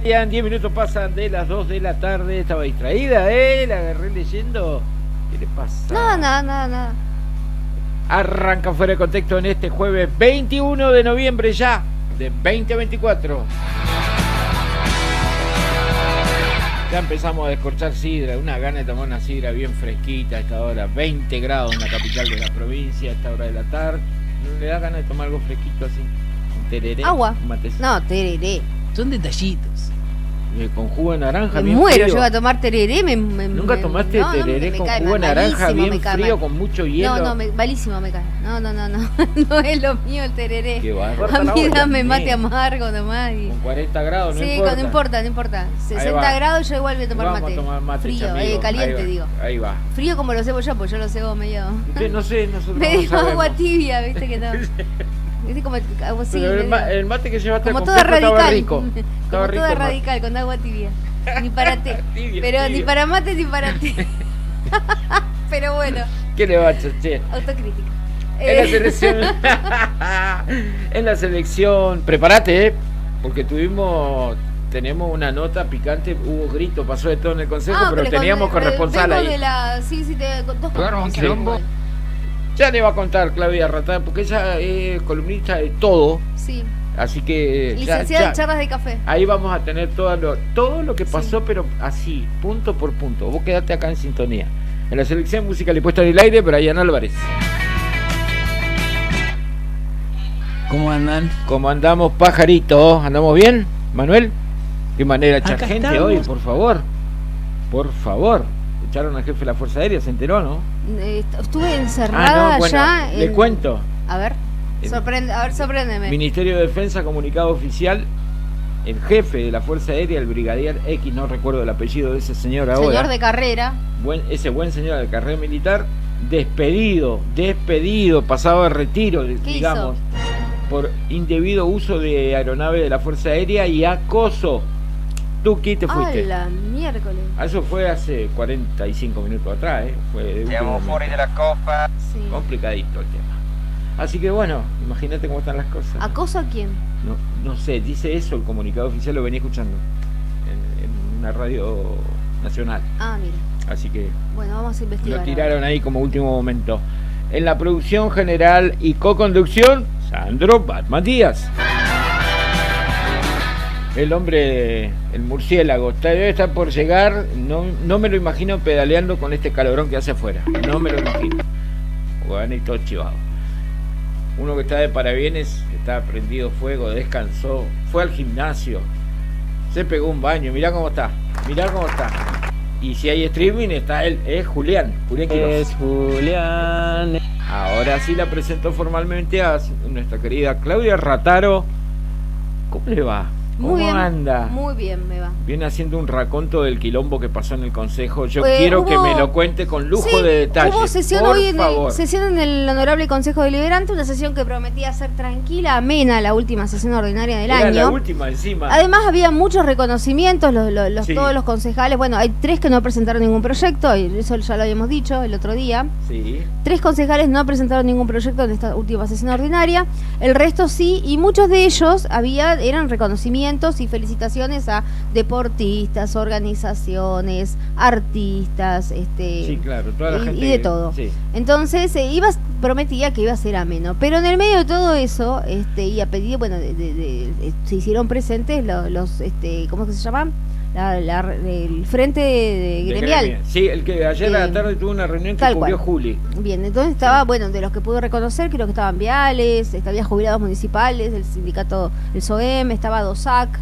Ya en 10 minutos pasan de las 2 de la tarde. Estaba distraída, la agarré leyendo. ¿Qué le pasa? Nada. Arranca Fuera de Contexto en este jueves 21 de noviembre ya de 2024. Ya empezamos a descorchar sidra, una gana de tomar una sidra bien fresquita a esta hora, 20 grados en la capital de la provincia a esta hora de la tarde. ¿No le da ganas de tomar algo fresquito así? Un tereré, agua. Un matecito. No, tereré. Son detallitos. Con jugo de naranja, Me bien muero, frío. yo a tomar tereré. ¿Nunca tomaste tereré con jugo de naranja bien frío, con mucho hielo? Malísimo me cae. No. No es lo mío el tereré. Qué bárbaro. A mí dame mate amargo nomás. Con 40 grados, no sí, importa. no importa. 60 grados yo igual voy a tomar Vamos mate. A tomar mate frío, amigo. Caliente, digo. Ahí va. Frío como lo cebo yo, pues yo lo cebo medio... No sé, nosotros medio no agua tibia, viste que no. Viste como algo así. El mate que llevaste como al toda complejo radical. estaba rico. Como toda radical, con agua tibia. Ni para té. Pero ni para mate ni para té. Pero bueno. ¿Qué le va a hacer, che? Autocrítica. En la selección. En la selección. Prepárate, porque tenemos una nota picante, hubo grito, pasó de todo en el consejo, pero teníamos corresponsal ahí. Jugaron un quilombo. Ya le va a contar Claudia Ratán, porque ella es columnista de todo. Sí. Así que licenciada en charlas de café. Ahí vamos a tener todo lo que pasó, sí. Pero así, punto por punto. Vos quedate acá en sintonía. En la selección musical y puesta en el aire, Brian Álvarez. ¿Cómo andan? ¿Cómo andamos, pajarito? ¿Andamos bien, Manuel? Qué manera de echar Acá gente estamos. hoy, por favor. Por favor. Echaron al jefe de la Fuerza Aérea, se enteró, ¿no? Estuve encerrada ya. Le cuento. A ver. Sorpréndeme. Ministerio de Defensa, comunicado oficial. El jefe de la Fuerza Aérea, el brigadier X, no recuerdo el apellido de ese señor ahora. Señor de carrera. Ese buen señor de carrera militar, despedido, pasado de retiro, digamos, por indebido uso de aeronave de la Fuerza Aérea y acoso. ¿Tú qué te fuiste? ¡A la miércoles! Eso fue hace 45 minutos atrás, Fue de último momento. De la copa. Sí. Complicadito el tema. Así que bueno, imagínate cómo están las cosas. ¿Acoso a quién? No sé, dice eso el comunicado oficial, lo venía escuchando en una radio nacional. Ah, mira. Así que bueno, vamos a investigar. lo tiraron ahí como último momento. En la producción general y co-conducción, Sandro Batman Díaz. El hombre, el murciélago, debe estar por llegar. No me lo imagino pedaleando con este calorón que hace afuera. No me lo imagino. Bueno, y todo chivado. Uno que está de parabienes, está prendido fuego, descansó, fue al gimnasio, se pegó un baño, mirá cómo está. Y si hay streaming, está él, es Julián Quiroz. Es Julián. Ahora sí la presento formalmente a nuestra querida Claudia Rataro. ¿Cómo le va? Muy bien, anda? Muy bien me va. Viene haciendo un raconto del quilombo que pasó en el consejo. Yo quiero que me lo cuente con lujo de detalles. Hubo sesión por hoy favor. sesión en el Honorable Consejo Deliberante, una sesión que prometía ser tranquila, amena, la última sesión ordinaria del año. La última encima. Además había muchos reconocimientos, Sí. todos los concejales. Bueno, hay 3 que no presentaron ningún proyecto, y eso ya lo habíamos dicho el otro día. Sí. 3 concejales no presentaron ningún proyecto en esta última sesión ordinaria, el resto sí, y muchos de ellos eran reconocimientos y felicitaciones a deportistas, organizaciones, artistas, Sí, claro, toda la gente y de todo. Sí. Entonces prometía que iba a ser ameno, pero en el medio de todo eso, y a pedido, bueno, se hicieron presentes los ¿cómo es que se llaman? El frente de gremial. Sí, el que ayer a la tarde tuvo una reunión que cubrió Juli. Bien, entonces estaba, bueno, de los que pude reconocer, creo que estaban Viales, había jubilados municipales, del sindicato, el SOEM, estaba DOSAC,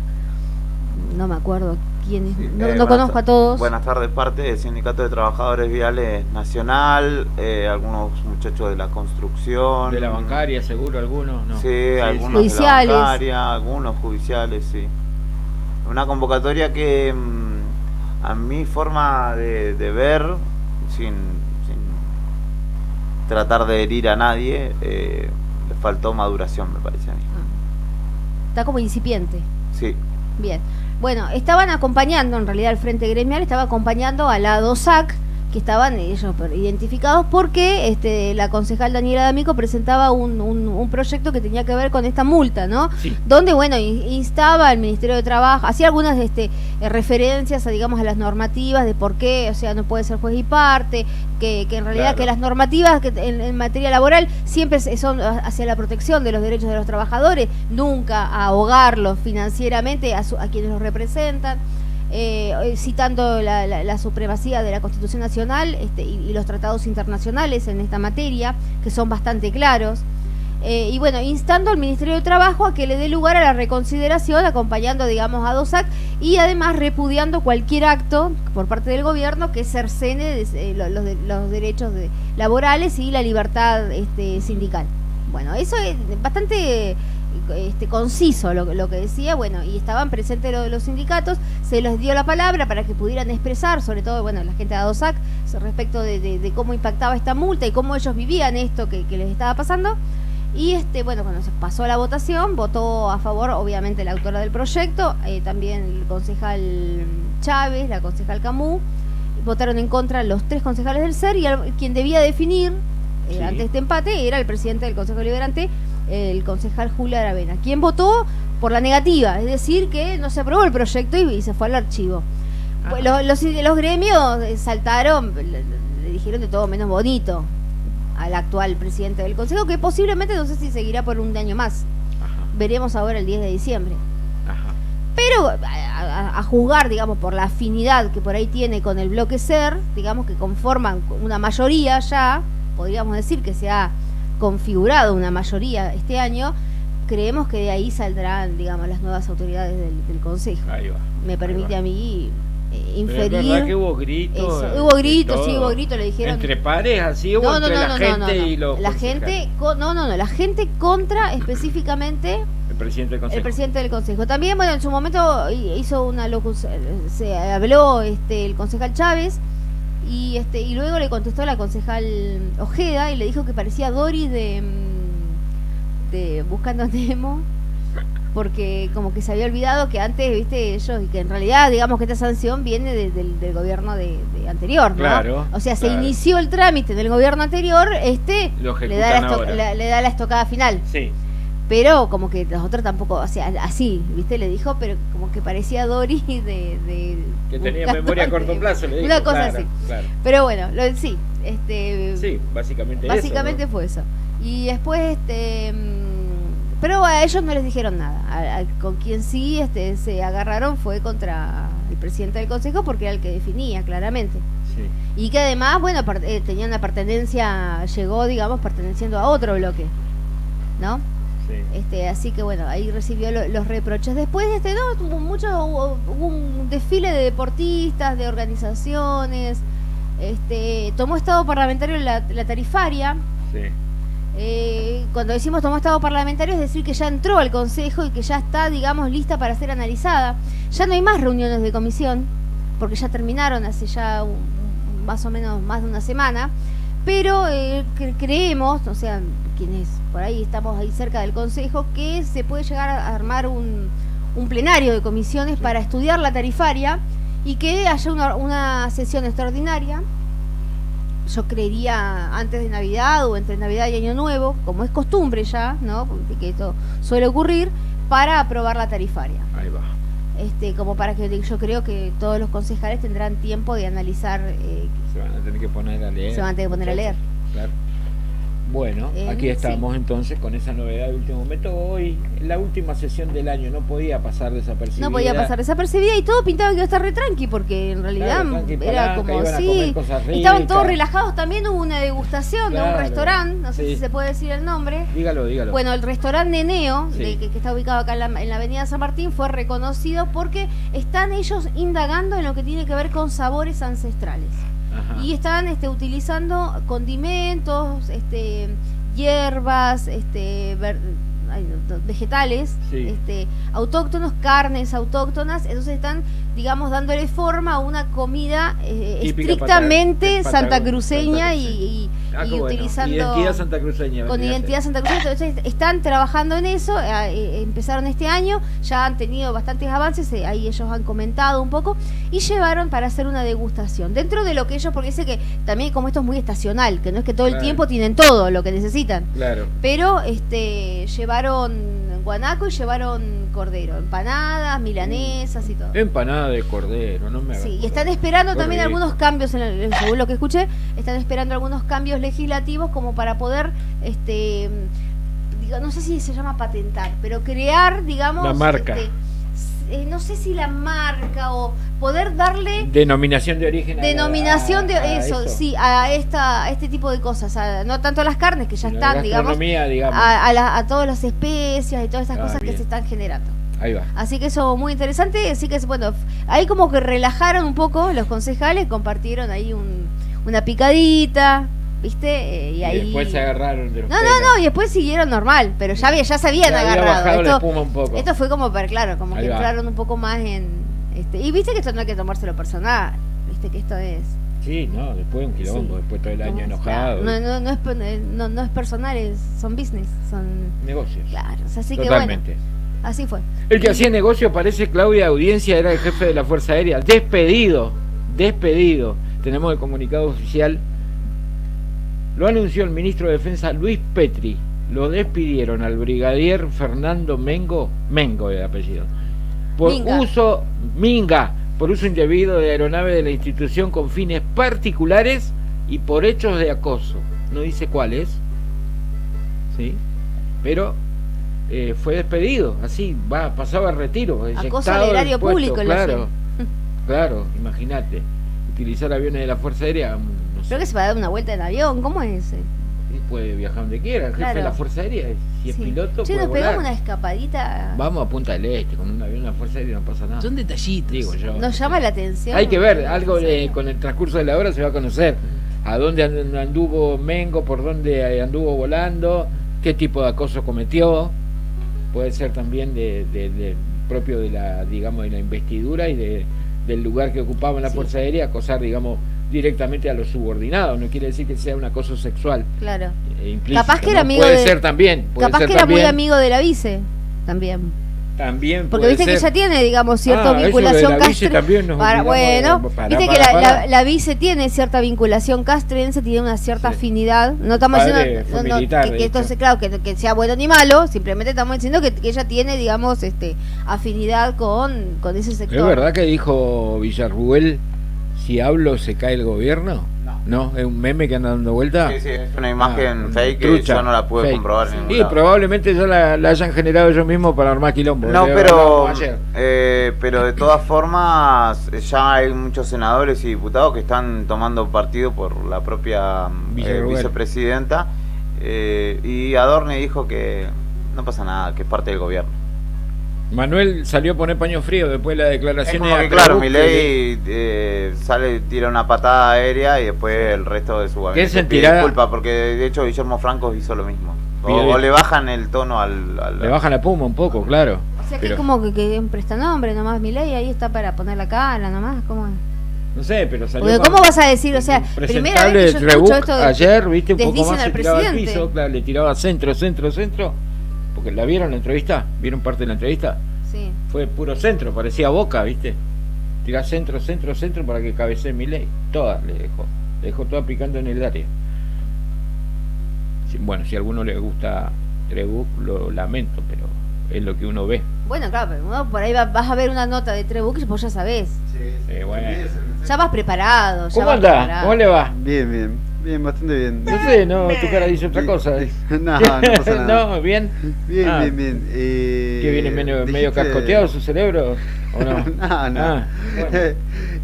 no me acuerdo quién es, no conozco a todos. Buenas tardes, parte del Sindicato de Trabajadores Viales Nacional, algunos muchachos de la construcción. De la bancaria, seguro, algunos, ¿no? Sí, algunos judiciales. De la bancaria, algunos judiciales, sí. Una convocatoria que a mi forma de ver, sin tratar de herir a nadie, le faltó maduración, me parece a mí. Está como incipiente. Sí. Bien. Bueno, estaban acompañando, en realidad el Frente Gremial estaba acompañando a la DOSAC, que estaban ellos identificados porque la concejal Daniela D'Amico presentaba un proyecto que tenía que ver con esta multa, ¿no? Sí. Donde, bueno, instaba al Ministerio de Trabajo, hacía algunas referencias a, digamos, a las normativas de por qué, o sea, no puede ser juez y parte, que en realidad Claro. que las normativas que en materia laboral siempre son hacia la protección de los derechos de los trabajadores, nunca a ahogarlos financieramente a quienes los representan. Citando la supremacía de la Constitución Nacional y los tratados internacionales en esta materia, que son bastante claros. Y bueno, instando al Ministerio de Trabajo a que le dé lugar a la reconsideración, acompañando, digamos, a DOSAC, y además repudiando cualquier acto por parte del gobierno que cercene los derechos laborales y la libertad sindical. Bueno, eso es bastante conciso lo que decía, bueno, y estaban presentes los sindicatos, se les dio la palabra para que pudieran expresar, sobre todo, bueno, la gente de ADOSAC, respecto de cómo impactaba esta multa y cómo ellos vivían esto que les estaba pasando. Y bueno, cuando se pasó la votación, votó a favor, obviamente, la autora del proyecto, también el concejal Chávez, la concejal Camus, votaron en contra los 3 concejales del SER, y quien debía definir Sí. ante este empate era el presidente del Consejo Deliberante, el concejal Julio Aravena, quien votó por la negativa, es decir, que no se aprobó el proyecto y se fue al archivo. Los gremios saltaron, le dijeron de todo menos bonito al actual presidente del Consejo, que posiblemente, no sé si seguirá por un año más. Ajá. Veremos ahora el 10 de diciembre. Ajá. Pero a juzgar, digamos, por la afinidad que por ahí tiene con el bloque SER, digamos, que conforman una mayoría ya, podríamos decir que se ha configurado una mayoría este año, creemos que de ahí saldrán, digamos, las nuevas autoridades del Consejo. Ahí va. Me permite a mí Pero inferir. es verdad que hubo gritos. Eso. Hubo gritos, sí, hubo gritos, le dijeron. ¿Entre pares así o entre la gente y los La concejales? gente, la gente contra específicamente El presidente del Consejo. el presidente del Consejo. También, bueno, en su momento hizo una locución, se habló el concejal Chávez y luego le contestó la concejal Ojeda y le dijo que parecía Doris de Buscando a Nemo, porque como que se había olvidado que antes, viste, ellos, y que en realidad, digamos, que esta sanción viene del gobierno de anterior, ¿no? Claro, o sea, se claro. inició el trámite del gobierno anterior, Lo le da ejecutan ahora. le da la estocada final. Sí. Pero como que los otros tampoco, o sea, así, ¿viste? Le dijo, pero como que parecía Dory de Que tenía Buscando memoria a corto Nemo. plazo, le dijo. Una cosa claro, así. Claro. Pero bueno, sí, Sí, básicamente eso, ¿no? fue eso. Y después, pero a ellos no les dijeron nada. Con quien sí se agarraron fue contra el presidente del Consejo, porque era el que definía claramente. Sí. Y que además, bueno, tenía una pertenencia, llegó, digamos, perteneciendo a otro bloque, ¿no? Sí. Así que bueno, ahí recibió los reproches. Después hubo un desfile de deportistas, de organizaciones, tomó estado parlamentario la tarifaria. Sí. Cuando decimos tomó estado parlamentario es decir que ya entró al Consejo y que ya está, digamos, lista para ser analizada. Ya no hay más reuniones de comisión, porque ya terminaron hace ya más o menos más de una semana, pero creemos, o sea, quienes por ahí estamos ahí cerca del Consejo, que se puede llegar a armar un plenario de comisiones para estudiar la tarifaria y que haya una sesión extraordinaria, yo creería antes de Navidad o entre Navidad y Año Nuevo, como es costumbre ya, ¿no? Porque que esto suele ocurrir, para aprobar la tarifaria. Ahí va. Como para que yo creo que todos los concejales tendrán tiempo de analizar. Se van a tener que poner a leer. Se van a tener que poner a leer. Claro. Bueno, aquí estamos entonces con esa novedad de último momento. Hoy, la última sesión del año, no podía pasar desapercibida. No podía pasar desapercibida y todo pintaba que iba a estar re tranqui, porque en realidad era como así. Estaban todos relajados. También hubo una degustación de un restaurante, no sé si se puede decir el nombre. Dígalo. Bueno, el restaurante Neneo, que está ubicado acá en la avenida San Martín, fue reconocido porque están ellos indagando en lo que tiene que ver con sabores ancestrales. Ajá. Y están utilizando condimentos, hierbas, vegetales, Sí. autóctonos, carnes autóctonas. Entonces están digamos, dándole forma a una comida Típica estrictamente santacruceña. santacruceña y Qué bueno. utilizando... Identidad santacruceña. Con vendría a identidad ser. santacruceña. Entonces están trabajando en eso, empezaron este año, ya han tenido bastantes avances, ahí ellos han comentado un poco, y llevaron para hacer una degustación. Dentro de lo que ellos, porque dice que también como esto es muy estacional, que no es que todo el Claro. tiempo tienen todo lo que necesitan. Claro. Pero llevaron guanaco y llevaron cordero, empanadas, milanesas y todo. Empanada de cordero, no me hagas. Sí, y están esperando Qué también rico. algunos cambios, según lo que escuché, están esperando algunos cambios legislativos como para poder, no sé si se llama patentar, pero crear, digamos... La marca. No sé si la marca o poder darle... Denominación de origen. Denominación de a eso, sí, a este tipo de cosas, no tanto a las carnes que ya La están, digamos, gastronomía, digamos. a todas las especias y todas estas cosas bien. que se están generando. Ahí va. Así que eso muy interesante, así que bueno, ahí como que relajaron un poco los concejales, compartieron ahí una picadita, ¿viste? Y ahí... después se agarraron de los No, pelos. y después siguieron normal, pero ya se habían Ya había agarrado. bajado la espuma un poco. Esto fue como para, claro, como Ahí que va. entraron un poco más en... y viste que esto no hay que tomárselo personal, viste que esto es... Sí, no, después un quilombo, Sí. después todo el año Como- enojado. claro, no es personal, son business, son... Negocios. Claro, así Totalmente. que bueno, así fue. El que hacía negocio, parece Claudia Audiencia, era el jefe de la Fuerza Aérea. Despedido. Tenemos el comunicado oficial. Lo anunció el ministro de Defensa Luis Petri. Lo despidieron al brigadier Fernando Mengo de apellido. Por Minga. por uso indebido de aeronave de la institución con fines particulares y por hechos de acoso. No dice cuáles. ¿Sí? Pero fue despedido, así, pasaba a retiro. Acoso eyectado al del erario puesto, público, le claro, hacen. claro, imagínate. Utilizar aviones de la Fuerza Aérea, no sé, Creo que se va a dar una vuelta en avión, ¿cómo es? y puede viajar donde quiera. El jefe Claro. de la Fuerza Aérea, si es Sí. piloto, Che, puede nos volar. pegamos una escapadita. Vamos a Punta del Este, con un avión de la Fuerza Aérea no pasa nada. Son detallitos. Digo yo. Nos llama la atención. Hay que ver, algo con el transcurso de la hora se va a conocer. A dónde anduvo Mengo, por dónde anduvo volando, qué tipo de acoso cometió. Puede ser también de propio de la, digamos, de la investidura y del lugar que ocupaba en la Sí. Fuerza Aérea, acosar, digamos, directamente a los subordinados. No quiere decir que sea un acoso sexual. Claro. Implícito, Capaz que ¿no? era amigo puede de- ser también. Puede Capaz ser que era muy también, amigo de la vice, también. También Porque puede viste que ser. ella tiene, digamos, cierta eso de vinculación la vice castre. también nos olvidamos Bueno, de- viste que la vice tiene cierta vinculación castrense, tiene una cierta Sí. afinidad. No estamos Padre diciendo fue militar, de que esto hecho. sea, claro, que sea bueno ni malo, simplemente estamos diciendo que ella tiene, digamos, afinidad con ese sector. ¿Es verdad que dijo Villarruel, si hablo se cae el gobierno? No, es un meme que anda dando vuelta. Sí, es una imagen fake que trucha, yo no la pude fake. comprobar en ningún Sí, lado. probablemente ya la hayan generado ellos mismos para armar quilombo. No, Lo pero hablábamos ayer. pero de todas formas ya hay muchos senadores y diputados que están tomando partido por la propia Villarruel. vicepresidenta y Adorni dijo que no pasa nada, que es parte del gobierno. Manuel salió a poner paño frío después de la Es declaración como que claro, Milei sale, tira una patada aérea y después el resto de su gabinete sentirá? pide disculpa, porque de hecho Guillermo Franco hizo lo mismo. O le bajan el tono al Le bajan la puma un poco, claro. O sea que Pero- es como que un prestanombre nomás, Milei, ahí está para poner la cara nomás, ¿cómo es? No sé, pero salió. Porque ¿cómo vas a decir? O sea, primera vez que yo escucho esto de- ayer, viste, un poco desdicen más se al tiraba al presidente. piso, claro, le tiraba centro. Porque la vieron la entrevista, vieron parte de la entrevista. Sí. Fue puro centro, parecía Boca, ¿viste? Tirá centro para que cabecee Milei. Todas le dejó toda picando en el área. Bueno, si a alguno le gusta Trebuch, lo lamento, pero es lo que uno ve. Bueno, claro, pero uno por ahí vas a ver una nota de Trebuch y vos ya sabés. Bueno. Ya vas preparado. ¿Cómo anda? ¿Cómo le va? Bien, bastante bien. No sé, no, tu cara dice otra cosa. No pasa nada. No, bien. Bien, Ah, bien. ¿Qué viene medio dijiste- cascoteado su cerebro? ¿O no? No. Ah, bueno.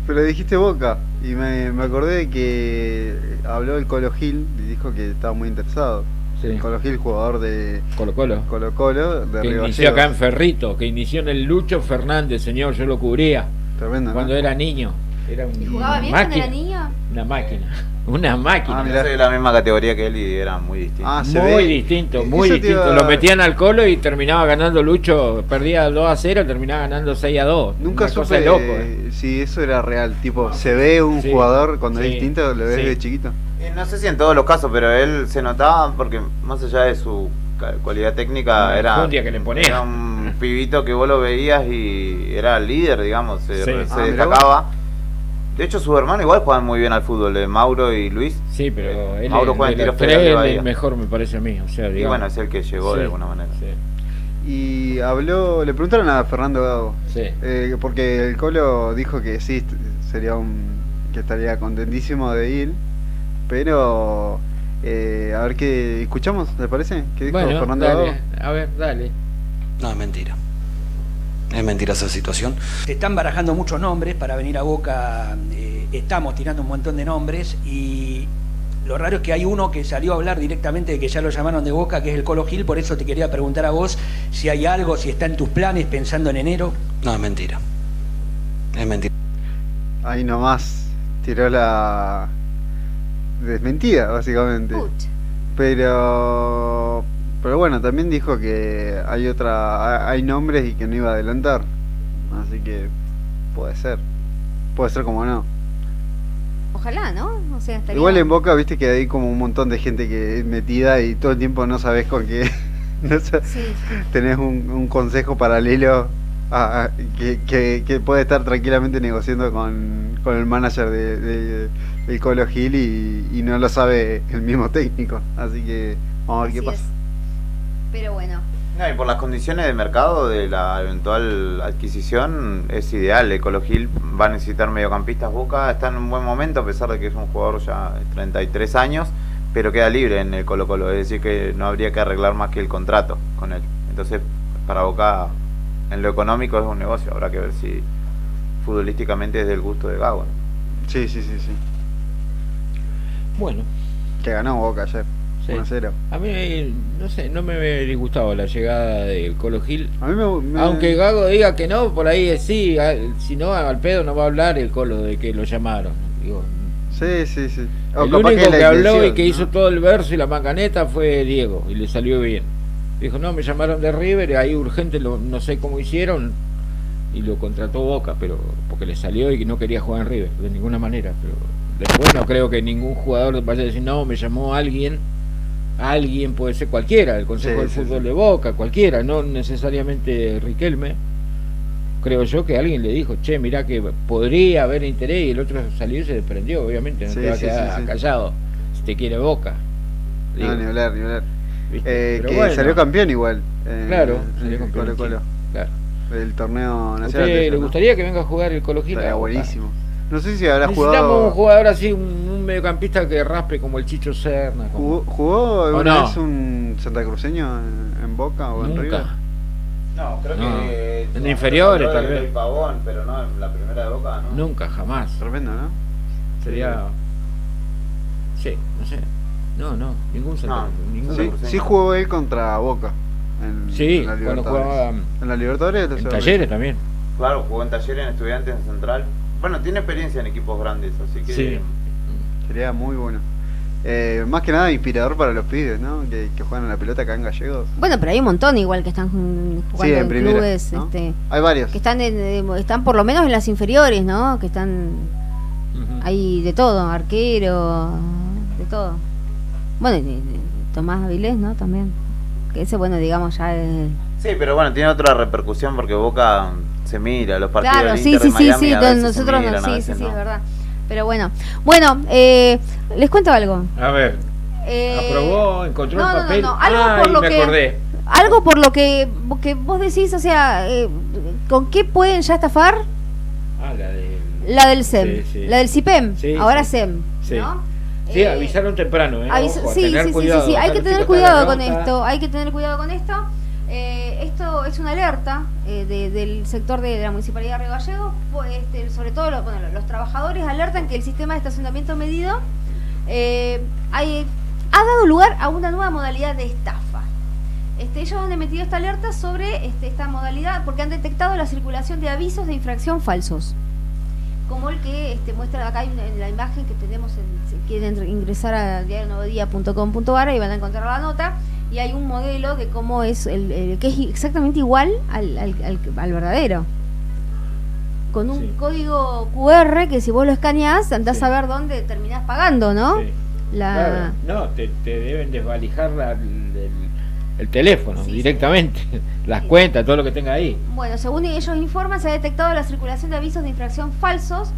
Pero dijiste Boca y me acordé de que habló el Colo Gil y dijo que estaba muy interesado. Sí. El Colo Gil, jugador de Colo Colo. Colo Colo, de Que Río inició acá en Gallegos. Ferrito, que inició en el Lucho Fernández, señor, yo lo cubría Tremendo, ¿no? cuando era niño. Era un ¿Y jugaba bien máquina. cuando era niño? Una máquina. Una máquina. Ah, Yo mirá. soy de la misma categoría que él y era muy distinto. Ah, se Muy ve. distinto, muy Eso te distinto. iba- Lo metían al Colo y terminaba ganando Lucho, perdía 2-0, terminaba ganando 6-2. Nunca Una cosa supe de loco. si eso era real. Tipo, se ve un Sí, jugador cuando es sí, distinto, lo ves sí. de chiquito. No sé si en todos los casos, pero él se notaba porque más allá de su cualidad técnica La era, enjundia que le ponía. era un pibito que vos lo veías y era líder, digamos, se Sí. Ah, mirá destacaba. De hecho, sus hermanos igual juegan muy bien al fútbol, Mauro y Luis. Sí, pero él Mauro es juega en de tiro los federal tres de el Bahía. mejor me parece a mí. O sea, Y digamos. bueno, es el que llegó Sí, de alguna manera. Sí, Y habló, le preguntaron a Fernando Gago, sí. porque el Colo dijo que sí, que estaría contentísimo de ir, pero a ver qué escuchamos, ¿le parece? ¿Qué dijo Bueno, Fernando Gago? dale, a ver, dale. No, es mentira. Es mentira esa situación. Se están barajando muchos nombres para venir a Boca, estamos tirando un montón de nombres y lo raro es que hay uno que salió a hablar directamente de que ya lo llamaron de Boca, que es el Colo Gil, por eso te quería preguntar a vos si hay algo, si está en tus planes pensando en enero. No, es mentira. Es mentira. Ahí nomás tiró la desmentida, básicamente. Pucha. Pero bueno, también dijo que hay nombres y que no iba a adelantar. Así que puede ser como no. Ojalá, ¿no? O sea, estaría... Igual en Boca, viste que hay como un montón de gente que es metida y todo el tiempo no sabes con qué. No sa- Sí. Tenés un consejo paralelo que puede estar tranquilamente negociando con el manager del Colo Gil y no lo sabe el mismo técnico. Así que vamos a ver qué Así pasa. es. Pero bueno, No, y por las condiciones de mercado de la eventual adquisición es ideal. El Colo Gil va a necesitar mediocampistas. Boca está en un buen momento a pesar de que es un jugador ya de 33 años, pero queda libre en el Colo Colo, es decir que no habría que arreglar más que el contrato con él. Entonces para Boca en lo económico es un negocio, habrá que ver si futbolísticamente es del gusto de Gago, ¿no? Sí. Bueno, Que ganó Boca ayer. sí. 1-0. A mí, no sé, no me disgustaba la llegada del Colo Gil. A mí me- Aunque Gago diga que no, por ahí sí, si no, al pedo no va a hablar el Colo de que lo llamaron. Digo, Sí. O el capaz único es la que habló intención, y que ¿no? hizo todo el verso y la macaneta fue Diego, y le salió bien. Dijo, no, me llamaron de River, ahí urgente, no sé cómo hicieron, y lo contrató Boca, pero porque le salió y que no quería jugar en River, de ninguna manera. Pero después no creo que ningún jugador vaya a decir, no, me llamó alguien puede ser cualquiera, el Consejo Sí, del sí, Fútbol sí. de Boca, cualquiera, no necesariamente Riquelme. Creo yo que alguien le dijo, che, mirá que podría haber interés, y el otro salió y se desprendió, obviamente, no Sí, te va a sí, quedar sí. callado si te quiere Boca. No, Digo, ni hablar. ¿viste? Pero Que bueno, salió campeón igual. Claro, en salió el campeón. Colo-Colo. Claro. El torneo ¿A nacional. usted de ellos, le ¿no? gustaría que venga a jugar el Colo Gil? Estaría a Boca? buenísimo. No sé si habrá Necesitamos jugado. un jugador así, un mediocampista que raspe como el Chicho Serna. como- ¿Jugó alguna no? vez un santacruceño en Boca o en River? Nunca. No, creo No. que En inferiores, tal vez. Pavón, pero no en la primera de Boca, ¿no? Nunca, jamás. Tremendo, ¿no? Sería. Sí, no sé. No, ningún Santa No, ningún. Sí, Sí. sí jugó él contra Boca. Sí, la cuando Libertadores. jugaba En la Libertadores. en Talleres también. Claro, jugó en Talleres, en Estudiantes, en Central. Bueno, tiene experiencia en equipos grandes, así que... Sí. Sería muy bueno. Más que nada inspirador para los pibes, ¿no? Que juegan a la pelota acá en Gallegos. bueno, pero hay un montón igual que están jugando Sí, en en primera, clubes, ¿no? Hay varios. que están por lo menos en las inferiores, ¿no? Que están Ujú. ahí de todo, arquero, de todo. Bueno, y Tomás Avilés, ¿no? También. Que ese, bueno, digamos, ya es... Sí, pero bueno, tiene otra repercusión porque Boca se mira, los partidos Claro, del sí, Inter sí, de sí, Miami sí, a veces se nosotros miran, a no, sí, veces sí, no. es verdad. Pero bueno, les cuento algo. A ver, Eh, aprobó, encontró no, el no, papel. no, algo por lo me que- acordé. Algo por lo que vos decís, o sea, ¿con qué pueden ya estafar? La del SEM, Sí, sí. la del CIPEM, Sí, ahora sí. SEM, Sí. ¿no? Sí, avisaron temprano, Avisa- Ojo, a sí, tener sí, cuidado, sí, hay acá que los tener chicos cuidado están con en la nota. esto, hay que tener cuidado con esto. Esto es una alerta del sector de la Municipalidad de Río Gallegos, sobre todo los trabajadores alertan que el sistema de estacionamiento medido ha dado lugar a una nueva modalidad de estafa. Ellos han emitido esta alerta sobre esta modalidad porque han detectado la circulación de avisos de infracción falsos. como el que muestra acá en la imagen que tenemos, si quieren ingresar a diarionuevodía.com.ar y van a encontrar la nota, y hay un modelo de cómo es el que es exactamente igual al verdadero, con un código QR que si vos lo escaneás andás a ver dónde terminás pagando, ¿no? Sí. Claro. No, te deben desvalijar el teléfono directamente, las cuentas, todo lo que tenga ahí. Bueno, según ellos informan, se ha detectado la circulación de avisos de infracción falsos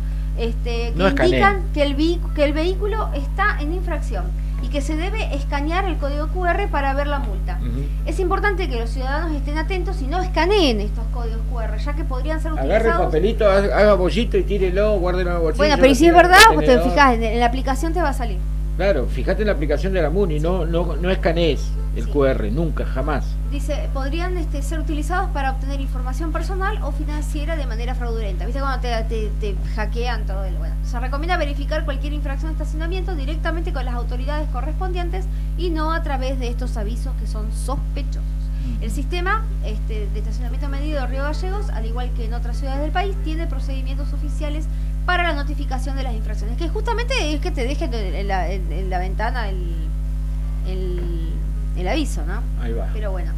que no indican que el vehículo está en infracción y que se debe escanear el código QR para ver la multa. Es importante que los ciudadanos estén atentos y no escaneen estos códigos QR, ya que podrían ser utilizados. Agarre el papelito, haga bollito y tírelo, guárdelo en el bolsillo. Bueno, pero y si es verdad, pues te fijas, en la aplicación te va a salir. Claro, fíjate en la aplicación de la MUNI, no escanees el QR, nunca, jamás. Dice, podrían ser utilizados para obtener información personal o financiera de manera fraudulenta. ¿Viste cuando te hackean todo? Bueno, se recomienda verificar cualquier infracción de estacionamiento directamente con las autoridades correspondientes y no a través de estos avisos que son sospechosos. El sistema de estacionamiento medido de Río Gallegos, al igual que en otras ciudades del país, tiene procedimientos oficiales para la notificación de las infracciones, que justamente es que te dejen en la ventana el aviso, ¿no? Ahí va. Pero bueno.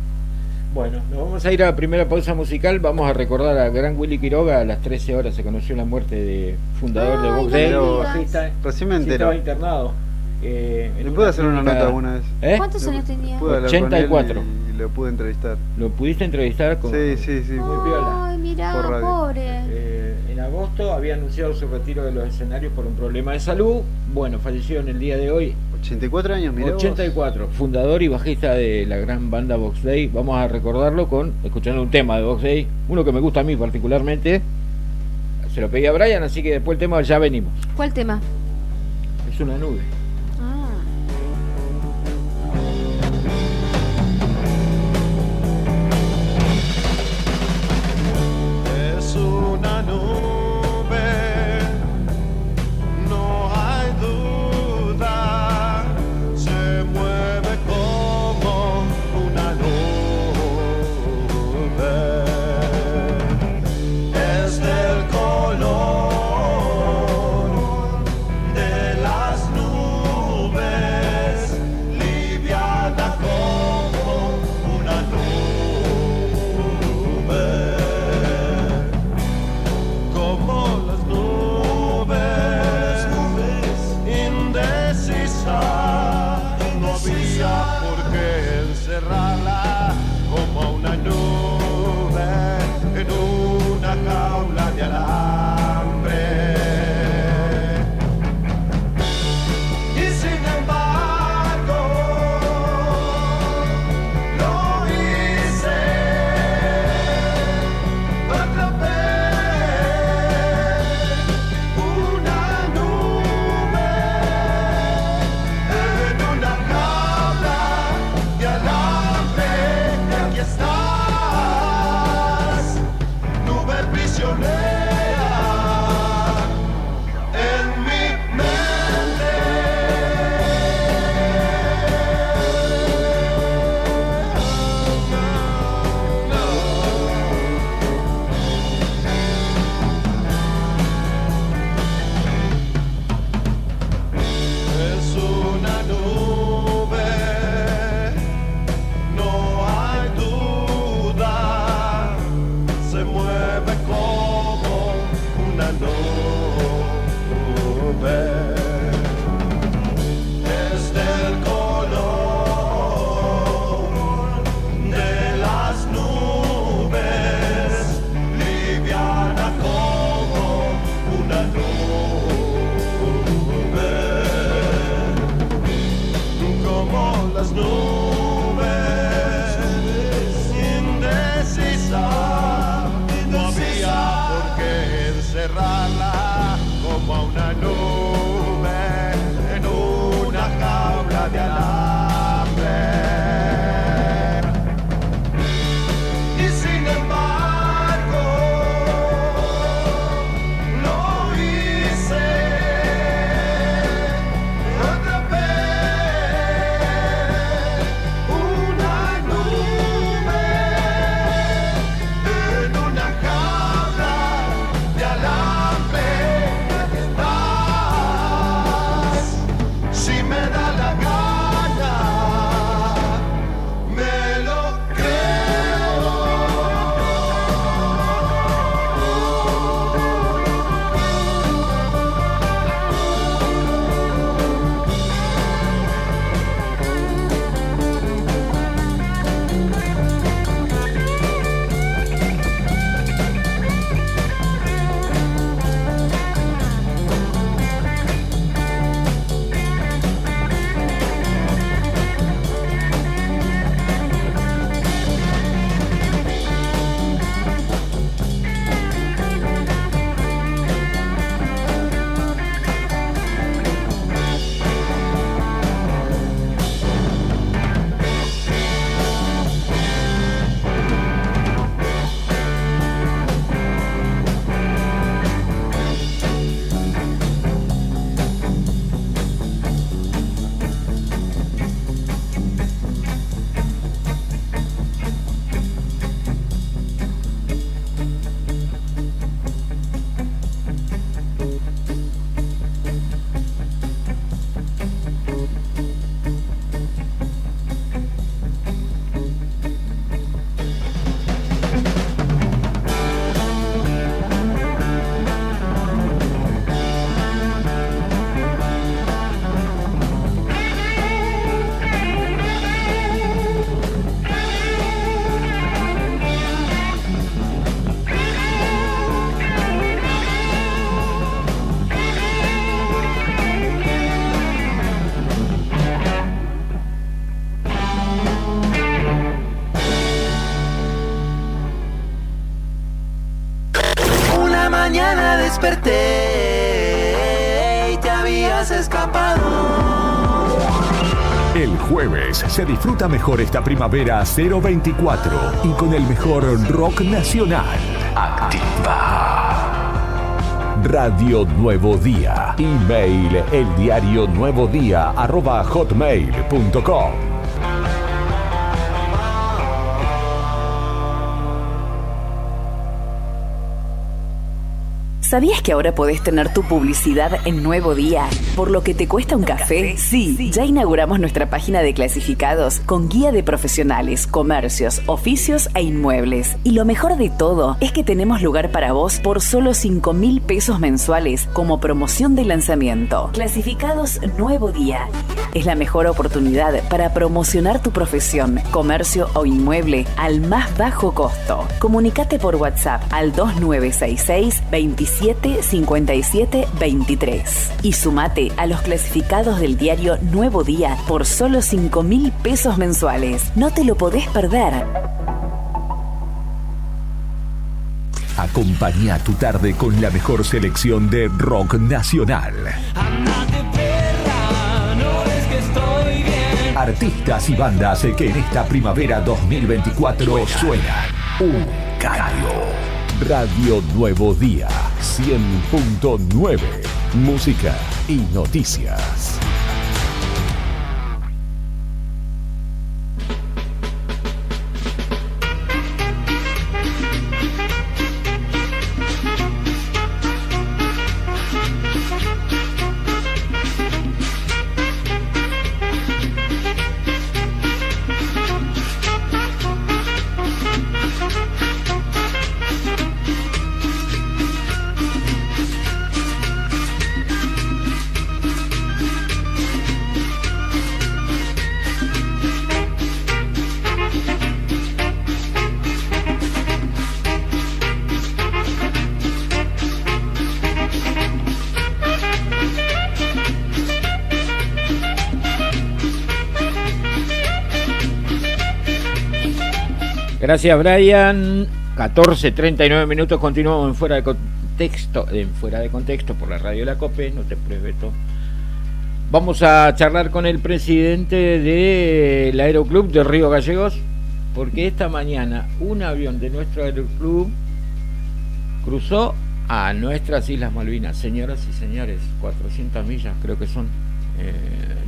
Bueno, nos vamos a ir a la primera pausa musical. Vamos a recordar a gran Willy Quiroga. A las 13 horas se conoció la muerte de fundador de Vox Day. Recién me entero. Estaba internado. ¿Le pude hacer una nota alguna vez? ¿Cuántos años tenía? 84. Y lo pude entrevistar. ¿Lo pudiste entrevistar? Sí. Muy piola. Ay, mirá, pobre. En agosto había anunciado su retiro de los escenarios por un problema de salud. Bueno, falleció en el día de hoy. 84 años, mirá 84, vos. Fundador y bajista de la gran banda Vox Day. Vamos a recordarlo escuchando un tema de Vox Day, uno que me gusta a mí particularmente. Se lo pedí a Brian, así que después el tema ya venimos. ¿Cuál tema? Es una nube. Es una nube, no hay duda, se mueve como una nube, es del color de las nubes, liviana como una nube. Como las nubes, indecisa, no había por qué encerrarla como a una nube en una jaula de alambre. Y sin embargo, lo hice, atrapé una nube en una jaula de alambre. Y aquí estás, nube prisionera en mi mente. Es una nube, no hay duda, se mueve como una nube, es del color de las nubes, liviana como una nube, como las nubes, indecisa, no había por qué encerrarla como a una nube en una jaula de alambre. Y sin embargo, lo hice, atrapé desperté y te habías escapado. El jueves se disfruta mejor esta primavera 024 y con el mejor rock nacional. Activa. Radio Nuevo Día. Email eldiarionuevodía@hotmail.com. ¿Sabías que ahora podés tener tu publicidad en Nuevo Día? ¿Por lo que te cuesta un café? Sí, ya inauguramos nuestra página de clasificados con guía de profesionales, comercios, oficios e inmuebles. Y lo mejor de todo es que tenemos lugar para vos por solo 5.000 pesos mensuales como promoción de lanzamiento. Clasificados Nuevo Día. Es la mejor oportunidad para promocionar tu profesión, comercio o inmueble al más bajo costo. Comunicate por WhatsApp al 2966 27 57 23 y sumate a los clasificados del diario Nuevo Día por solo 5.000 pesos mensuales. No te lo podés perder. Acompaña tu tarde con la mejor selección de rock nacional. Artistas y bandas que en esta primavera 2024 suenan un caño. Radio Nuevo Día 100.9. Música y noticias. Gracias, Brian. 14:39 minutos. Continuamos en Fuera de Contexto por la radio de la COPE. No te preveto. Vamos a charlar con el presidente del Aeroclub de Río Gallegos, porque esta mañana un avión de nuestro Aeroclub cruzó a nuestras Islas Malvinas. Señoras y señores, 400 millas creo que son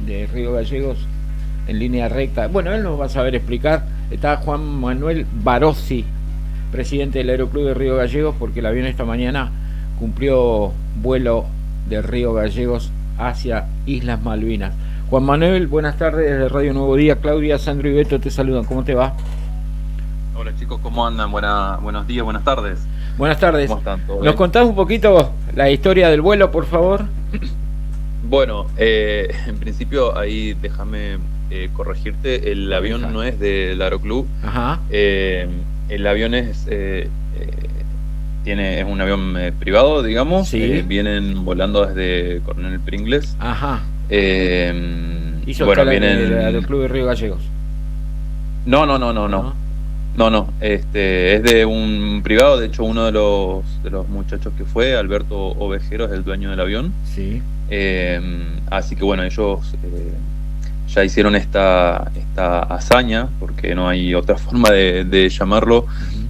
de Río Gallegos en línea recta. Bueno, él nos va a saber explicar. Está Juan Manuel Barossi, presidente del Aeroclub de Río Gallegos, porque el avión esta mañana cumplió vuelo de Río Gallegos hacia Islas Malvinas. Juan Manuel, buenas tardes desde Radio Nuevo Día. Claudia, Sandro y Beto te saludan. ¿Cómo te va? Hola chicos, ¿cómo andan? Buenos días, buenas tardes. Buenas tardes. ¿Cómo están? ¿Nos contás un poquito la historia del vuelo, por favor? Bueno, en principio ahí déjame corregirte, el avión no es del Aeroclub. Ajá. El avión es un avión privado, digamos. Sí. Vienen volando desde Coronel Pringles. Ajá. Hizo bueno, vienen del Aeroclub de Río Gallegos. No. No, es de un privado. De hecho, uno de los muchachos que fue, Alberto Ovejero, es el dueño del avión. Sí. Así que bueno, ellos ya hicieron esta hazaña, porque no hay otra forma de llamarlo,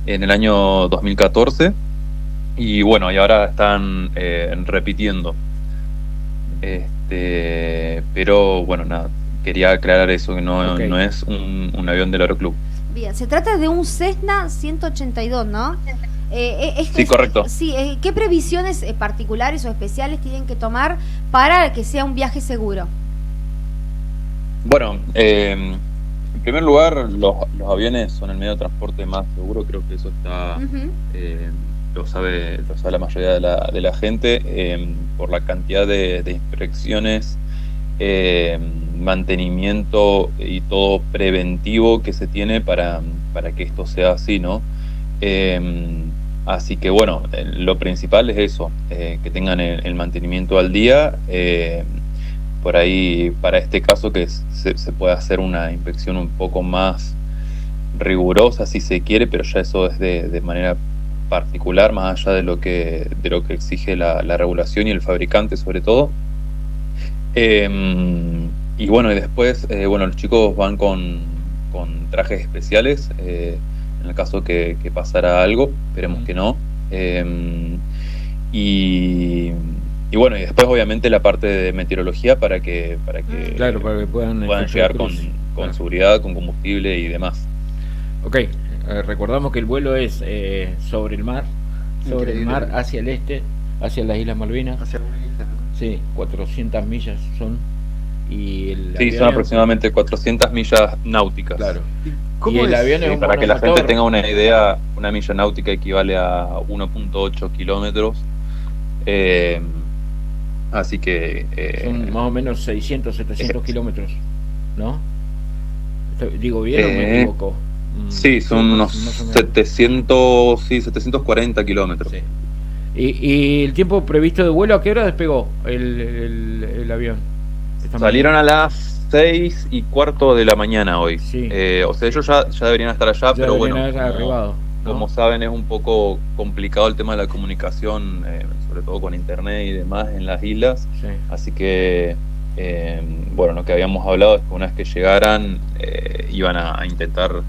en el año 2014. Y bueno, y ahora están repitiendo. Pero bueno, nada, quería aclarar eso, que no es un avión del Aeroclub. Bien, se trata de un Cessna 182, ¿no? Sí, correcto. Sí, ¿qué previsiones particulares o especiales tienen que tomar para que sea un viaje seguro? Bueno, en primer lugar, los aviones son el medio de transporte más seguro. Creo que eso está lo sabe la mayoría de la gente, por la cantidad de inspecciones, mantenimiento y todo preventivo que se tiene para que esto sea así, ¿no? Así que bueno, lo principal es eso, que tengan el mantenimiento al día. Por ahí, para este caso, que se puede hacer una inspección un poco más rigurosa si se quiere, pero ya eso es de manera particular, más allá de lo que exige la regulación y el fabricante sobre todo. Y bueno, y después los chicos van con trajes especiales en el caso que pasara algo, esperemos que no. Y bueno, y después obviamente la parte de meteorología para que puedan llegar con seguridad, con combustible y demás. Ok, recordamos que el vuelo es sobre el mar hacia el este, hacia las Islas Malvinas. Hacia una isla, ¿no? Sí, 400 millas son. Y el Sí, avión son aproximadamente 400 millas náuticas. Claro. ¿Cómo Y el es? avión es Sí, un para que la monomotor. gente tenga una idea, una milla náutica equivale a 1.8 kilómetros. Así que Son más o menos 600, 700 kilómetros, ¿no? ¿Digo bien o me equivoco? sí, son unos más o menos. 740 kilómetros. Sí. ¿Y el tiempo previsto de vuelo, a qué hora despegó el avión? Salieron a las 6:15 de la mañana hoy. Sí. O sea, ellos ya deberían estar allá, pero deberían bueno, haber arribado, ¿no? como saben, es un poco complicado el tema de la comunicación, sobre todo con internet y demás en las islas. Sí. Así que, lo que habíamos hablado es que una vez que llegaran, iban a intentar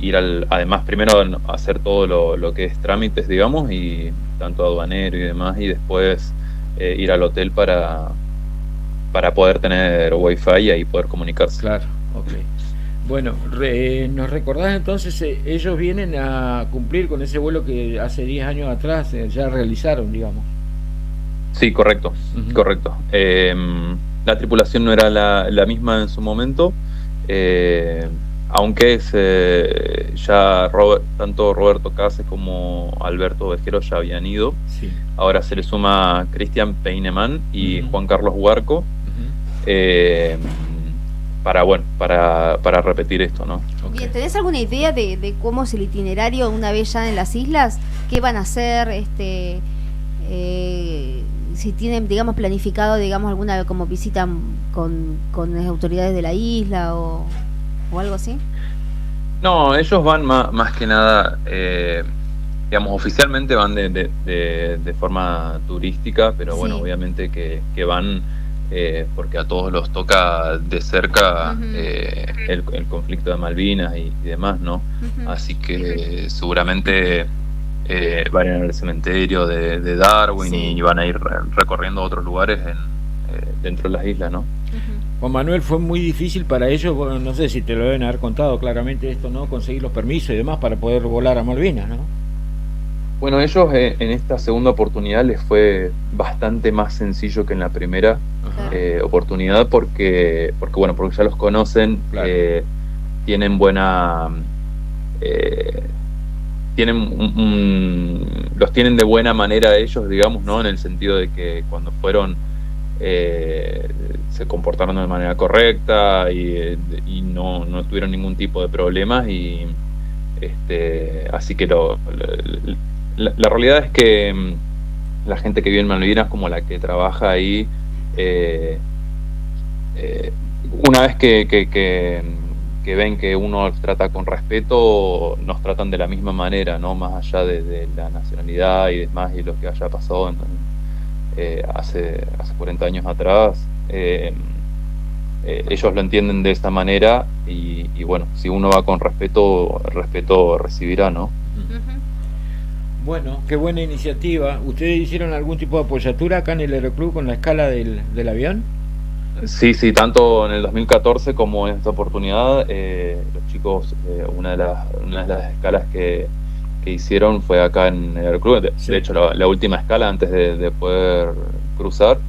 ir además primero a hacer todo lo que es trámites, digamos, y tanto aduanero y demás, y después ir al hotel para poder tener wifi y ahí poder comunicarse. Claro, ok. Bueno, ¿nos recordás entonces? Ellos vienen a cumplir con ese vuelo que hace 10 años atrás ya realizaron, digamos. Sí, correcto, Ujú. correcto. La tripulación no era la misma en su momento, aunque ya tanto Roberto Case como Alberto Vejero ya habían ido. Sí. Ahora se le suma Cristian Peinemann y Ujú. Juan Carlos Huarco, para repetir esto, ¿no? Ok. Bien, ¿tenés alguna idea de cómo es el itinerario una vez ya en las islas? ¿Qué van a hacer? Si tienen, digamos, planificado, digamos, alguna como visita con las autoridades de la isla o algo así. No, ellos van más que nada, digamos, oficialmente van de forma turística, pero bueno, Sí. obviamente que van porque a todos los toca de cerca Ujú. el conflicto de Malvinas y demás, ¿no? Ujú. Así que seguramente van a ir al cementerio de Darwin Sí. y van a ir recorriendo otros lugares dentro de las islas, ¿no? Ujú. Juan Manuel, fue muy difícil para ellos, bueno, no sé si te lo deben haber contado claramente esto, ¿no? Conseguir los permisos y demás para poder volar a Malvinas, ¿no? Bueno, ellos en esta segunda oportunidad les fue bastante más sencillo que en la primera Ajá. oportunidad porque ya los conocen, Claro. tienen buena... los tienen de buena manera ellos, digamos, ¿no? En el sentido de que cuando fueron se comportaron de manera correcta y no tuvieron ningún tipo de problemas y así que la realidad es que la gente que vive en Malvinas, como la que trabaja ahí, una vez que ven que uno los trata con respeto, nos tratan de la misma manera, ¿no? Más allá de la nacionalidad y demás y lo que haya pasado hace 40 años atrás. Ellos lo entienden de esta manera y bueno, si uno va con respeto, el respeto recibirá, ¿no? Ujú. Bueno, qué buena iniciativa. ¿Ustedes hicieron algún tipo de apoyatura acá en el aeroclub con la escala del avión? Sí, tanto en el 2014 como en esta oportunidad, los chicos, una de las escalas que hicieron fue acá en el aeroclub. Sí. De hecho, la última escala antes de poder cruzar.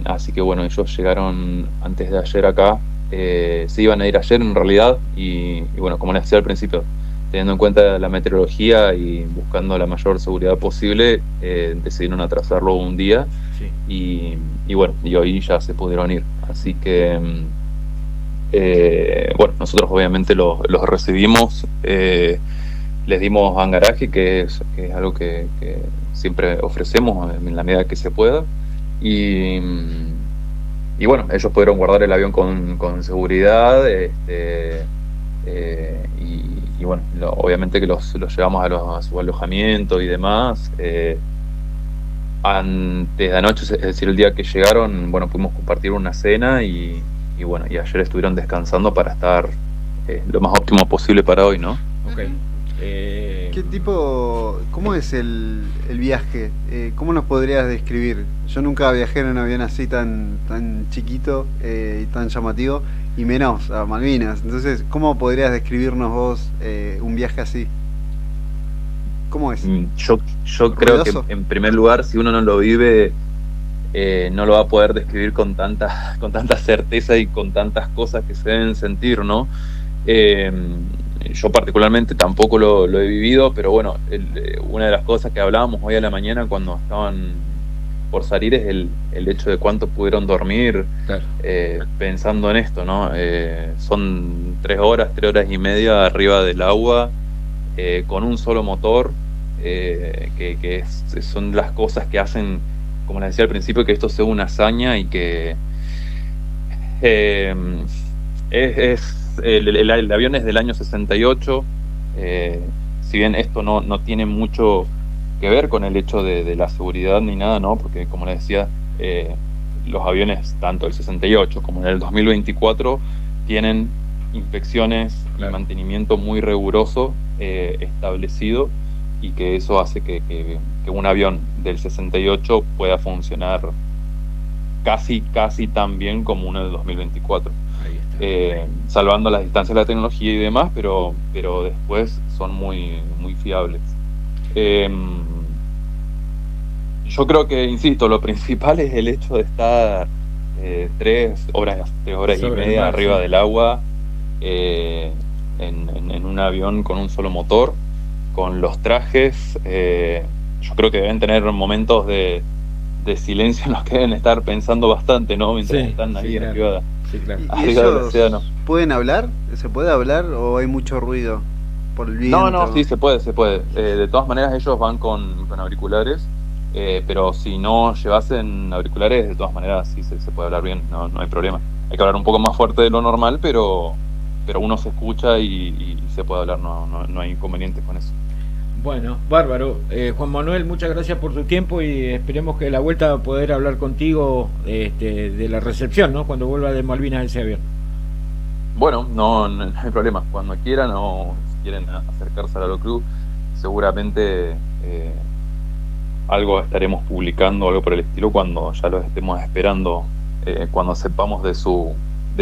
Así que bueno, ellos llegaron antes de ayer acá. Se iban a ir ayer en realidad y bueno, como les decía al principio, teniendo en cuenta la meteorología y buscando la mayor seguridad posible, decidieron atrasarlo un día. Sí. Y bueno, y hoy ya se pudieron ir. Así que, nosotros obviamente los recibimos, les dimos hangaraje, que es algo que siempre ofrecemos en la medida que se pueda. Y bueno, ellos pudieron guardar el avión con seguridad. Y bueno, obviamente que los llevamos a su alojamiento y demás. Antes de anoche, es decir, el día que llegaron, bueno, pudimos compartir una cena y bueno, y ayer estuvieron descansando para estar lo más óptimo posible para hoy, ¿no? Ok. ¿Qué tipo, cómo es el viaje? ¿Cómo nos podrías describir? Yo nunca viajé en un avión así tan chiquito y tan llamativo, y menos a Malvinas. Entonces, ¿cómo podrías describirnos vos un viaje así? ¿Cómo es? Yo creo que en primer lugar, si uno no lo vive, no lo va a poder describir con tanta certeza y con tantas cosas que se deben sentir, ¿no? Yo particularmente tampoco lo he vivido, pero bueno, una de las cosas que hablábamos hoy a la mañana cuando estaban por salir es el hecho de cuánto pudieron dormir. Claro. Pensando en esto, ¿no? Son 3 horas y media arriba del agua, con un solo motor, que son las cosas que hacen, como les decía al principio, que esto sea una hazaña y que el avión es del año 68. Si bien esto no tiene mucho que ver con el hecho de la seguridad ni nada, ¿no? Porque como les decía, los aviones, tanto el 68 como en el 2024, tienen inspecciones y mantenimiento muy riguroso establecido, y que eso hace que un avión del 68 pueda funcionar casi tan bien como uno del 2024. Salvando las distancias de la tecnología y demás, pero después son muy fiables. Yo creo que, insisto, lo principal es el hecho de estar 3 horas y media arriba del agua, en un avión con un solo motor, con los trajes. Yo creo que deben tener momentos de silencio en los que deben estar pensando bastante, ¿no? Mientras están ahí arriba. Sí, claro. ¿Y ellos pueden hablar? ¿Se puede hablar o hay mucho ruido por el viento? No, sí, se puede. De todas maneras, ellos van con auriculares, pero si no llevasen auriculares, de todas maneras sí se puede hablar bien, no hay problema. Hay que hablar un poco más fuerte de lo normal, pero uno se escucha y se puede hablar, no hay inconvenientes con eso. Bueno, bárbaro. Juan Manuel, muchas gracias por tu tiempo y esperemos que la vuelta poder hablar contigo de la recepción, ¿no? Cuando vuelva de Malvinas ese avión. Bueno, no hay problema. Cuando quieran, o si quieren acercarse al Aeroclub, seguramente algo estaremos publicando, algo por el estilo, cuando ya los estemos esperando, cuando sepamos de su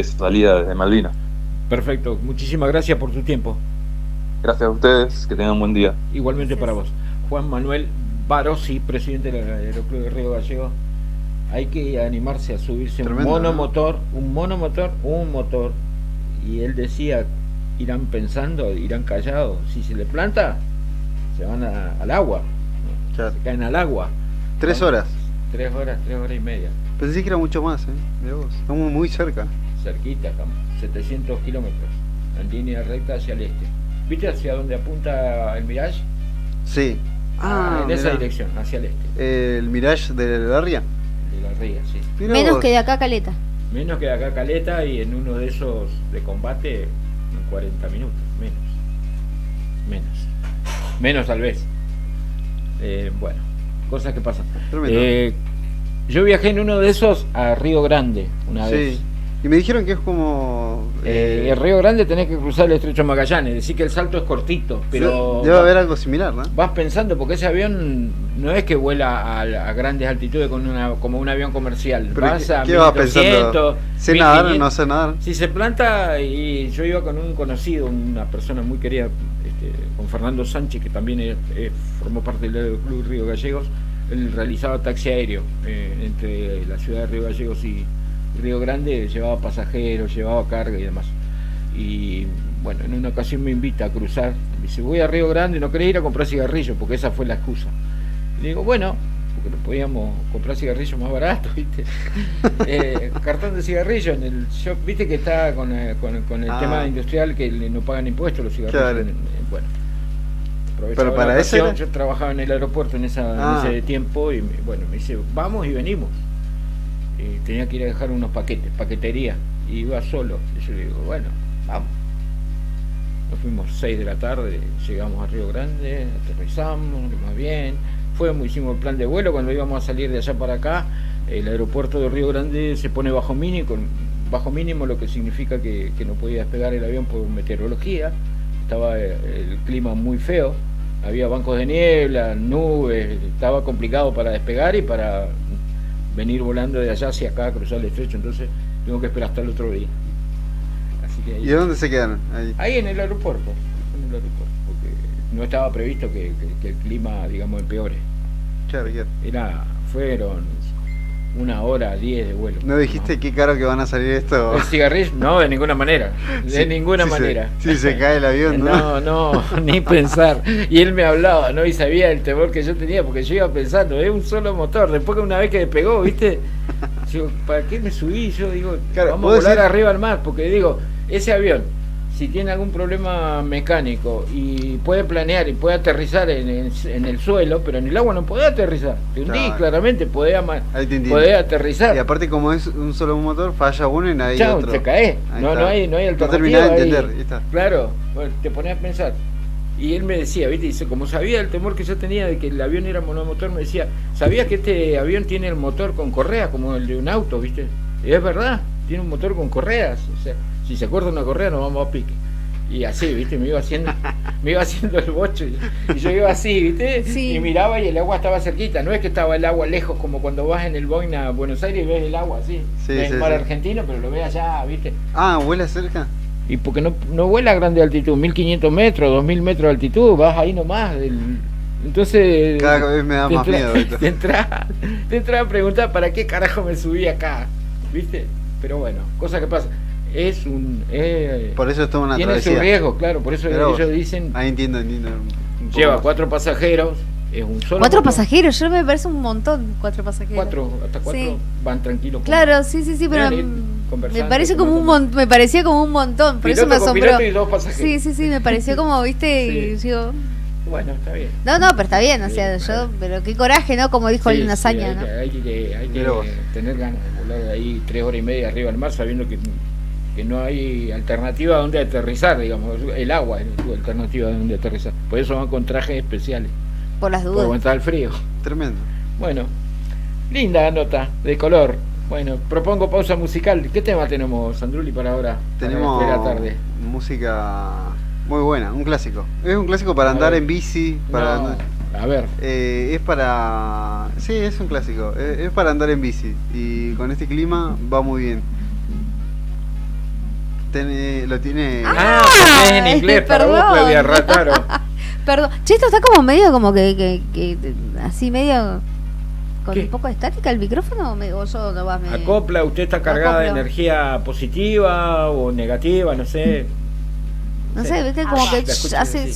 salida desde Malvinas. Perfecto, muchísimas gracias por tu tiempo. Gracias a ustedes, que tengan buen día. Igualmente para vos. Juan Manuel Barossi, presidente del Aeroclub de Río Gallegos. Hay que animarse a subirse un motor. Y él decía, irán pensando, irán callados. Si se le planta, se van al agua. Claro. Se caen al agua. 3 horas. 3 horas y media. Pensé que era mucho más, Mirá vos. Estamos muy cerca. Cerquita, estamos. 700 kilómetros en línea recta hacia el este. ¿Viste hacia dónde apunta el Mirage? Sí. En esa dirección, hacia el este. ¿El Mirage de la Ría? De la Ría, sí. Menos que de acá a Caleta. Menos que de acá a Caleta, y en uno de esos de combate, en 40 minutos. Menos tal vez. Bueno, cosas que pasan. Yo viajé en uno de esos a Río Grande una vez. Y me dijeron que es como... el Río Grande tenés que cruzar el Estrecho de Magallanes, decir que el salto es cortito, pero... Debe haber algo similar, ¿no? Vas pensando, porque ese avión no es que vuela a grandes altitudes como un avión comercial. Vas a ¿qué vas pensando? ¿Sé nadar o no sé nadar? Si se planta, y yo iba con un conocido, una persona muy querida, con Fernando Sánchez, que también formó parte del Club Río Gallegos. Él realizaba taxi aéreo entre la ciudad de Río Gallegos y Río Grande, llevaba pasajeros, llevaba carga y demás. Y bueno, en una ocasión me invita a cruzar, me dice, voy a Río Grande, ¿no querés ir a comprar cigarrillos? Porque esa fue la excusa. Y le digo, bueno, porque no podíamos comprar cigarrillos más baratos, ¿viste? Cartón de cigarrillos en el shop, ¿viste? Que está con el tema industrial, que no pagan impuestos los cigarrillos. Claro. Bueno, pero para eso yo trabajaba en el aeropuerto en ese tiempo, y bueno, me dice, vamos y venimos. Tenía que ir a dejar unos paquetes, paquetería, y iba solo. Y yo le digo, bueno, vamos. nos fuimos 6 de la tarde, llegamos a Río Grande, aterrizamos, más bien, hicimos el plan de vuelo. Cuando íbamos a salir de allá para acá, el aeropuerto de Río Grande se pone bajo mínimo, lo que significa que no podía despegar el avión por meteorología. Estaba el clima muy feo, había bancos de niebla, nubes, estaba complicado para despegar y para venir volando de allá hacia acá, cruzar el estrecho. Entonces tengo que esperar hasta el otro día. Así que ¿Y dónde se quedaron? Ahí en el aeropuerto, porque no estaba previsto que el clima, digamos, empeore. Claro. Fueron 1 hora 10 de vuelo. ¿No dijiste qué caro que van a salir esto? ¿El cigarrillo? No, de ninguna manera. De ninguna manera. Si se cae el avión, ¿no? No, ni pensar. Y él me hablaba, ¿no? Y sabía el temor que yo tenía, porque yo iba pensando, es un solo motor. Después que una vez que despegó, ¿viste? Yo, ¿para qué me subí? Yo digo, claro, vamos a volar arriba al mar, porque digo, ese avión, si tiene algún problema mecánico y puede planear y puede aterrizar en el suelo, pero en el agua no puede aterrizar. Te hundí, claramente, podés aterrizar. Y aparte, como es un solo motor, falla uno y nadie otro. Se cae. No hay alternativa. No terminás de entender. Está. Claro, bueno, te pones a pensar. Y él me decía, ¿viste? Dice, como sabía el temor que yo tenía de que el avión era monomotor, me decía, ¿sabías que este avión tiene el motor con correa, como el de un auto, ¿viste? Y es verdad, tiene un motor con correas. O sea, si se corta una correa nos vamos a pique. Y así, ¿viste? Me iba haciendo el bocho y yo iba así, ¿viste? Sí. Y miraba y el agua estaba cerquita. No es que estaba el agua lejos, como cuando vas en el Boeing a Buenos Aires y ves el agua así. Ves el mar argentino, pero lo ves allá, ¿viste? Ah, ¿vuela cerca? Y porque no vuela a grande altitud, 1500 metros, 2000 metros de altitud, vas ahí nomás. Entonces cada vez me da más miedo. Te entra a preguntar para qué carajo me subí acá, ¿viste? Pero bueno, cosa que pasa. Por eso es toda una tiene travesía. Su riesgo, claro, por eso ellos dicen. Ahí entiendo. Lleva 4 pasajeros, es un solo. 4 pasajeros, yo me parece un montón, 4 pasajeros. Hasta 4 sí. Van tranquilos. Claro, sí, pero me parecía como un montón, por eso me asombró. Y 2 pasajeros. Sí, me pareció como, ¿viste? Sí. Y yo, bueno, está bien. No, pero está bien, o sea, pero qué coraje, ¿no? Como dijo Lina Zaña, ¿no? Hay que tener ganas de volar de ahí 3 horas y media arriba del mar, sabiendo que no hay alternativa donde aterrizar, digamos, el agua es tu alternativa donde aterrizar. Por eso van con trajes especiales. Por las dudas. Para aguantar el frío. Tremendo. Bueno, linda nota de color. Bueno, propongo pausa musical. ¿Qué tema tenemos, Sandrulli, para ahora? Tenemos para la tarde. Música muy buena, un clásico. Es un clásico para andar en bici. A ver. Es para... Sí, es un clásico. Es para andar en bici. Y con este clima va muy bien. Lo tiene... es en inglés, para vos, Claudia Rataro. Perdón. Che, esto está como medio como que así medio... ¿Con un poco de estática el micrófono o yo no vas? ¿Acopla? ¿Usted está cargada de energía positiva o negativa? No sé. No sé, viste como que hace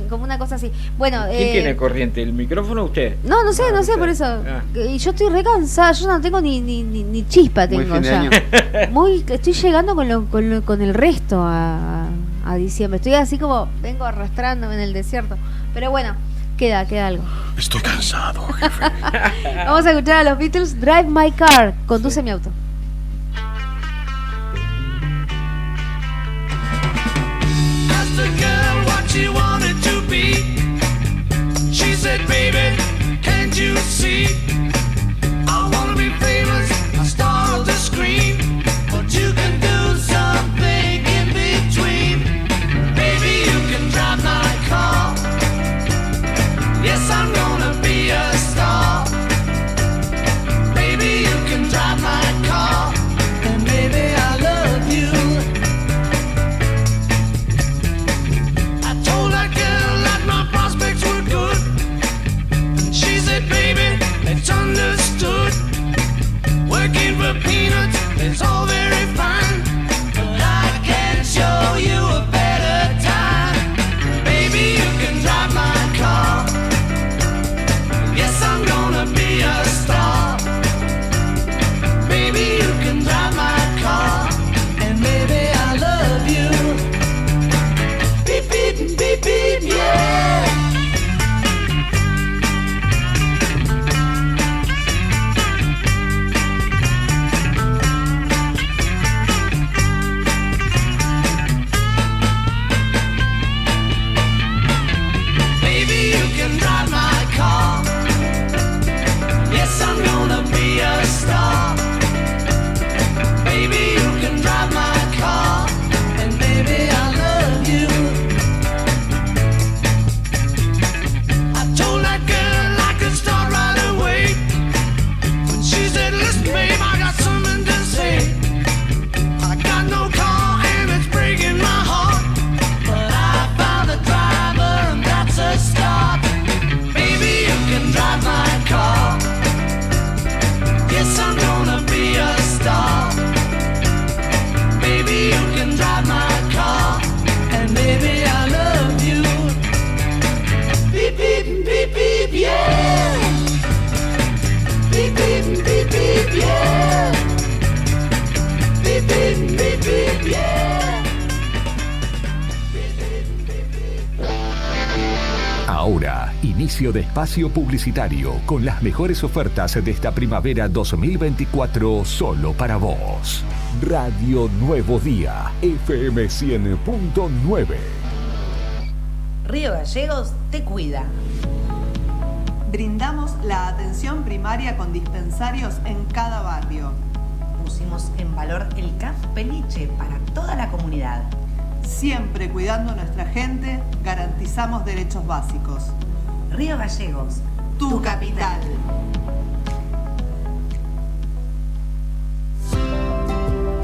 como una cosa así. Bueno, ¿quién tiene corriente? ¿El micrófono o usted? No sé, por eso. Y yo estoy re cansada, yo no tengo ni chispa tengo ya. Estoy llegando con el resto a diciembre. Estoy así como vengo arrastrándome en el desierto. Pero bueno, queda algo. Estoy cansado, jefe. Vamos a escuchar a los Beatles, Drive My Car, conduce mi auto. Asked the girl what she wanted to be. She said, baby, can't you see? I wanna be famous, a star of the screen. But you can do something in between. Baby, you can drive my car. Yes, I'm gonna be a star. Baby, you can drive my car. And baby, I love you. I told that girl that my prospects were good. She said, baby, it's under Ahora, inicio de espacio publicitario con las mejores ofertas de esta primavera 2024 solo para vos. Radio Nuevo Día, FM 100.9. Río Gallegos te cuida. Brindamos la atención primaria con dispensarios en cada barrio. Pusimos en valor el CAF Peliche para toda la comunidad. Siempre cuidando a nuestra gente, garantizamos derechos básicos. Río Gallegos, tu capital.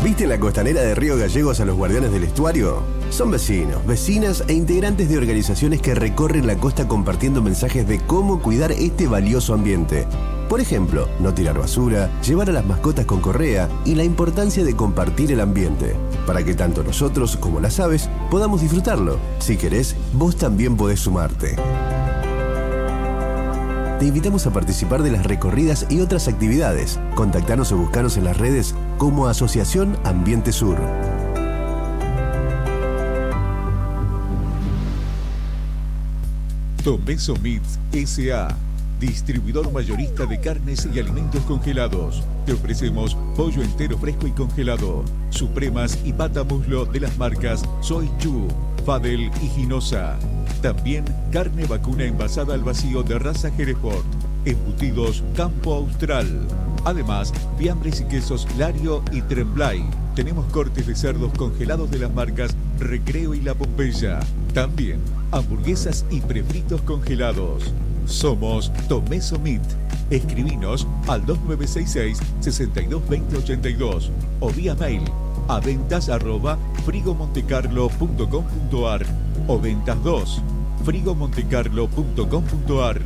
¿Viste en la costanera de Río Gallegos a los guardianes del estuario? Son vecinos, vecinas e integrantes de organizaciones que recorren la costa compartiendo mensajes de cómo cuidar este valioso ambiente. Por ejemplo, no tirar basura, llevar a las mascotas con correa y la importancia de compartir el ambiente, para que tanto nosotros como las aves podamos disfrutarlo. Si querés, vos también podés sumarte. Te invitamos a participar de las recorridas y otras actividades. Contactanos o buscanos en las redes como Asociación Ambiente Sur. Tomeso Meats S.A., distribuidor mayorista de carnes y alimentos congelados. Te ofrecemos pollo entero fresco y congelado, supremas y pata muslo de las marcas Soy Chu, Fadel y Ginosa. También carne vacuna envasada al vacío de raza Hereford, embutidos Campo Austral. Además, fiambres y quesos Lario y Tremblay. Tenemos cortes de cerdos congelados de las marcas Recreo y La Pompeya. También hamburguesas y prefritos congelados. Somos Tomeso Meat. Escribinos al 2966-622082 o vía mail a ventas@frigomontecarlo.com.ar o ventas 2 frigomontecarlo.com.ar.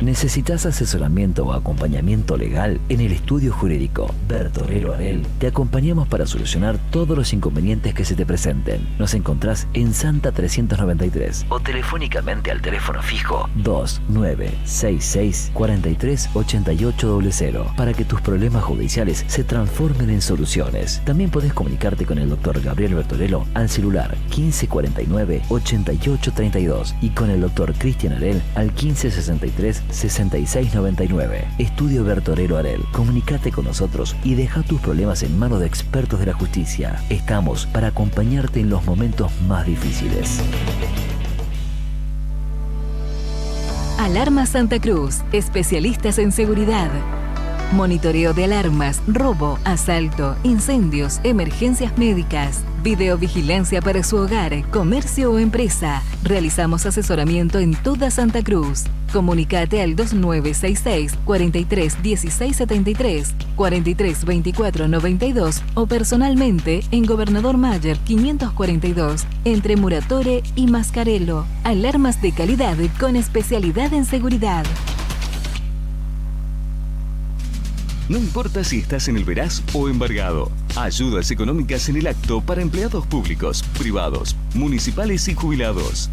¿Necesitas asesoramiento o acompañamiento legal? En el estudio jurídico Bertorero Arel te acompañamos para solucionar todos los inconvenientes que se te presenten. Nos encontrás en Santa 393 o telefónicamente al teléfono fijo 2966 438800 para que tus problemas judiciales se transformen en soluciones. También podés comunicarte con el doctor Gabriel Bertorello al celular 1549 8832 y con el doctor Cristian Arel al 1563 6699. Estudio Bertorero Arel. Comunicate con nosotros y deja tus problemas en manos de expertos de la justicia. Estamos para acompañarte en los momentos más difíciles. Alarma Santa Cruz, especialistas en seguridad. Monitoreo de alarmas, robo, asalto, incendios, emergencias médicas, videovigilancia para su hogar, comercio o empresa. Realizamos asesoramiento en toda Santa Cruz. Comunicate al 2966 43 16 73, 43 24 92 o personalmente en Gobernador Mayer 542 entre Muratore y Mascarello. Alarmas de calidad con especialidad en seguridad. No importa si estás en el Veraz o embargado. Ayudas económicas en el acto para empleados públicos, privados, municipales y jubilados.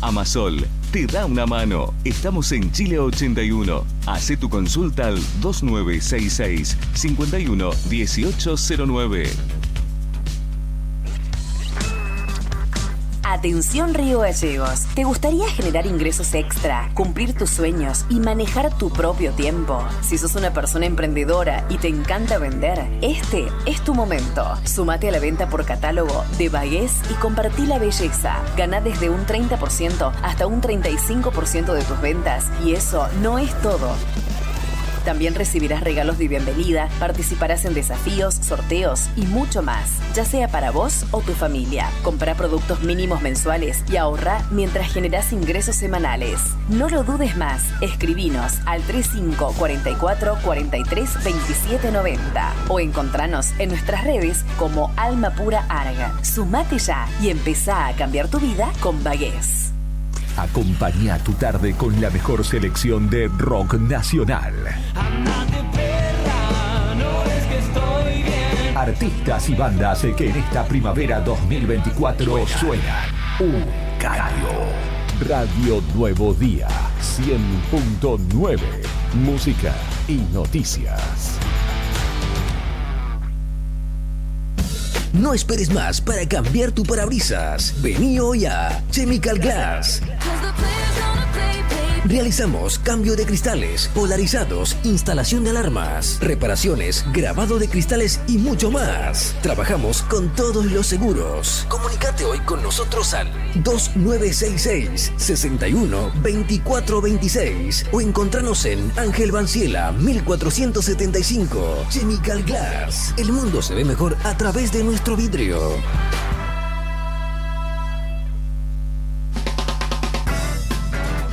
Amasol te da una mano. Estamos en Chile 81. Hacé tu consulta al 2966 51 1809. Atención Río Gallegos. ¿Te gustaría generar ingresos extra, cumplir tus sueños y manejar tu propio tiempo? Si sos una persona emprendedora y te encanta vender, este es tu momento. Sumate a la venta por catálogo de Bagués y compartí la belleza. Gana desde un 30% hasta un 35% de tus ventas y eso no es todo. También recibirás regalos de bienvenida, participarás en desafíos, sorteos y mucho más, ya sea para vos o tu familia. Comprá productos mínimos mensuales y ahorrá mientras generás ingresos semanales. No lo dudes más, escribinos al 3544 43 27 90 o encontranos en nuestras redes como Alma Pura Arga. Sumate ya y empezá a cambiar tu vida con Bagués. Acompaña tu tarde con la mejor selección de rock nacional. Artistas y bandas que en esta primavera 2024 suenan. Un Caño. Radio Nuevo Día 100.9. Música y noticias. No esperes más para cambiar tu parabrisas. Vení hoy a Chemical Glass. Realizamos cambio de cristales, polarizados, instalación de alarmas, reparaciones, grabado de cristales y mucho más. Trabajamos con todos los seguros. Comunicate hoy con nosotros al 2966-612426 o encontranos en Ángel Banciela 1475. Chemical Glass. El mundo se ve mejor a través de nuestro vidrio.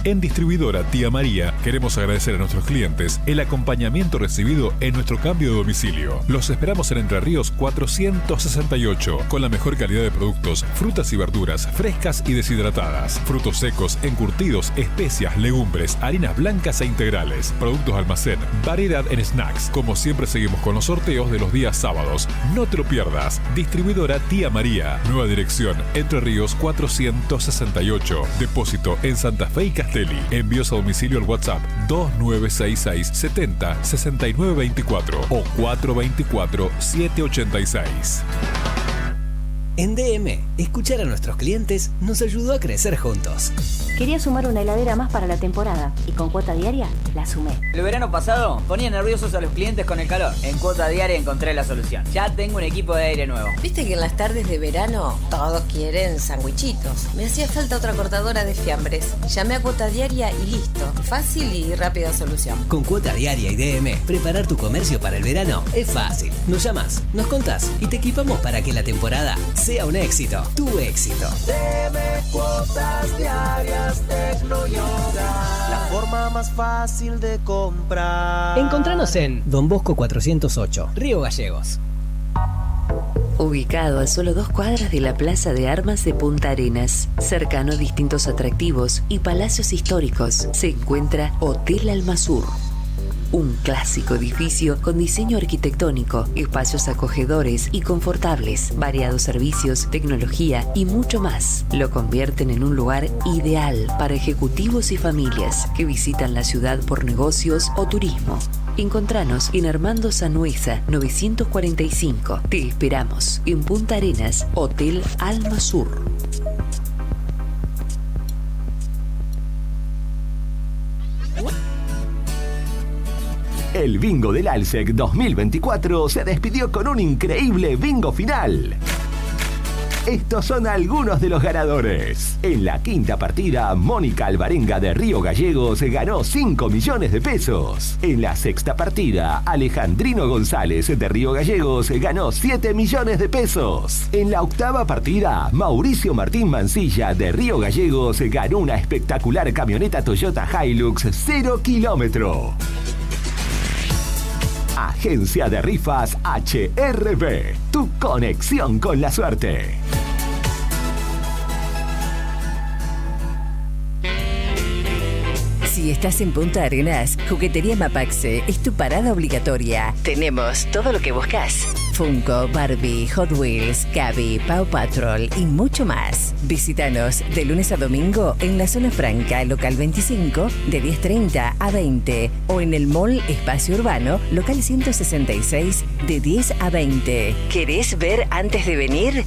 En Distribuidora Tía María queremos agradecer a nuestros clientes el acompañamiento recibido en nuestro cambio de domicilio. Los esperamos en Entre Ríos 468 con la mejor calidad de productos, frutas y verduras frescas y deshidratadas, frutos secos, encurtidos, especias, legumbres, harinas blancas e integrales, productos almacén, variedad en snacks. Como siempre seguimos con los sorteos de los días sábados. No te lo pierdas. Distribuidora Tía María. Nueva dirección Entre Ríos 468. Depósito en Santa Fe y Castelli. Envíos a domicilio al WhatsApp 2966 70 69 24 o 424 786. En DM, escuchar a nuestros clientes nos ayudó a crecer juntos. Quería sumar una heladera más para la temporada y con cuota diaria la sumé. El verano pasado ponía nerviosos a los clientes con el calor. En cuota diaria encontré la solución. Ya tengo un equipo de aire nuevo. Viste que en las tardes de verano todos quieren sandwichitos. Me hacía falta otra cortadora de fiambres. Llamé a cuota diaria y listo. Fácil y rápida solución. Con cuota diaria y DM, preparar tu comercio para el verano es fácil. Nos llamás, nos contás y te equipamos para que la temporada sea un éxito. Tu éxito. DM Cuotas Diarias Tecnoyoga. La forma más fácil de comprar. Encontranos en Don Bosco 408, Río Gallegos. Ubicado a solo 2 cuadras de la Plaza de Armas de Punta Arenas, cercano a distintos atractivos y palacios históricos, se encuentra Hotel Almasur. Un clásico edificio con diseño arquitectónico, espacios acogedores y confortables, variados servicios, tecnología y mucho más. Lo convierten en un lugar ideal para ejecutivos y familias que visitan la ciudad por negocios o turismo. Encontranos en Armando Sanuesa 945. Te esperamos en Punta Arenas, Hotel Almasur. El bingo del Alsec 2024 se despidió con un increíble bingo final. Estos son algunos de los ganadores. En la quinta partida, Mónica Alvarenga de Río Gallegos ganó 5 millones de pesos. En la sexta partida, Alejandrino González de Río Gallegos ganó 7 millones de pesos. En la octava partida, Mauricio Martín Mancilla de Río Gallegos ganó una espectacular camioneta Toyota Hilux 0 kilómetro. Agencia de Rifas HRB, tu conexión con la suerte. Si estás en Punta Arenas, Juguetería Mapaxe es tu parada obligatoria. Tenemos todo lo que buscas. Funko, Barbie, Hot Wheels, Cabi, Paw Patrol y mucho más. Visítanos de lunes a domingo en la zona franca, local 25, de 10:30 a 20. O en el mall Espacio Urbano, local 166, de 10 a 20. ¿Querés ver antes de venir?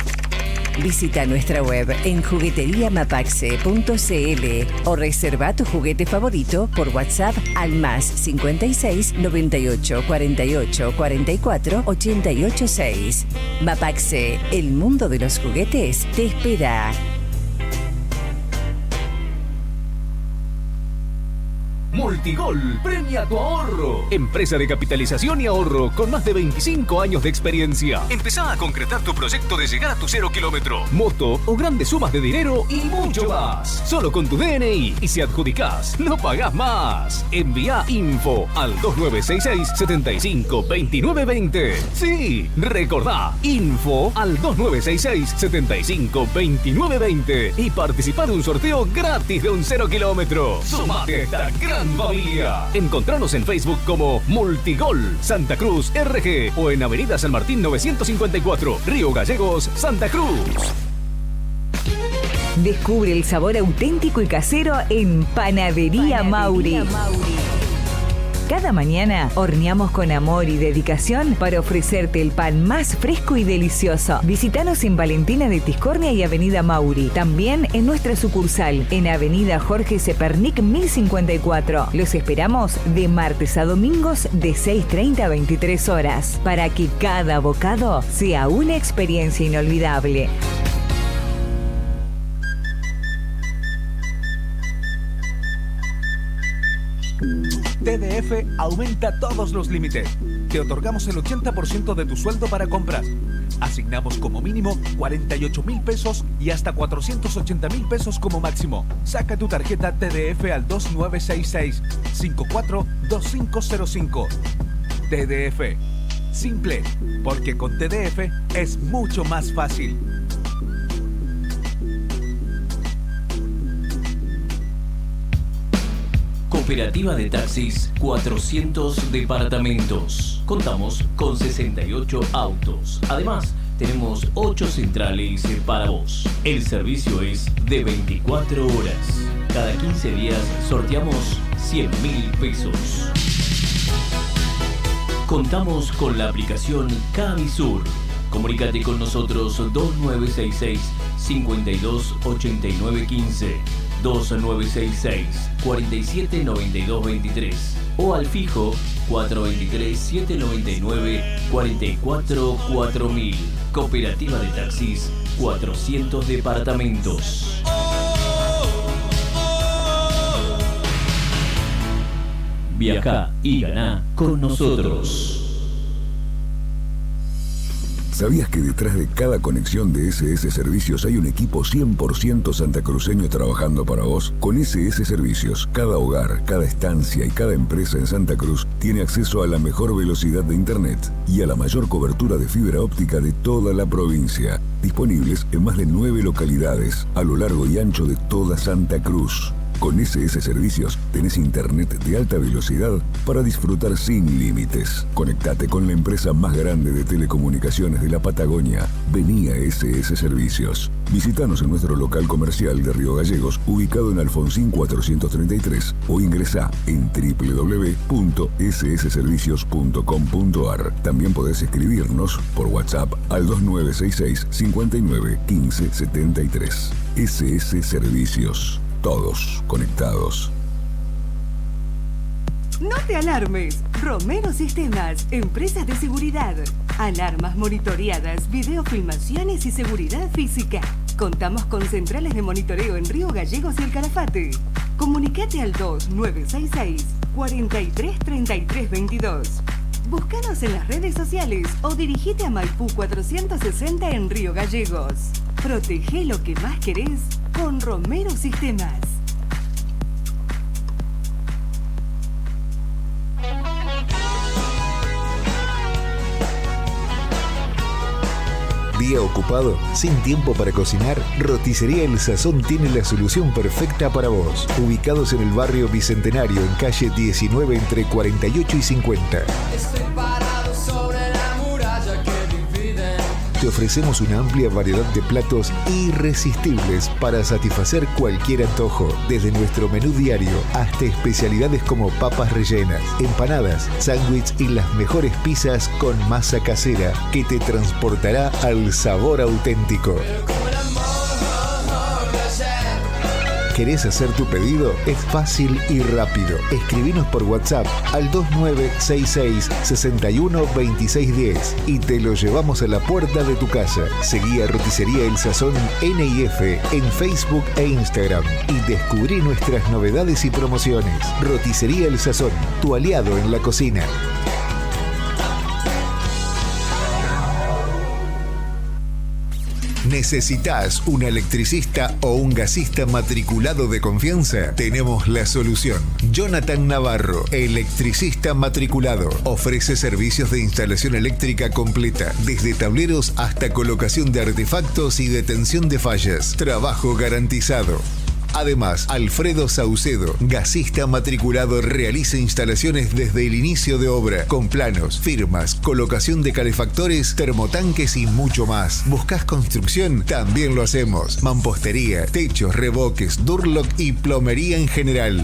Visita nuestra web en jugueteriamapaxe.cl o reserva tu juguete favorito por WhatsApp al más 56 98 48 44 88 6. Mapaxe, el mundo de los juguetes te espera. Multigol premia tu ahorro. Empresa de capitalización y ahorro con más de 25 años de experiencia. Empezá a concretar tu proyecto de llegar a tu 0 kilómetro, moto o grandes sumas de dinero y mucho más. Solo con tu DNI y si adjudicás, no pagás más. Envía info al 2966 75 29 20. Sí, recordá, info al 2966 75 29 20 y participá de un sorteo gratis de un 0 kilómetro. Sumate a esta gran familia. Encontranos en Facebook como Multigol Santa Cruz RG o en Avenida San Martín 954, Río Gallegos, Santa Cruz. Descubre el sabor auténtico y casero en Panadería Mauri. Cada mañana horneamos con amor y dedicación para ofrecerte el pan más fresco y delicioso. Visítanos en Valentina de Tiscornia y Avenida Mauri. También en nuestra sucursal, en Avenida Jorge Cepernic 1054. Los esperamos de martes a domingos de 6:30 a 23 horas para que cada bocado sea una experiencia inolvidable. TDF aumenta todos los límites. Te otorgamos el 80% de tu sueldo para compras. Asignamos como mínimo 48.000 pesos y hasta 480.000 pesos como máximo. Saca tu tarjeta TDF al 2966-542505. TDF. Simple, porque con TDF es mucho más fácil. Cooperativa de Taxis 400 departamentos. Contamos con 68 autos. Además, tenemos 8 centrales para vos. El servicio es de 24 horas. Cada 15 días sorteamos 100.000 pesos. Contamos con la aplicación Camisur. Comunícate con nosotros 2966-528915. 2966-479223 o al fijo 423-799-444000. Cooperativa de Taxis 400 departamentos. Viaja y ganá con nosotros. ¿Sabías que detrás de cada conexión de SS Servicios hay un equipo 100% santacruceño trabajando para vos? Con SS Servicios, cada hogar, cada estancia y cada empresa en Santa Cruz tiene acceso a la mejor velocidad de Internet y a la mayor cobertura de fibra óptica de toda la provincia. Disponibles en más de 9 localidades a lo largo y ancho de toda Santa Cruz. Con SS Servicios tenés internet de alta velocidad para disfrutar sin límites. Conectate con la empresa más grande de telecomunicaciones de la Patagonia. Vení a SS Servicios. Visítanos en nuestro local comercial de Río Gallegos, ubicado en Alfonsín 433, o ingresá en www.ssservicios.com.ar. También podés escribirnos por WhatsApp al 2966 59 15 73. SS Servicios. Todos conectados. No te alarmes. Romero Sistemas, empresas de seguridad. Alarmas monitoreadas, videofilmaciones y seguridad física. Contamos con centrales de monitoreo en Río Gallegos y El Calafate. Comunicate al 2966-433322. Búscanos en las redes sociales o dirigite a Maipú 460 en Río Gallegos. Protege lo que más querés con Romero Sistemas. ¿Día ocupado? ¿Sin tiempo para cocinar? Roticería El Sazón tiene la solución perfecta para vos. Ubicados en el barrio Bicentenario, en calle 19 entre 48 y 50. Estoy parado sobre la muralla que divide. Te ofrecemos una amplia variedad de platos irresistibles para satisfacer cualquier antojo, desde nuestro menú diario hasta especialidades como papas rellenas, empanadas, sándwiches y las mejores pizzas con masa casera que te transportará al sabor auténtico. ¿Querés hacer tu pedido? Es fácil y rápido. Escribinos por WhatsApp al 2966 61 2610 y te lo llevamos a la puerta de tu casa. Seguí a Roticería El Sazón NIF en Facebook e Instagram y descubrí nuestras novedades y promociones. Roticería El Sazón, tu aliado en la cocina. ¿Necesitas un electricista o un gasista matriculado de confianza? Tenemos la solución. Jonathan Navarro, electricista matriculado. Ofrece servicios de instalación eléctrica completa, desde tableros hasta colocación de artefactos y detención de fallas. Trabajo garantizado. Además, Alfredo Saucedo, gasista matriculado, realiza instalaciones desde el inicio de obra, con planos, firmas, colocación de calefactores, termotanques y mucho más. ¿Buscas construcción? También lo hacemos. Mampostería, techos, revoques, Durlock y plomería en general.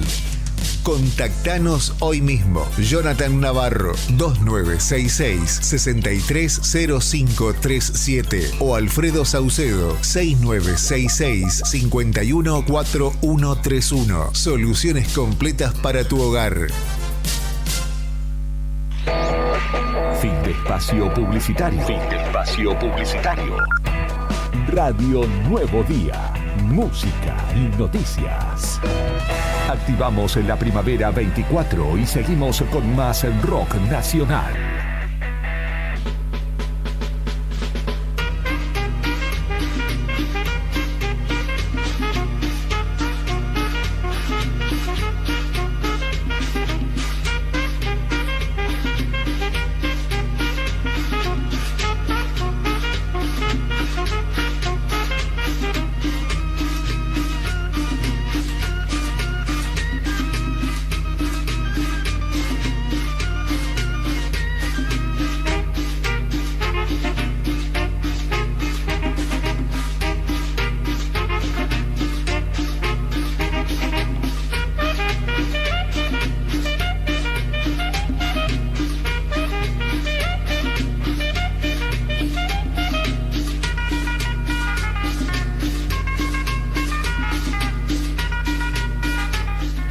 Contactanos hoy mismo. Jonathan Navarro, 2966-630537 o Alfredo Saucedo, 6966-514131. Soluciones completas para tu hogar. Fin de espacio publicitario. Radio Nuevo Día. Música y noticias. Activamos en la primavera 24 y seguimos con más rock nacional.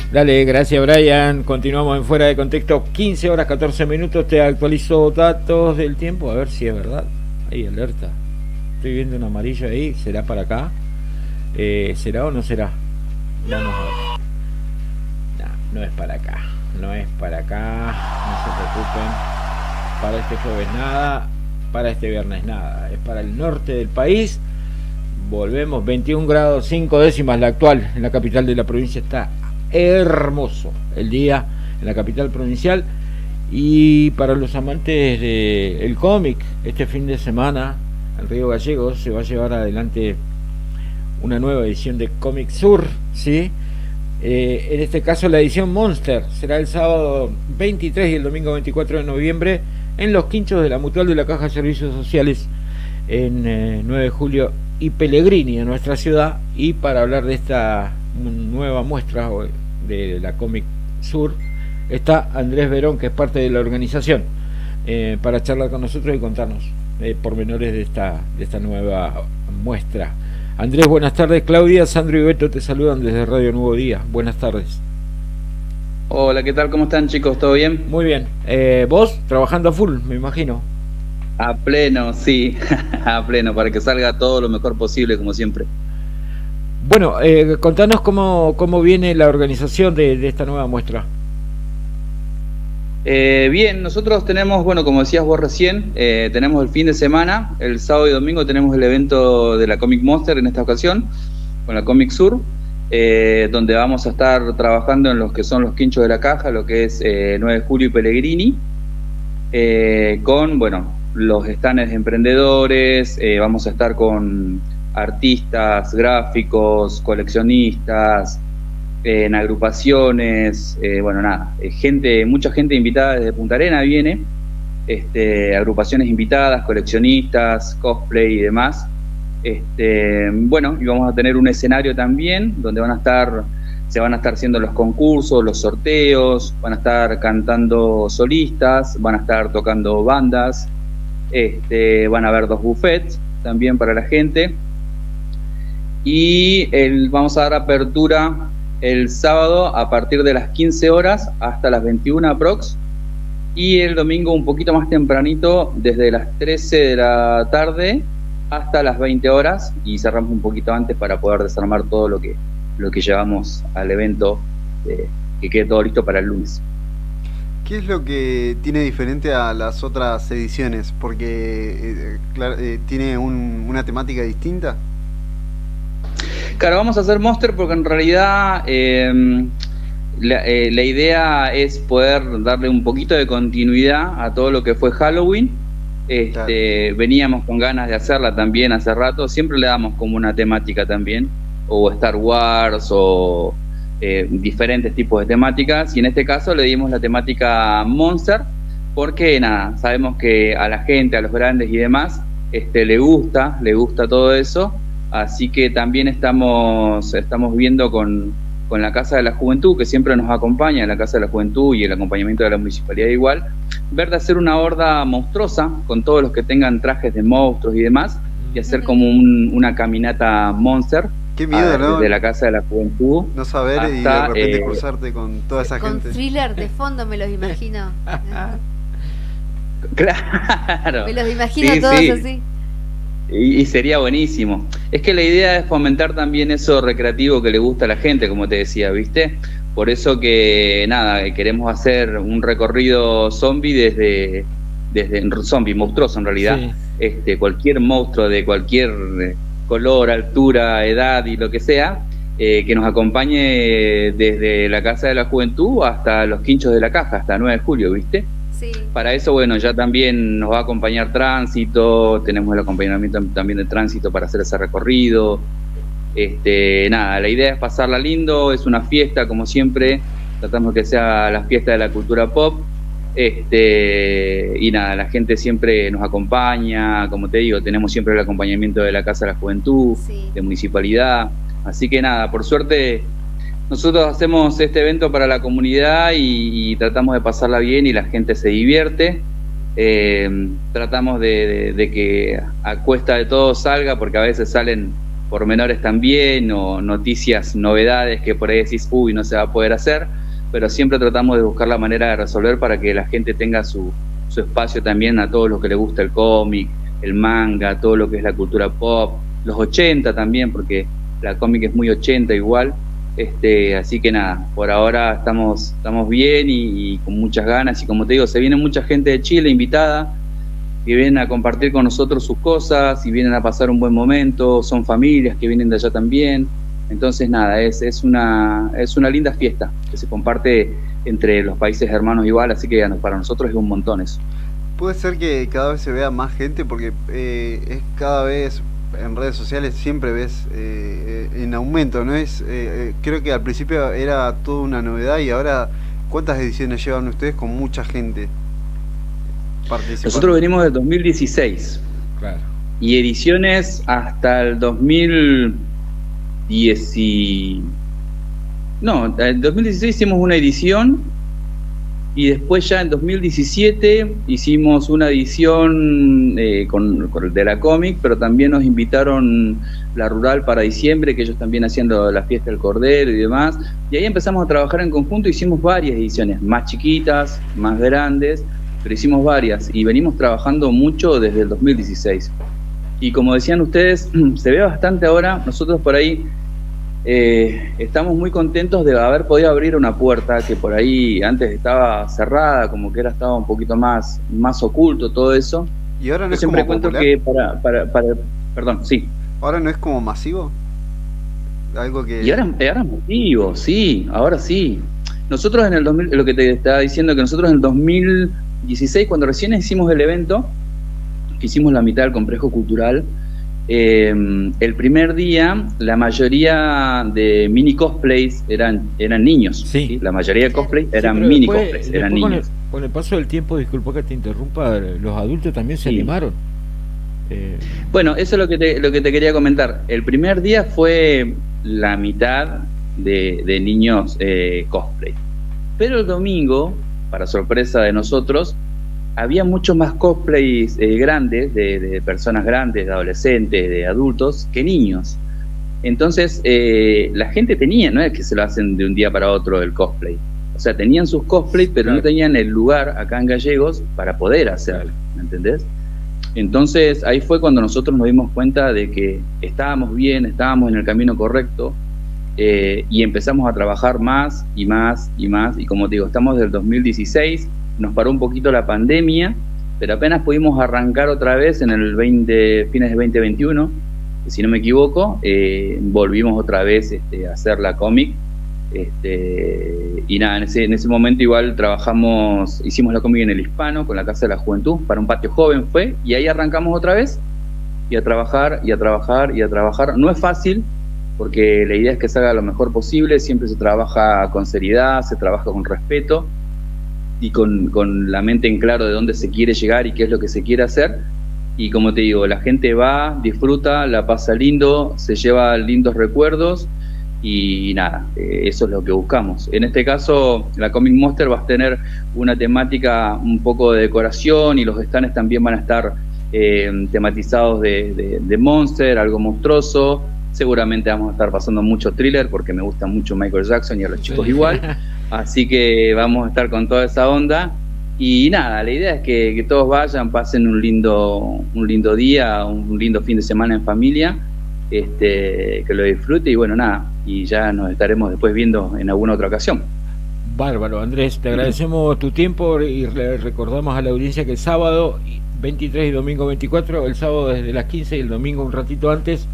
Dale, gracias Brian. Continuamos en Fuera de Contexto, 15 horas 14 minutos. Te actualizo datos del tiempo, a ver si es verdad. Ahí, alerta. Estoy viendo un amarillo ahí, ¿será para acá? ¿Será o no será? Vamos a ver. No es para acá. No es para acá. No se preocupen. Para este jueves nada. Para este viernes nada. Es para el norte del país. Volvemos, 21 grados 5 décimas la actual. En la capital de la provincia está hermoso el día en la capital provincial. Y para los amantes del cómic, este fin de semana en Río Gallegos se va a llevar adelante una nueva edición de Comic Sur, ¿sí? En este caso la edición Monster será el sábado 23 y el domingo 24 de noviembre en Los Quinchos de la Mutual de la Caja de Servicios Sociales en 9 de julio y Pellegrini, en nuestra ciudad. Y para hablar de esta nueva muestra de la Comic Sur está Andrés Verón, que es parte de la organización, para charlar con nosotros y contarnos pormenores de esta nueva muestra. Andrés, buenas tardes. Claudia, Sandro y Beto te saludan desde Radio Nuevo Día. Buenas tardes. Hola, ¿qué tal? ¿Cómo están, chicos? ¿Todo bien? Muy bien. ¿Vos trabajando a full, me imagino? A pleno, sí. A pleno, para que salga todo lo mejor posible, como siempre. Bueno, contanos cómo viene la organización de esta nueva muestra. Bien, nosotros tenemos, bueno, como decías vos recién, tenemos el fin de semana, el sábado y domingo tenemos el evento de la Comic Monster en esta ocasión, con la Comic Sur, donde vamos a estar trabajando en los que son los quinchos de la caja, lo que es 9 de julio y Pellegrini, con, bueno, los stands de emprendedores, vamos a estar con artistas, gráficos, coleccionistas, en agrupaciones, bueno, nada, mucha gente invitada desde Punta Arenas viene, agrupaciones invitadas, coleccionistas, cosplay y demás. Bueno, y vamos a tener un escenario también donde se van a estar haciendo los concursos, los sorteos, van a estar cantando solistas, van a estar tocando bandas, van a haber 2 buffets también para la gente. Y vamos a dar apertura el sábado a partir de las 15 horas hasta las 21 aprox, y el domingo un poquito más tempranito, desde las 13 de la tarde hasta las 20 horas, y cerramos un poquito antes para poder desarmar todo lo que llevamos al evento, que quede todo listo para el lunes. ¿Qué es lo que tiene diferente a las otras ediciones? Porque tiene una temática distinta. Claro, vamos a hacer Monster porque en realidad la idea es poder darle un poquito de continuidad a todo lo que fue Halloween. Veníamos con ganas de hacerla también hace rato, siempre le damos como una temática también, o Star Wars, o diferentes tipos de temáticas, y en este caso le dimos la temática Monster, porque nada, sabemos que a la gente, a los grandes y demás, le gusta todo eso, así que también estamos viendo con la Casa de la Juventud, que siempre nos acompaña, la Casa de la Juventud y el acompañamiento de la municipalidad igual, ver de hacer una horda monstruosa con todos los que tengan trajes de monstruos y demás, y hacer como una caminata Monster. Qué miedo, ¿no? Desde la Casa de la Juventud. No saber hasta, y de repente cruzarte con toda esa gente. Con Thriller de fondo me los imagino. Claro. Me los imagino todos así. Y sería buenísimo. Es que la idea es fomentar también eso recreativo que le gusta a la gente, como te decía, ¿viste? Por eso que, nada, queremos hacer un recorrido zombie desde zombie, monstruoso en realidad. Sí. Cualquier monstruo de cualquier color, altura, edad y lo que sea, que nos acompañe desde la Casa de la Juventud hasta los Quinchos de la Caja, hasta 9 de julio, ¿viste? Sí. Para eso, bueno, ya también nos va a acompañar Tránsito, tenemos el acompañamiento también de Tránsito para hacer ese recorrido. Nada, la idea es pasarla lindo, es una fiesta como siempre, tratamos que sea la fiesta de la cultura pop. Y nada, la gente siempre nos acompaña, como te digo, tenemos siempre el acompañamiento de la Casa de la Juventud, de Municipalidad, así que nada, por suerte nosotros hacemos este evento para la comunidad y tratamos de pasarla bien y la gente se divierte. Tratamos de que a cuesta de todo salga, porque a veces salen pormenores también o noticias, novedades que por ahí decís, uy, no se va a poder hacer, pero siempre tratamos de buscar la manera de resolver para que la gente tenga su espacio también, a todos los que les gusta el cómic, el manga, todo lo que es la cultura pop, los 80 también, porque la cómic es muy 80 igual. Así que nada, por ahora estamos bien y con muchas ganas, y como te digo, se viene mucha gente de Chile invitada, que vienen a compartir con nosotros sus cosas y vienen a pasar un buen momento, son familias que vienen de allá también, entonces nada, es una linda fiesta que se comparte entre los países hermanos igual, así que para nosotros es un montón eso. Puede ser que cada vez se vea más gente, porque es cada vez... En redes sociales siempre ves en aumento, ¿no? Creo que al principio era toda una novedad, y ahora, ¿cuántas ediciones llevan ustedes con mucha gente participando? Nosotros venimos del 2016. Claro. Y ediciones hasta el 2010. No, en 2016 hicimos una edición, y después ya en 2017 hicimos una edición con de la cómic, pero también nos invitaron la Rural para diciembre, que ellos también haciendo la fiesta del Cordero y demás, y ahí empezamos a trabajar en conjunto, hicimos varias ediciones, más chiquitas, más grandes, pero hicimos varias, y venimos trabajando mucho desde el 2016. Y como decían ustedes, se ve bastante ahora, nosotros por ahí estamos muy contentos de haber podido abrir una puerta que por ahí antes estaba cerrada, como que estaba un poquito más oculto todo eso. Y ahora no es siempre como cuento popular. que perdón, sí. Ahora no es como masivo. Algo que... Y ahora es masivo, sí, ahora sí. Nosotros en el 2000, lo que te estaba diciendo, que nosotros en el 2016, cuando recién hicimos el evento, hicimos la mitad del complejo cultural. El primer día la mayoría de mini cosplays eran niños. Sí. La mayoría de cosplays eran pero mini después, cosplays, eran niños. Con el paso del tiempo, disculpa que te interrumpa, los adultos también se animaron. Bueno, eso es lo que te quería comentar. El primer día fue la mitad de niños cosplay, pero el domingo, para sorpresa de nosotros, había muchos más cosplays grandes, de personas grandes, de adolescentes, de adultos, que niños. Entonces, la gente tenía, no es que se lo hacen de un día para otro el cosplay. O sea, tenían sus cosplays, pero no tenían el lugar acá en Gallegos para poder hacerlo, ¿me entendés? Entonces, ahí fue cuando nosotros nos dimos cuenta de que estábamos bien, estábamos en el camino correcto, y empezamos a trabajar más y más y más. Y como te digo, estamos desde el 2016, nos paró un poquito la pandemia, pero apenas pudimos arrancar otra vez en el fines de 2021, si no me equivoco, volvimos otra vez a hacer la cómic, y nada, en ese momento igual hicimos la cómic en el Hispano, con la Casa de la Juventud, para un patio joven fue, y ahí arrancamos otra vez, y a trabajar, y a trabajar, y a trabajar. No es fácil, porque la idea es que se haga lo mejor posible, siempre se trabaja con seriedad, se trabaja con respeto y con la mente en claro de dónde se quiere llegar y qué es lo que se quiere hacer. Y como te digo, la gente va, disfruta, la pasa lindo, se lleva lindos recuerdos y nada, eso es lo que buscamos. En este caso, la Comic Monster va a tener una temática un poco de decoración y los stands también van a estar tematizados de Monster, algo monstruoso. Seguramente vamos a estar pasando mucho thriller porque me gusta mucho Michael Jackson y a los chicos igual. Así que vamos a estar con toda esa onda. Y nada, la idea es que todos vayan, pasen un lindo día, un lindo fin de semana en familia, que lo disfrute y bueno, nada, y ya nos estaremos después viendo en alguna otra ocasión. Bárbaro, Andrés, te agradecemos tu tiempo y recordamos a la audiencia que el sábado 23 y domingo 24, el sábado desde las 15 y el domingo un ratito antes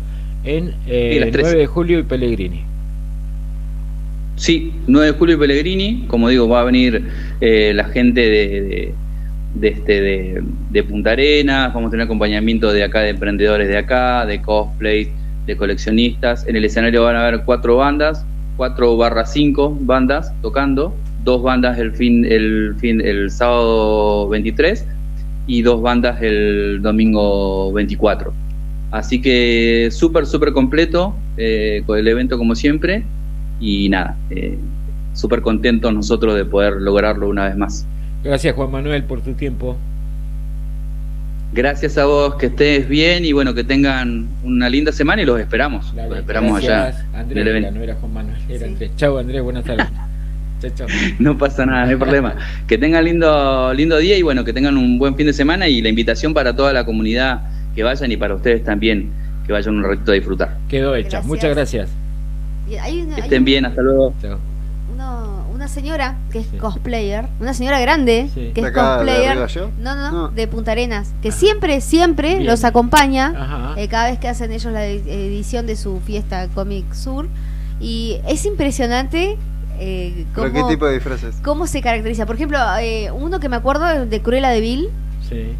en 9 de julio y Pellegrini. Sí, 9 de julio y Pellegrini, como digo, va a venir la gente de Punta Arenas, vamos a tener acompañamiento de acá, de emprendedores de acá, de cosplay, de coleccionistas. En el escenario van a haber 4 bandas, 4/5 bandas tocando, 2 bandas el sábado 23 y 2 bandas el domingo 24. Así que súper completo con el evento como siempre. Y nada, súper contentos nosotros de poder lograrlo una vez más. Gracias, Juan Manuel, por tu tiempo. Gracias a vos, que estés bien y bueno, que tengan una linda semana y los esperamos. Dale, los esperamos gracias, allá. Andrés, en el evento. no era Juan Manuel, era Andrés. Chau, Andrés, buenas tardes. Chau. No pasa nada, no hay problema. Que tengan lindo día y bueno, que tengan un buen fin de semana y la invitación para toda la comunidad que vayan y para ustedes también, que vayan un ratito a disfrutar. Quedó hecha, muchas gracias. Que estén bien, hasta luego. Chao. Una señora que es cosplayer, una señora grande que es cosplayer, de Punta Arenas, que siempre bien. Los acompaña cada vez que hacen ellos la edición de su fiesta Comic Sur, y es impresionante ¿Pero qué tipo de disfraces? Cómo se caracteriza. Por ejemplo, uno que me acuerdo de Cruella de Vil. Sí.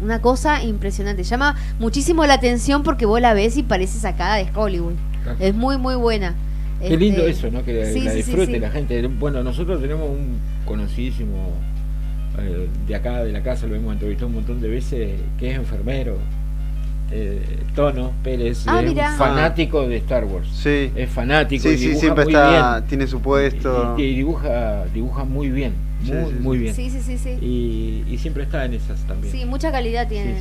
Una cosa impresionante, llama muchísimo la atención porque vos la ves y parece sacada de Hollywood. Claro. Es muy buena. Qué lindo eso, ¿no? Que la disfrute sí. La gente. Bueno, nosotros tenemos un conocidísimo de acá, de la casa, lo hemos entrevistado un montón de veces, que es enfermero. Tono Pérez, es un fanático de Star Wars. Sí. Es fanático y dibuja siempre muy bien. Tiene su puesto. Y dibuja muy bien. Muy bien. Sí. Y siempre está en esas también. Sí, mucha calidad tiene.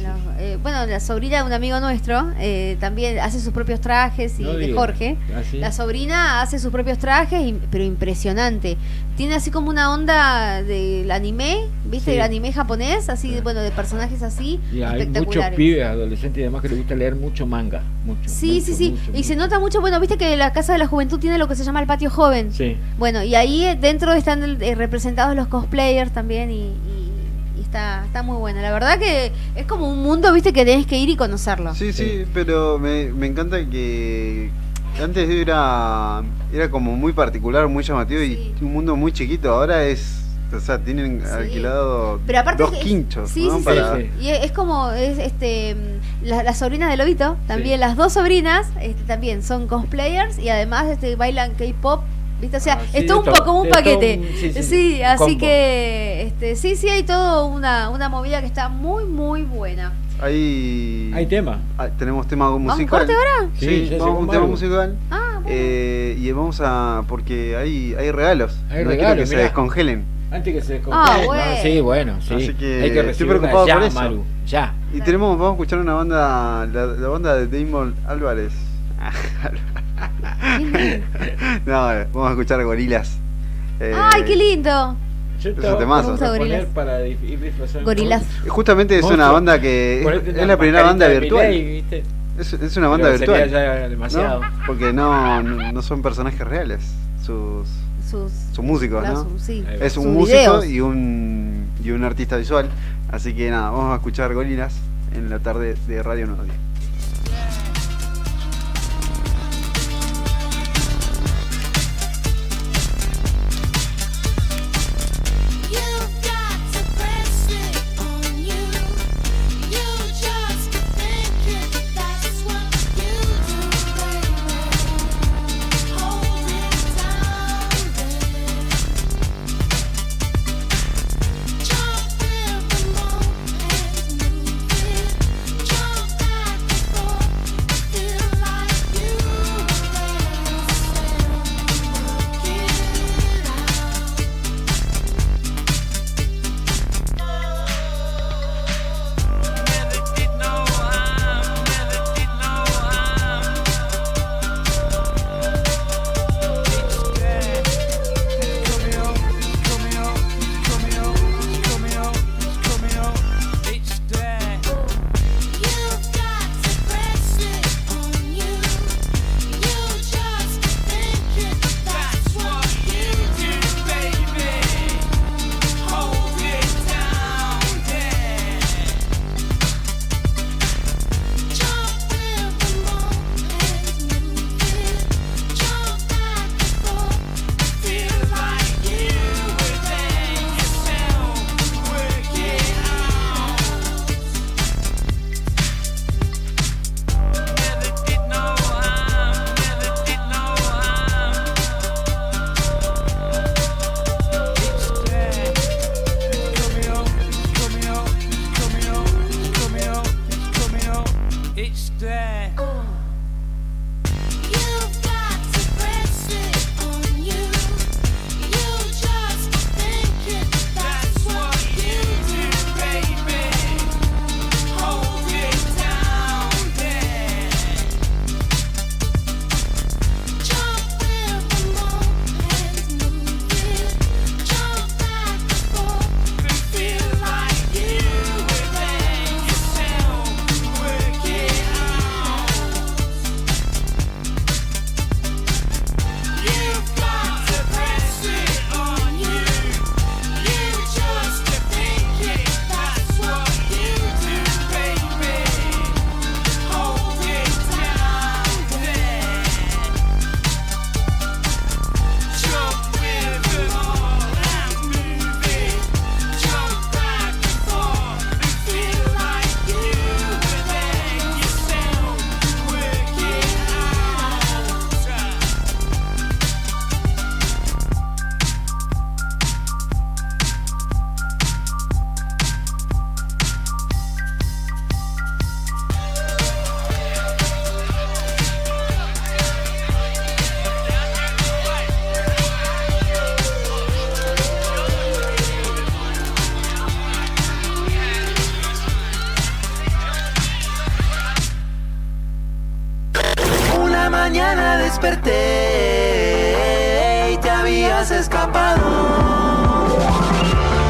Bueno, la sobrina de un amigo nuestro también hace sus propios trajes, de Jorge. La sobrina hace sus propios trajes, pero impresionante. Tiene así como una onda del anime, ¿viste? Sí. El anime japonés, así, de personajes así, y hay espectaculares. muchos pibes, adolescentes y demás que les gusta leer mucho manga. Mucho. Y se nota mucho, viste que la Casa de la Juventud tiene lo que se llama el patio joven. Sí. Bueno, y ahí dentro están representados los cosplayers también y está muy buena. La verdad que es como un mundo, viste, que tenés que ir y conocerlo. Sí, pero me encanta que antes era como muy particular, muy llamativo y un mundo muy chiquito. Ahora tienen alquilado pero aparte 2 quinchos. Sí. Y es como las sobrinas de Lobito, también las 2 sobrinas también son cosplayers y además bailan K-pop, ¿viste? O sea, es todo como un paquete. Sí, así combo. Que hay todo una movida que está muy buena. Hay tema. Tenemos tema musical. ¿Vamos a corte ahora? Sí, vamos a un tema musical. Bueno. Y vamos porque hay regalos. Hay no regalos, quiero que se descongelen. Antes que se descongelen. Bueno. Sí. Así que hay que estoy preocupado ya, por eso. Maru, ya. Y vamos a escuchar una banda, la banda de Damon Álvarez. No, vamos a escuchar Gorilas. ¡Ay, qué lindo! Yo te voy a poner para ir disfrazando. Gorilas. Justamente es una banda que es la primera banda virtual. Es una banda virtual. Sería ya demasiado. ¿No? Porque no son personajes reales. Sus músicos, claro, ¿no? Sí. Es un músico y un artista visual. Así que nada, vamos a escuchar Gorilas en la tarde de Radio Nuevo Día. desperté y te habías escapado.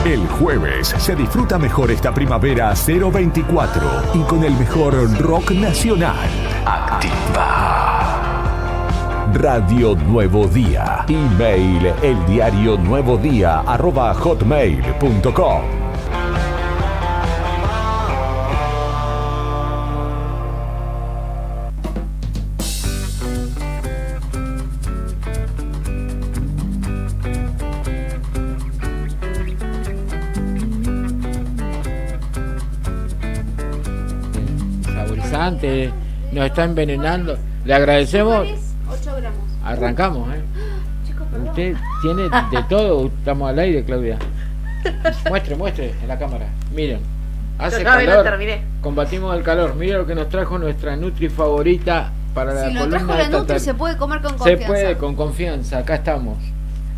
El jueves se disfruta mejor esta primavera 024 y con el mejor rock nacional. Activa. Radio Nuevo Día. Email eldiarionuevodía@hotmail.com. Saborizante, nos está envenenando. Le agradecemos. 8 gramos. Arrancamos, Usted tiene de todo. Estamos al aire, Claudia. Muestre en la cámara. Miren, hace Yo todavía calor. no terminé. Combatimos el calor. Miren lo que nos trajo nuestra Nutri favorita para la Si lo columna trajo de la esta Nutri, tarde. se puede comer con confianza. Se puede con confianza. Acá estamos.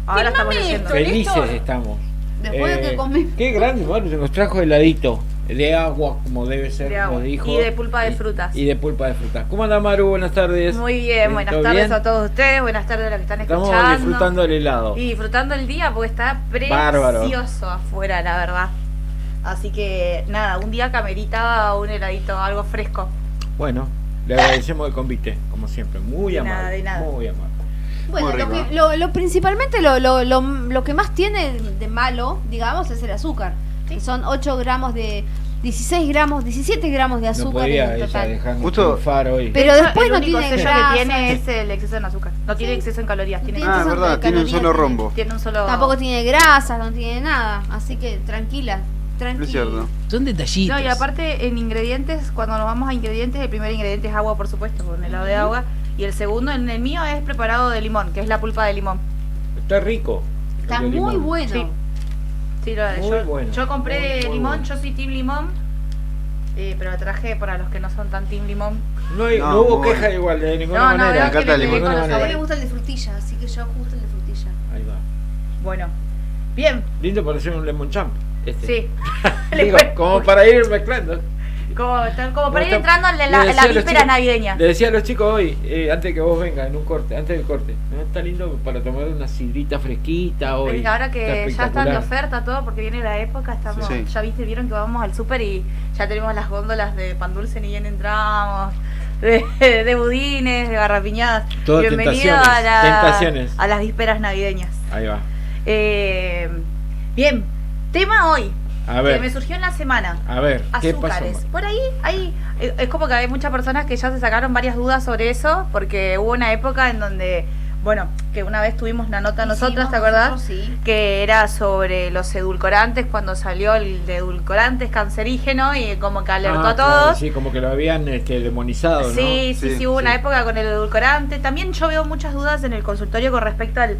Ahora estamos leyendo. Felices estamos. Después de que comí. Qué grande, bueno, se nos trajo heladito. De agua, como debe ser, De agua. nos dijo. Y de pulpa de frutas. Y de pulpa de frutas. ¿Cómo anda, Maru? Buenas tardes. Muy bien, buenas ¿Todo tardes bien? a todos ustedes, buenas tardes a los que están Estamos escuchando. disfrutando el helado. Y disfrutando el día porque está Bárbaro. precioso afuera, la verdad. Así que nada, un día que ameritaba un heladito, algo fresco. Bueno, le agradecemos el convite, como siempre. Muy De amable. nada, de nada. Muy amable. Bueno, Muy rico. principalmente lo que más tiene de malo, digamos, es el azúcar. Que son 8 gramos de 16 gramos, 17 gramos de No azúcar podía en ella total. dejarnos Justo- triunfar hoy. Pero De hecho, después el no único tiene sello grasa. que tiene es el exceso en azúcar. No tiene exceso en calorías. Tiene tiene Ah, es exceso verdad, de tiene un calorías, solo rombo. tiene un solo. Tampoco tiene grasas, no tiene nada. Así que tranquila. Es cierto. Son detallitos. No, y aparte en ingredientes, cuando nos vamos a ingredientes, el primer ingrediente es agua, por supuesto, con helado de agua. Y el segundo, en el mío, es preparado de limón, que es la pulpa de limón. Está rico. Está el de muy limón. bueno. Sí. Sí, Muy bueno. yo compré Muy, muy limón, bueno. yo soy team limón, pero traje para los que no son tan team limón. No, No, hubo muy queja bueno. igual, de ninguna No, manera. no, Me encanta el De limón. ninguna A mí me manera. gusta el de frutilla, así que yo ajusto el de frutilla. Ahí va. Bueno, bien, Lindo para hacer un lemon champ. Este. sí. Digo, como para ir mezclando. como para ir Está- entrando en le la decía a los víspera chicos- navideña. Le decía a los chicos hoy, antes que vos vengas, en un corte, antes del corte, ¿no? Está lindo para tomar una sidrita fresquita hoy. Es ahora Está que ya están de espectacular. oferta todo porque viene la época, estamos, Sí. ya vieron que vamos al súper y ya tenemos las góndolas de pan dulce ni bien entramos, de budines, de garrapiñadas. Todo Bienvenido tentaciones. a las vísperas navideñas. Ahí va. Bien, tema hoy, A ver. que me surgió en la semana. A ver, ¿qué pasó? Azúcares. Por ahí es como que hay muchas personas que ya se sacaron varias dudas sobre eso, porque hubo una época en donde, bueno, que una vez tuvimos una nota nosotras, ¿te acordás? Nosotros sí. Que era sobre los edulcorantes, cuando salió el de edulcorantes cancerígeno y como que alertó a claro, todos. sí, como que lo habían demonizado, ¿no? Sí, Sí, hubo una sí. época con el edulcorante. También yo veo muchas dudas en el consultorio con respecto al...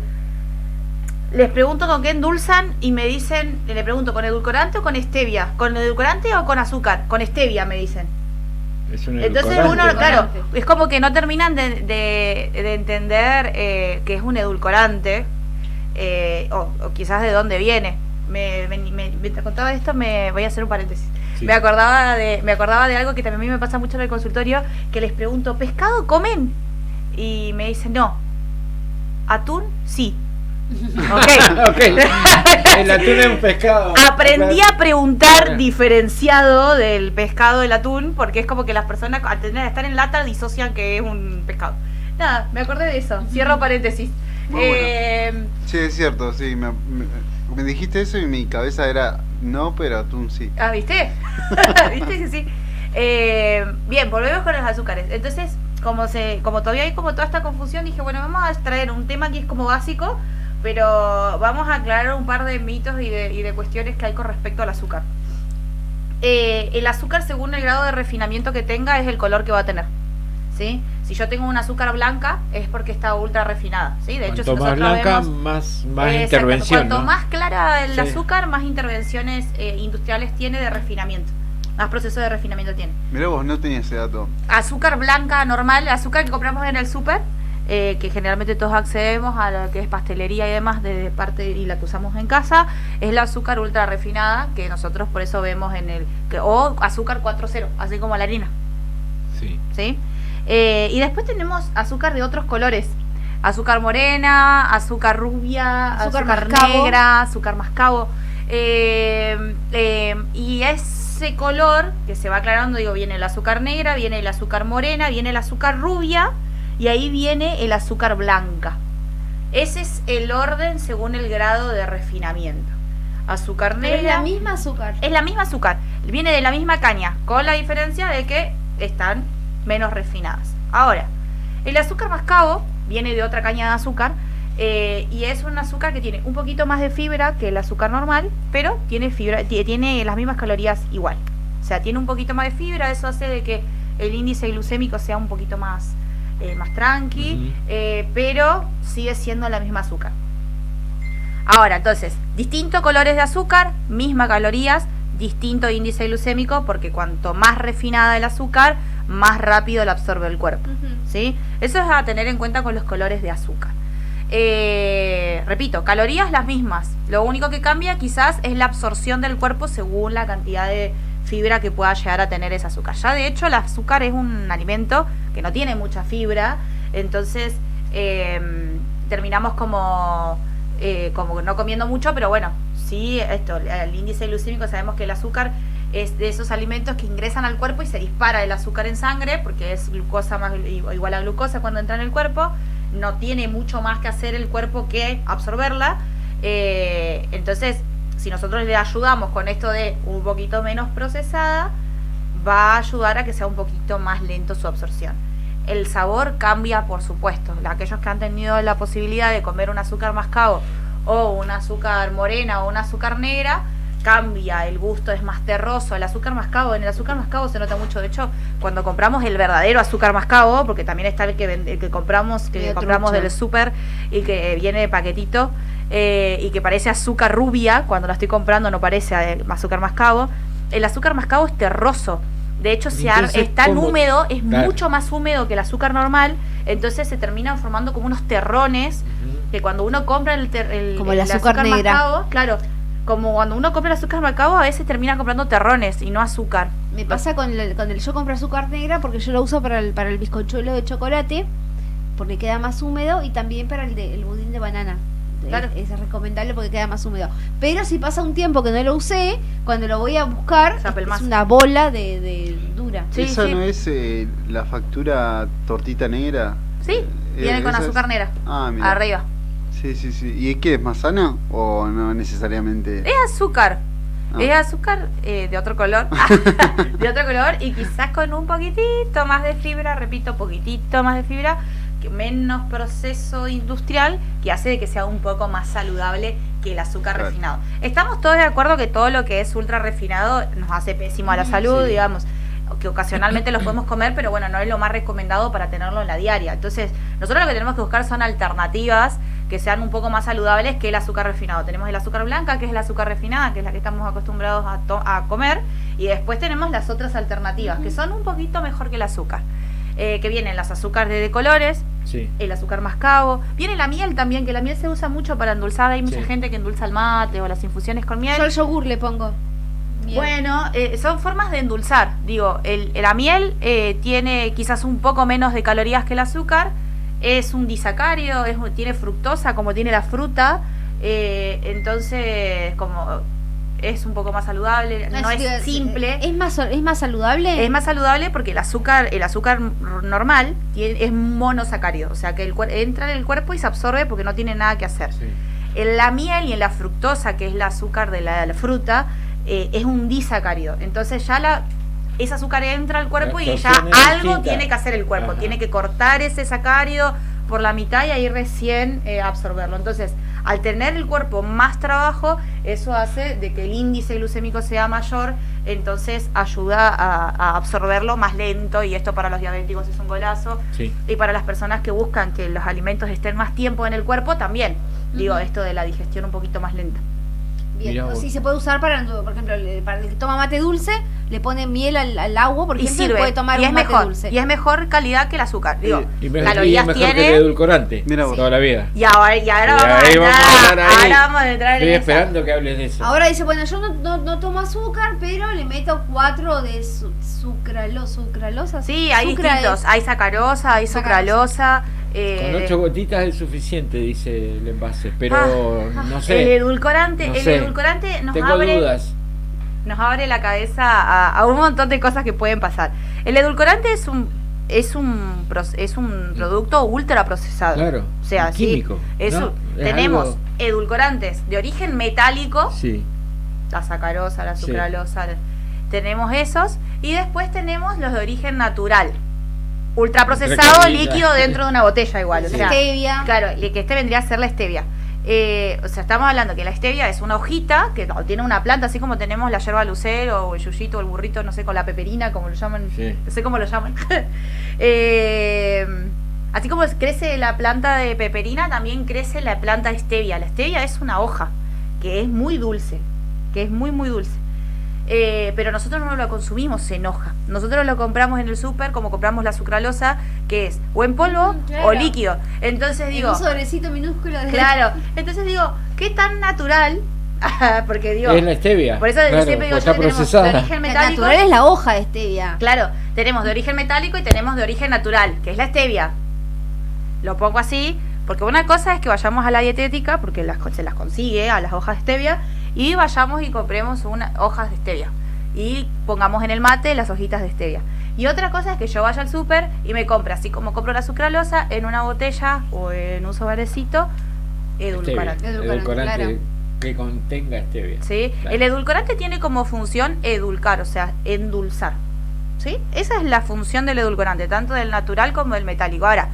Les pregunto con qué endulzan y me dicen, le pregunto, ¿con edulcorante o con stevia? ¿Con edulcorante o con azúcar? Con stevia me dicen. Es un Entonces edulcorante. uno, claro, es como que no terminan de entender que es un edulcorante o quizás de dónde viene. Mientras contaba esto me voy a hacer un paréntesis. Sí. Me acordaba de algo que también a mí me pasa mucho en el consultorio, que les pregunto, ¿pescado comen? Y me dicen, no. ¿Atún? Sí. Ok. El atún es un pescado. Aprendí a preguntar Claro. diferenciado del pescado del atún, porque es como que las personas al tener a estar en lata disocian que es un pescado. Nada, me acordé de eso. Cierro paréntesis. Muy Sí, es cierto, sí. Me dijiste eso y mi cabeza era no, pero atún sí. Ah, ¿viste? ¿Viste que sí? Bien, volvemos con los azúcares. Entonces, como todavía hay como toda esta confusión, dije, bueno, vamos a traer un tema que es como básico, pero vamos a aclarar un par de mitos y de cuestiones que hay con respecto al azúcar. El azúcar, según el grado de refinamiento que tenga, es el color que va a tener, ¿sí? Si yo tengo una azúcar blanca, es porque está ultra refinada, ¿sí? De hecho, si Cuanto más nosotros blanca, vemos... más Exacto, intervención, cuanto ¿no? más clara el Sí. azúcar, más intervenciones industriales tiene de refinamiento, más proceso de refinamiento tiene. Mirá vos, no tenía ese dato. Azúcar blanca normal, azúcar que compramos en el súper, que generalmente todos accedemos a la que es pastelería y demás de parte y la que usamos en casa, es la azúcar ultra refinada, que nosotros por eso vemos o azúcar 4.0, así como la harina, Sí. ¿sí? Y después tenemos azúcar de otros colores, azúcar morena, azúcar rubia, azúcar mascabo. negra, azúcar mascabo. Y ese color que se va aclarando, digo, viene el azúcar negra, viene el azúcar morena, viene el azúcar rubia y ahí viene el azúcar blanca. Ese es el orden según el grado de refinamiento. Azúcar negra. Pero es la misma azúcar. Es la misma azúcar. Viene de la misma caña, con la diferencia de que están menos refinadas. Ahora, el azúcar mascabo viene de otra caña de azúcar y es un azúcar que tiene un poquito más de fibra que el azúcar normal, pero tiene fibra, tiene las mismas calorías igual. O sea, tiene un poquito más de fibra, eso hace de que el índice glucémico sea un poquito más tranqui, pero sigue siendo la misma azúcar. Ahora, entonces, distintos colores de azúcar, mismas calorías, distinto índice glucémico, porque cuanto más refinada el azúcar, más rápido la absorbe el cuerpo. ¿Sí? Eso es a tener en cuenta con los colores de azúcar. Repito, calorías las mismas. Lo único que cambia quizás es la absorción del cuerpo según la cantidad de fibra que pueda llegar a tener ese azúcar. Ya de hecho el azúcar es un alimento que no tiene mucha fibra, entonces terminamos como no comiendo mucho, pero bueno, sí, el índice glucémico, sabemos que el azúcar es de esos alimentos que ingresan al cuerpo y se dispara el azúcar en sangre, porque es glucosa más igual a glucosa cuando entra en el cuerpo, no tiene mucho más que hacer el cuerpo que absorberla, entonces si nosotros le ayudamos con esto de un poquito menos procesada, va a ayudar a que sea un poquito más lento su absorción. El sabor cambia, por supuesto. Aquellos que han tenido la posibilidad de comer un azúcar mascabo o un azúcar morena o un azúcar negra, cambia, el gusto es más terroso. En el azúcar mascabo se nota mucho. De hecho, cuando compramos el verdadero azúcar mascabo, porque también está el que compramos del súper y que viene de paquetito, y que parece azúcar rubia, cuando lo estoy comprando no parece azúcar mascabo. El azúcar mascabo es terroso. De hecho, es tan húmedo, es mucho más húmedo que el azúcar normal, entonces se terminan formando como unos terrones, que cuando uno compra el azúcar negra, mascabo, claro, como cuando uno compra el azúcar mascabo, a veces termina comprando terrones y no azúcar. Me pasa yo compro azúcar negra porque yo lo uso para el bizcochuelo de chocolate, porque queda más húmedo, y también para el budín de banana. Claro. Es recomendable porque queda más húmedo. Pero si pasa un tiempo que no lo usé, cuando lo voy a buscar, es una bola de dura. ¿Esa no es la factura tortita negra? Sí, viene con azúcar negra. Mira. Arriba. Sí. ¿Y es que es más sana o no necesariamente? Es azúcar. Es azúcar de otro color. De otro color y quizás con un poquitito más de fibra, repito, poquitito más de fibra, menos proceso industrial, que hace de que sea un poco más saludable que el azúcar refinado. Estamos todos de acuerdo que todo lo que es ultra refinado nos hace pésimo a la salud, digamos, que ocasionalmente los podemos comer, pero bueno, no es lo más recomendado para tenerlo en la diaria. Entonces, nosotros lo que tenemos que buscar son alternativas que sean un poco más saludables que el azúcar refinado. Tenemos el azúcar blanca, que es el azúcar refinada, que es la que estamos acostumbrados a comer, y después tenemos las otras alternativas, que son un poquito mejor que el azúcar. Que vienen las azúcares de colores, el azúcar mascabo, viene la miel también, que la miel se usa mucho para endulzar. Hay mucha gente que endulza el mate o las infusiones con miel. Yo al yogur le pongo miel. Bueno, son formas de endulzar. Digo, la miel tiene quizás un poco menos de calorías que el azúcar, es un disacárido, tiene fructosa como tiene la fruta, entonces como es un poco más saludable, no es simple. ¿Es más saludable? Es más saludable porque el azúcar normal es monosacárido, o sea que entra en el cuerpo y se absorbe porque no tiene nada que hacer. En la miel y en la fructosa, que es el azúcar de la fruta, es un disacárido, entonces ya ese azúcar entra al cuerpo y ya algo tiene que hacer el cuerpo. Tiene que cortar ese sacárido por la mitad y ahí recién absorberlo. Entonces, al tener el cuerpo más trabajo, eso hace de que el índice glucémico sea mayor, entonces ayuda a absorberlo más lento, y esto para los diabéticos es un golazo. Y para las personas que buscan que los alimentos estén más tiempo en el cuerpo también, digo, esto de la digestión un poquito más lenta. Bien, sí, se puede usar por ejemplo, para el que toma mate dulce, le pone miel al agua, por ejemplo, y puede tomar un mate dulce. Y es mejor calidad que el azúcar. Digo, calorías mejor tiene, que el edulcorante toda la vida. Y ahora vamos a entrar Estoy esperando que hables de eso. Ahora dice, bueno, yo no tomo azúcar, pero le meto 4 de sucralosa. Sí, hay distintos. Hay sacarosa, hay sucralosa. Con 8 gotitas es suficiente, dice el envase, pero no sé. El edulcorante, nos Tengo abre, dudas. nos abre la cabeza a un montón de cosas que pueden pasar. El edulcorante es un producto ultra procesado. Claro. O sea, químico. ¿No? Tenemos algo... edulcorantes de origen metálico. Sí. La sacarosa, la sucralosa, tenemos esos, y después tenemos los de origen natural, ultraprocesado, líquido dentro de una botella igual. O sea, stevia. Claro, que este vendría a ser la stevia. O sea, estamos hablando que la stevia es una hojita que tiene una planta, así como tenemos la yerba lucero o el yuyito o el burrito, no sé, con la peperina, como lo llaman, no sé cómo lo llaman. Así como crece la planta de peperina, también crece la planta de stevia. La stevia es una hoja que es muy dulce, que es muy muy dulce, pero nosotros no lo consumimos en hoja. Nosotros lo compramos en el súper, como compramos la sucralosa, que es o en polvo o líquido. Entonces digo, un sobrecito minúsculo de... Claro, entonces digo, ¿qué tan natural? Porque digo, es la stevia. Por eso siempre digo, está procesada. De origen metálico. La natural es la hoja de stevia. Claro, tenemos de origen metálico y tenemos de origen natural, que es la stevia. Lo pongo así, porque una cosa es que vayamos a la dietética, porque se las consigue a las hojas de stevia, y vayamos y compremos unas hojas de stevia y pongamos en el mate las hojitas de stevia. Y otra cosa es que yo vaya al súper y me compre, así como compro la sucralosa, en una botella o en un sobrecito, edulcorante. Edulcorante que contenga stevia. ¿Sí? Claro. El edulcorante tiene como función edulcar, o sea, endulzar. ¿Sí? Esa es la función del edulcorante, tanto del natural como del metálico. Ahora,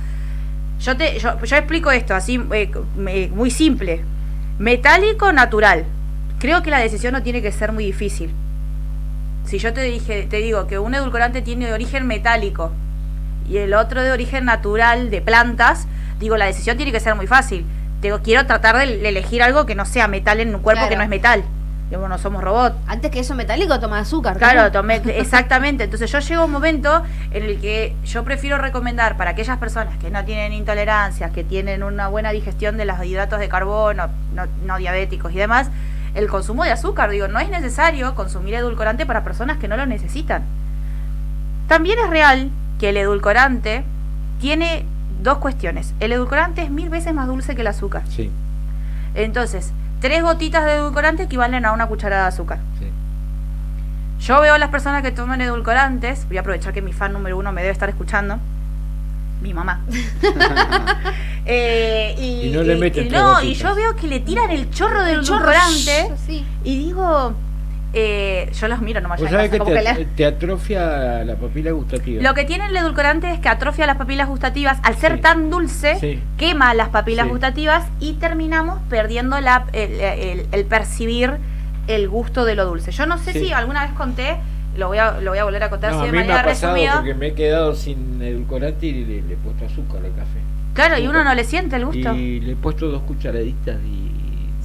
yo explico esto así muy simple. Metálico, natural. Creo que la decisión no tiene que ser muy difícil. Si yo te digo que un edulcorante tiene de origen metálico y el otro de origen natural de plantas, digo, la decisión tiene que ser muy fácil. Quiero tratar de elegir algo que no sea metal en un cuerpo, que no es metal. Digo, no somos robots. Antes que eso metálico, toma azúcar. Claro, exactamente. Entonces yo llego a un momento en el que yo prefiero recomendar para aquellas personas que no tienen intolerancias, que tienen una buena digestión de los hidratos de carbono, no diabéticos y demás, el consumo de azúcar. Digo, no es necesario consumir edulcorante para personas que no lo necesitan. También es real que el edulcorante tiene dos cuestiones. El edulcorante es 1000 veces más dulce que el azúcar. Sí. Entonces, 3 gotitas de edulcorante equivalen a una cucharada de azúcar. Sí. Yo veo a las personas que toman edulcorantes, voy a aprovechar que mi fan número 1 me debe estar escuchando, mi mamá. Y no le meten y yo veo que le tiran el chorro del edulcorante y digo, yo los miro nomás. ¿Vos sabés que te atrofia la papila gustativa? Lo que tiene el edulcorante es que atrofia las papilas gustativas. Al ser tan dulce, quema las papilas gustativas y terminamos perdiendo el percibir el gusto de lo dulce. Yo no sé si alguna vez conté, lo voy a volver a contar así de manera resumida. Porque me he quedado sin edulcorante y le he puesto azúcar al café. Claro, y uno no le siente el gusto. Y le he puesto 2 cucharaditas y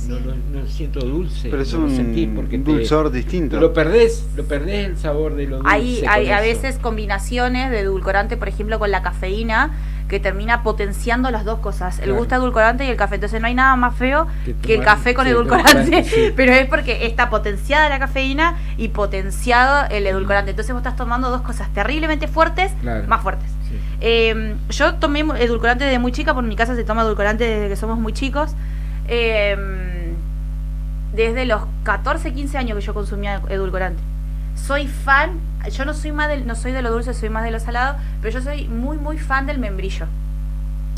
no siento dulce. Pero es un dulzor distinto. Lo perdés el sabor de lo dulce. Hay a veces combinaciones de edulcorante, por ejemplo, con la cafeína, que termina potenciando las dos cosas, el gusto edulcorante y el café. Entonces no hay nada más feo que el café con edulcorante, pero es porque está potenciada la cafeína y potenciado el edulcorante. Entonces vos estás tomando dos cosas terriblemente fuertes, más fuertes. Yo tomé edulcorante desde muy chica, porque en mi casa se toma edulcorante desde que somos muy chicos. Desde los 14, 15 años que yo consumía edulcorante. Soy fan, yo no soy de lo dulce, soy más de lo salado, pero yo soy muy muy fan del membrillo.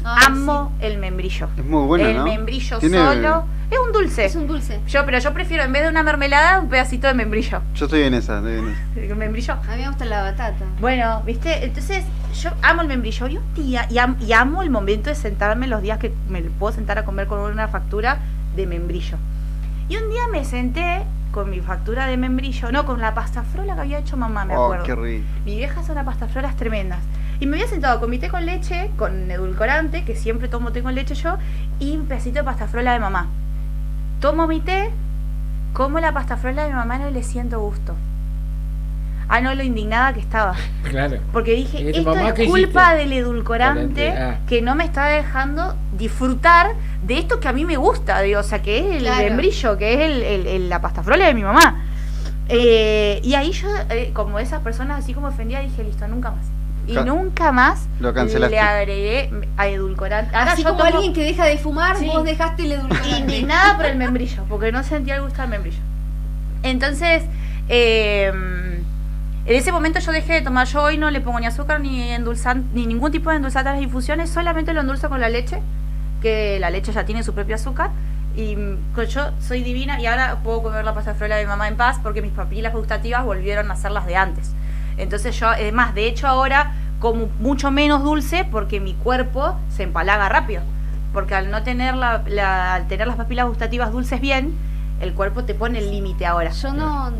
Amo el membrillo. Es muy bueno, el membrillo solo es un dulce. Es un dulce. Pero yo prefiero, en vez de una mermelada, un pedacito de membrillo. Yo estoy en esa. ¿El membrillo? A mí me gusta la batata. Bueno, ¿viste? Entonces, yo amo el membrillo. Y un día, y amo el momento de sentarme los días que me puedo sentar a comer con una factura de membrillo. Y un día me senté con mi factura de membrillo, con la pasta frola que había hecho mamá, me acuerdo. Qué rico. Mi vieja hace unas pastas frolas tremendas. Y me había sentado con mi té con leche, con edulcorante, que siempre tomo té con leche yo, y un pedacito de pasta frola de mamá. Tomo mi té, como la pasta frola de mi mamá, no le siento gusto. No, lo indignada que estaba. Claro. Porque dije, esto es culpa del edulcorante que no me está dejando disfrutar de esto que a mí me gusta, o sea, que es el membrillo, que es la pasta frola de mi mamá. Y ahí yo, como esas personas así como ofendía, dije, listo, nunca más. Y nunca más lo cancelaste. le agregué a edulcorante. Ahora Así yo como alguien que deja de fumar, Sí. vos dejaste el edulcorante. Indignada por el membrillo, porque no sentía el gusto del membrillo. Entonces, en ese momento yo dejé de tomar. Yo hoy no le pongo ni azúcar ni endulzante, ni ningún tipo de endulzante a las infusiones, solamente lo endulzo con la leche, que la leche ya tiene su propio azúcar. Y yo soy divina y ahora puedo comer la pasta frola de mi mamá en paz porque mis papilas gustativas volvieron a ser las de antes. Entonces yo, además, de hecho ahora como mucho menos dulce porque mi cuerpo se empalaga rápido. Porque al no tener al tener las papilas gustativas dulces bien, el cuerpo te pone el límite ahora. Yo no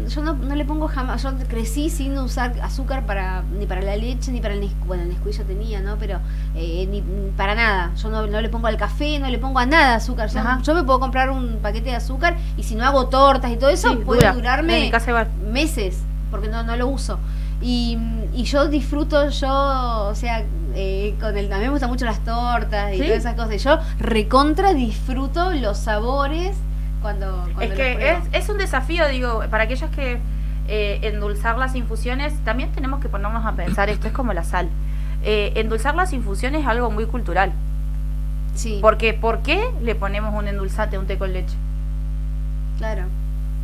le pongo jamás. Yo crecí sin usar azúcar ni para la leche ni para el Nesquik. Bueno, el Nesquik ya tenía, ¿no? Pero ni para nada. Yo no le pongo al café, no le pongo a nada azúcar. Yo me puedo comprar un paquete de azúcar y si no hago tortas y todo eso, Sí, puede en durarme mi casa igual. meses porque no lo uso. Y yo disfruto, o sea, a mí me gustan mucho las tortas y ¿Sí? todas esas cosas. Y yo recontra disfruto los sabores cuando Es los que pruebo. es un desafío, digo, para aquellos que endulzar las infusiones, también tenemos que ponernos a pensar, esto es como la sal. Endulzar las infusiones es algo muy cultural. Sí. Porque, ¿por qué le ponemos un endulzante a un té con leche? Claro.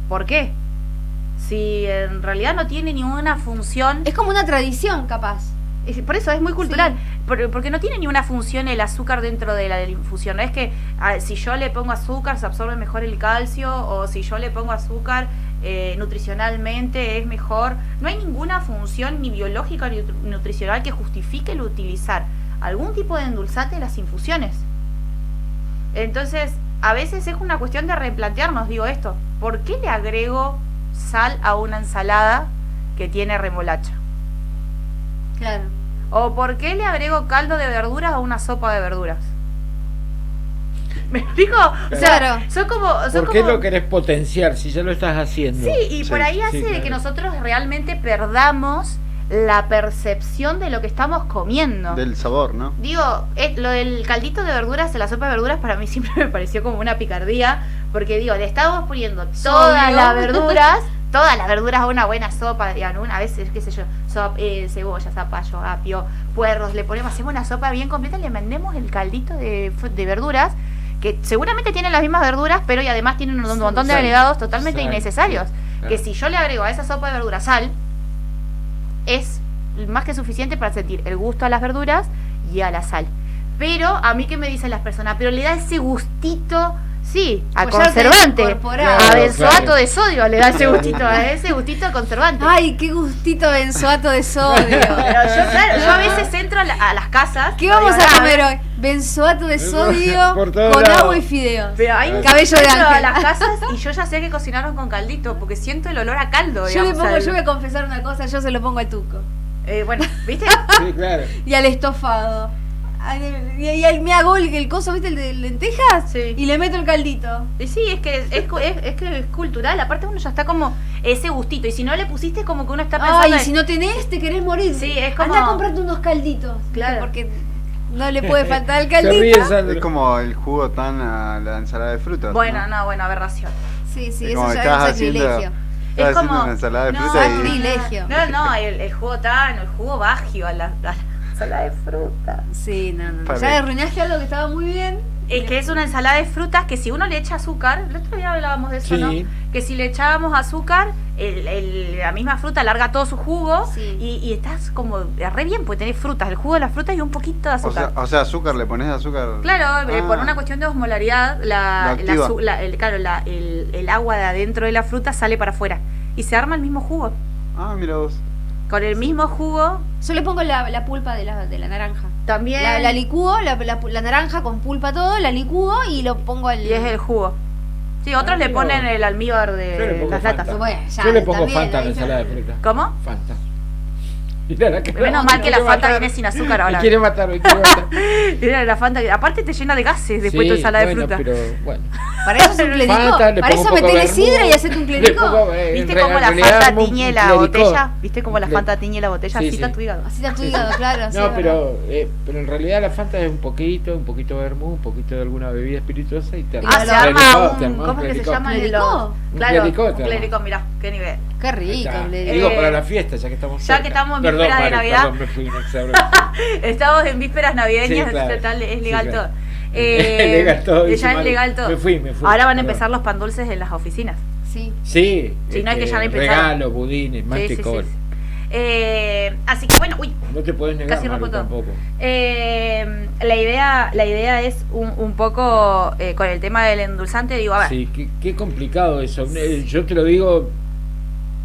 ¿Por qué? Si en realidad no tiene ninguna función. Es como una tradición, capaz. Por eso es muy cultural. Porque no tiene ninguna función el azúcar dentro de la infusión. No es que si yo le pongo azúcar se absorbe mejor el calcio, o si yo le pongo azúcar nutricionalmente es mejor. No hay ninguna función ni biológica ni nutricional que justifique el utilizar algún tipo de endulzante en las infusiones. Entonces, a veces es una cuestión de replantearnos, digo esto, ¿por qué le agrego sal a una ensalada que tiene remolacha? Claro. ¿O por qué le agrego caldo de verduras a una sopa de verduras? ¿Me explico? O sea, Claro. son como... ¿Por qué lo querés potenciar si ya lo estás haciendo? Sí, y por ahí hace claro. que nosotros realmente perdamos la percepción de lo que estamos comiendo. Del sabor, ¿no? Digo, lo del caldito de verduras, la sopa de verduras, para mí siempre me pareció como una picardía, porque digo, le estamos poniendo todas las verduras a una buena sopa, digamos, a veces, qué sé yo, cebolla, zapallo, apio, puerros, hacemos una sopa bien completa, le mandemos el caldito de verduras, que seguramente tienen las mismas verduras, pero y además tienen un montón de agregados totalmente innecesarios, que si yo le agrego a esa sopa de verduras sal, es más que suficiente para sentir el gusto a las verduras y a la sal. Pero a mí, ¿qué me dicen las personas? Pero le da ese gustito, sí, a Pues ya conservante, tenés incorporado. a benzoato Claro. de sodio le da ese gustito a conservante. Ay, qué gustito benzoato de sodio. Pero yo a veces entro a las casas. ¿Qué vamos digo, a comer hoy? Benzoato de sodio Por todos con lados. agua y fideos. Pero hay Cabello de entro a ángel. las casas y yo ya sé que cocinaron con caldito, porque siento el olor a caldo. Yo digamos, yo voy a confesar una cosa, yo se lo pongo al tuco. Bueno, ¿viste? Sí, claro. Y al estofado. Y me hago el coso, ¿viste? El de lentejas. Sí. Y le meto el caldito. Y sí, es que es cultural. Aparte uno ya está como ese gustito. Y si no le pusiste, como que uno está pensando. Ay, en- si no tenés, te querés morir. Sí, es como- Andá a comprarte unos calditos. Claro. Porque no le puede faltar el Se ríe caldito. Sandro. Es como el jugo tan a la ensalada de frutas. Bueno, ¿no? no, bueno, aberración. Sí, sí, Es eso como ya estás es un haciendo- sacrilegio. Estás Es haciendo como- una ensalada de no, fruta y... Sacrilegio. No, el jugo tano, el jugo bagio a la ensalada de fruta. Sí, no. Para Ya mí. arruinaste algo que estaba muy bien. Es que es una ensalada de frutas que si uno le echa azúcar, el otro día hablábamos de eso, Sí. ¿no? Que si le echábamos azúcar, la misma fruta larga todo su jugo Sí. y estás como re bien, porque tenés frutas, el jugo de las frutas y un poquito de azúcar. O sea, azúcar, ¿le pones azúcar? Claro, por Ah. una cuestión de osmolaridad, Lo activa. el agua de adentro de la fruta sale para afuera y se arma el mismo jugo. Ah, mira vos. Con el mismo jugo Yo le pongo la pulpa de la naranja. también. La licúo, la naranja con pulpa todo, la licúo y lo pongo al... Y es el jugo. Sí, otros le ponen el almíbar Yo le de pongo las Fanta. latas. Bueno, ya, Yo le pongo también, Fanta a la ahí ensalada de está. fruta. ¿Cómo? Fanta. Mira la que Menos mal que la Fanta viene sin azúcar ahora. Me quiere matar, me quiere matar. Mira la Fanta, aparte te llena de gases después Sí, tu ensalada bueno, de fruta. pero bueno. Para eso es un clérico. Fanta, le Para pongo eso un poco metele de sidra vermouth, y hacete un le clérico. pongo, ¿Viste en cómo la realidad Fanta armo un tiñe la clericot. botella? ¿Viste cómo la Le- Fanta tiñe la botella? Sí, Así está sí. tu hígado. Así está tu hígado, claro. sí, No, es verdad. pero en realidad la Fanta es un poquito de vermouth, un poquito de alguna bebida espirituosa y te Ah, se clericot, arma te un... armás ¿Cómo es que se clericot. llaman ¿Clericot? los...? Un Claro, clericot, un clericot, mirá, qué nivel. Qué Ahí rico está. el clérico. Digo, para la fiesta, ya que estamos Ya cerca. que estamos en Pero vísperas de Navidad. Perdón, me fui un exabrupto. Estamos en vísperas navideñas, Sí, claro. total, es legal Sí, todo. claro. Legal todo, dice Ya es Maru. legal todo. Me fui. Ahora van a Perdón. empezar los pan dulces en las oficinas. Sí. Sí. Sí, no es que ya lo empezaron. Regalos, budines, más que col. Así que bueno, No te puedes negar, casi Maru, rompo todo. tampoco. La idea es un poco con el tema del endulzante, digo, a ver. Sí, qué complicado eso. Yo te lo digo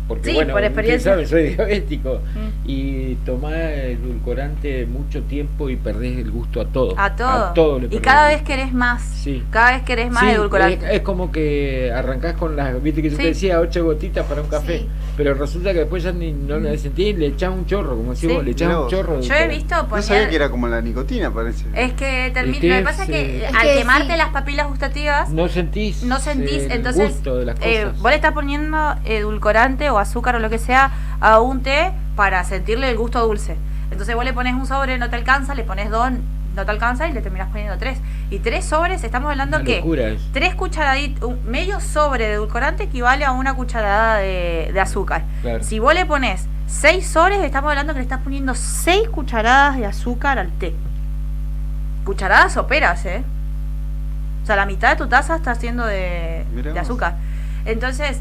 porque, Sí, bueno, por experiencia. ustedes saben, soy diabético. Y tomás edulcorante mucho tiempo y perdés el gusto a todo. A todo. todo le Y perdés cada el vez querés más. Sí. Cada vez querés más Sí, edulcorante. es como que arrancás con las, viste que yo Sí. te decía, 8 gotitas para un café, pero resulta que después ya no le sentís, le echás un chorro, como decís Sí. vos, le echás Mirá un vos. chorro. de Yo he edulcorante. visto No poner... sabía que era como la nicotina, parece. Es que Es lo que que pasa es que es al que quemarte sí. las papilas gustativas No sentís el entonces gusto de las cosas. vos le estás poniendo edulcorante o azúcar o lo que sea a un té para sentirle el gusto dulce. Entonces vos le pones un sobre, no te alcanza, le pones 2, no te alcanza y le terminás poniendo 3. Y 3 sobres, estamos hablando Una que locura es. 3 cucharaditas, medio sobre de edulcorante equivale a una cucharada de azúcar. Claro. Si vos le pones 6 sobres, estamos hablando que le estás poniendo 6 cucharadas de azúcar al té. Cucharadas soperas, O sea, la mitad de tu taza está haciendo de azúcar. Entonces,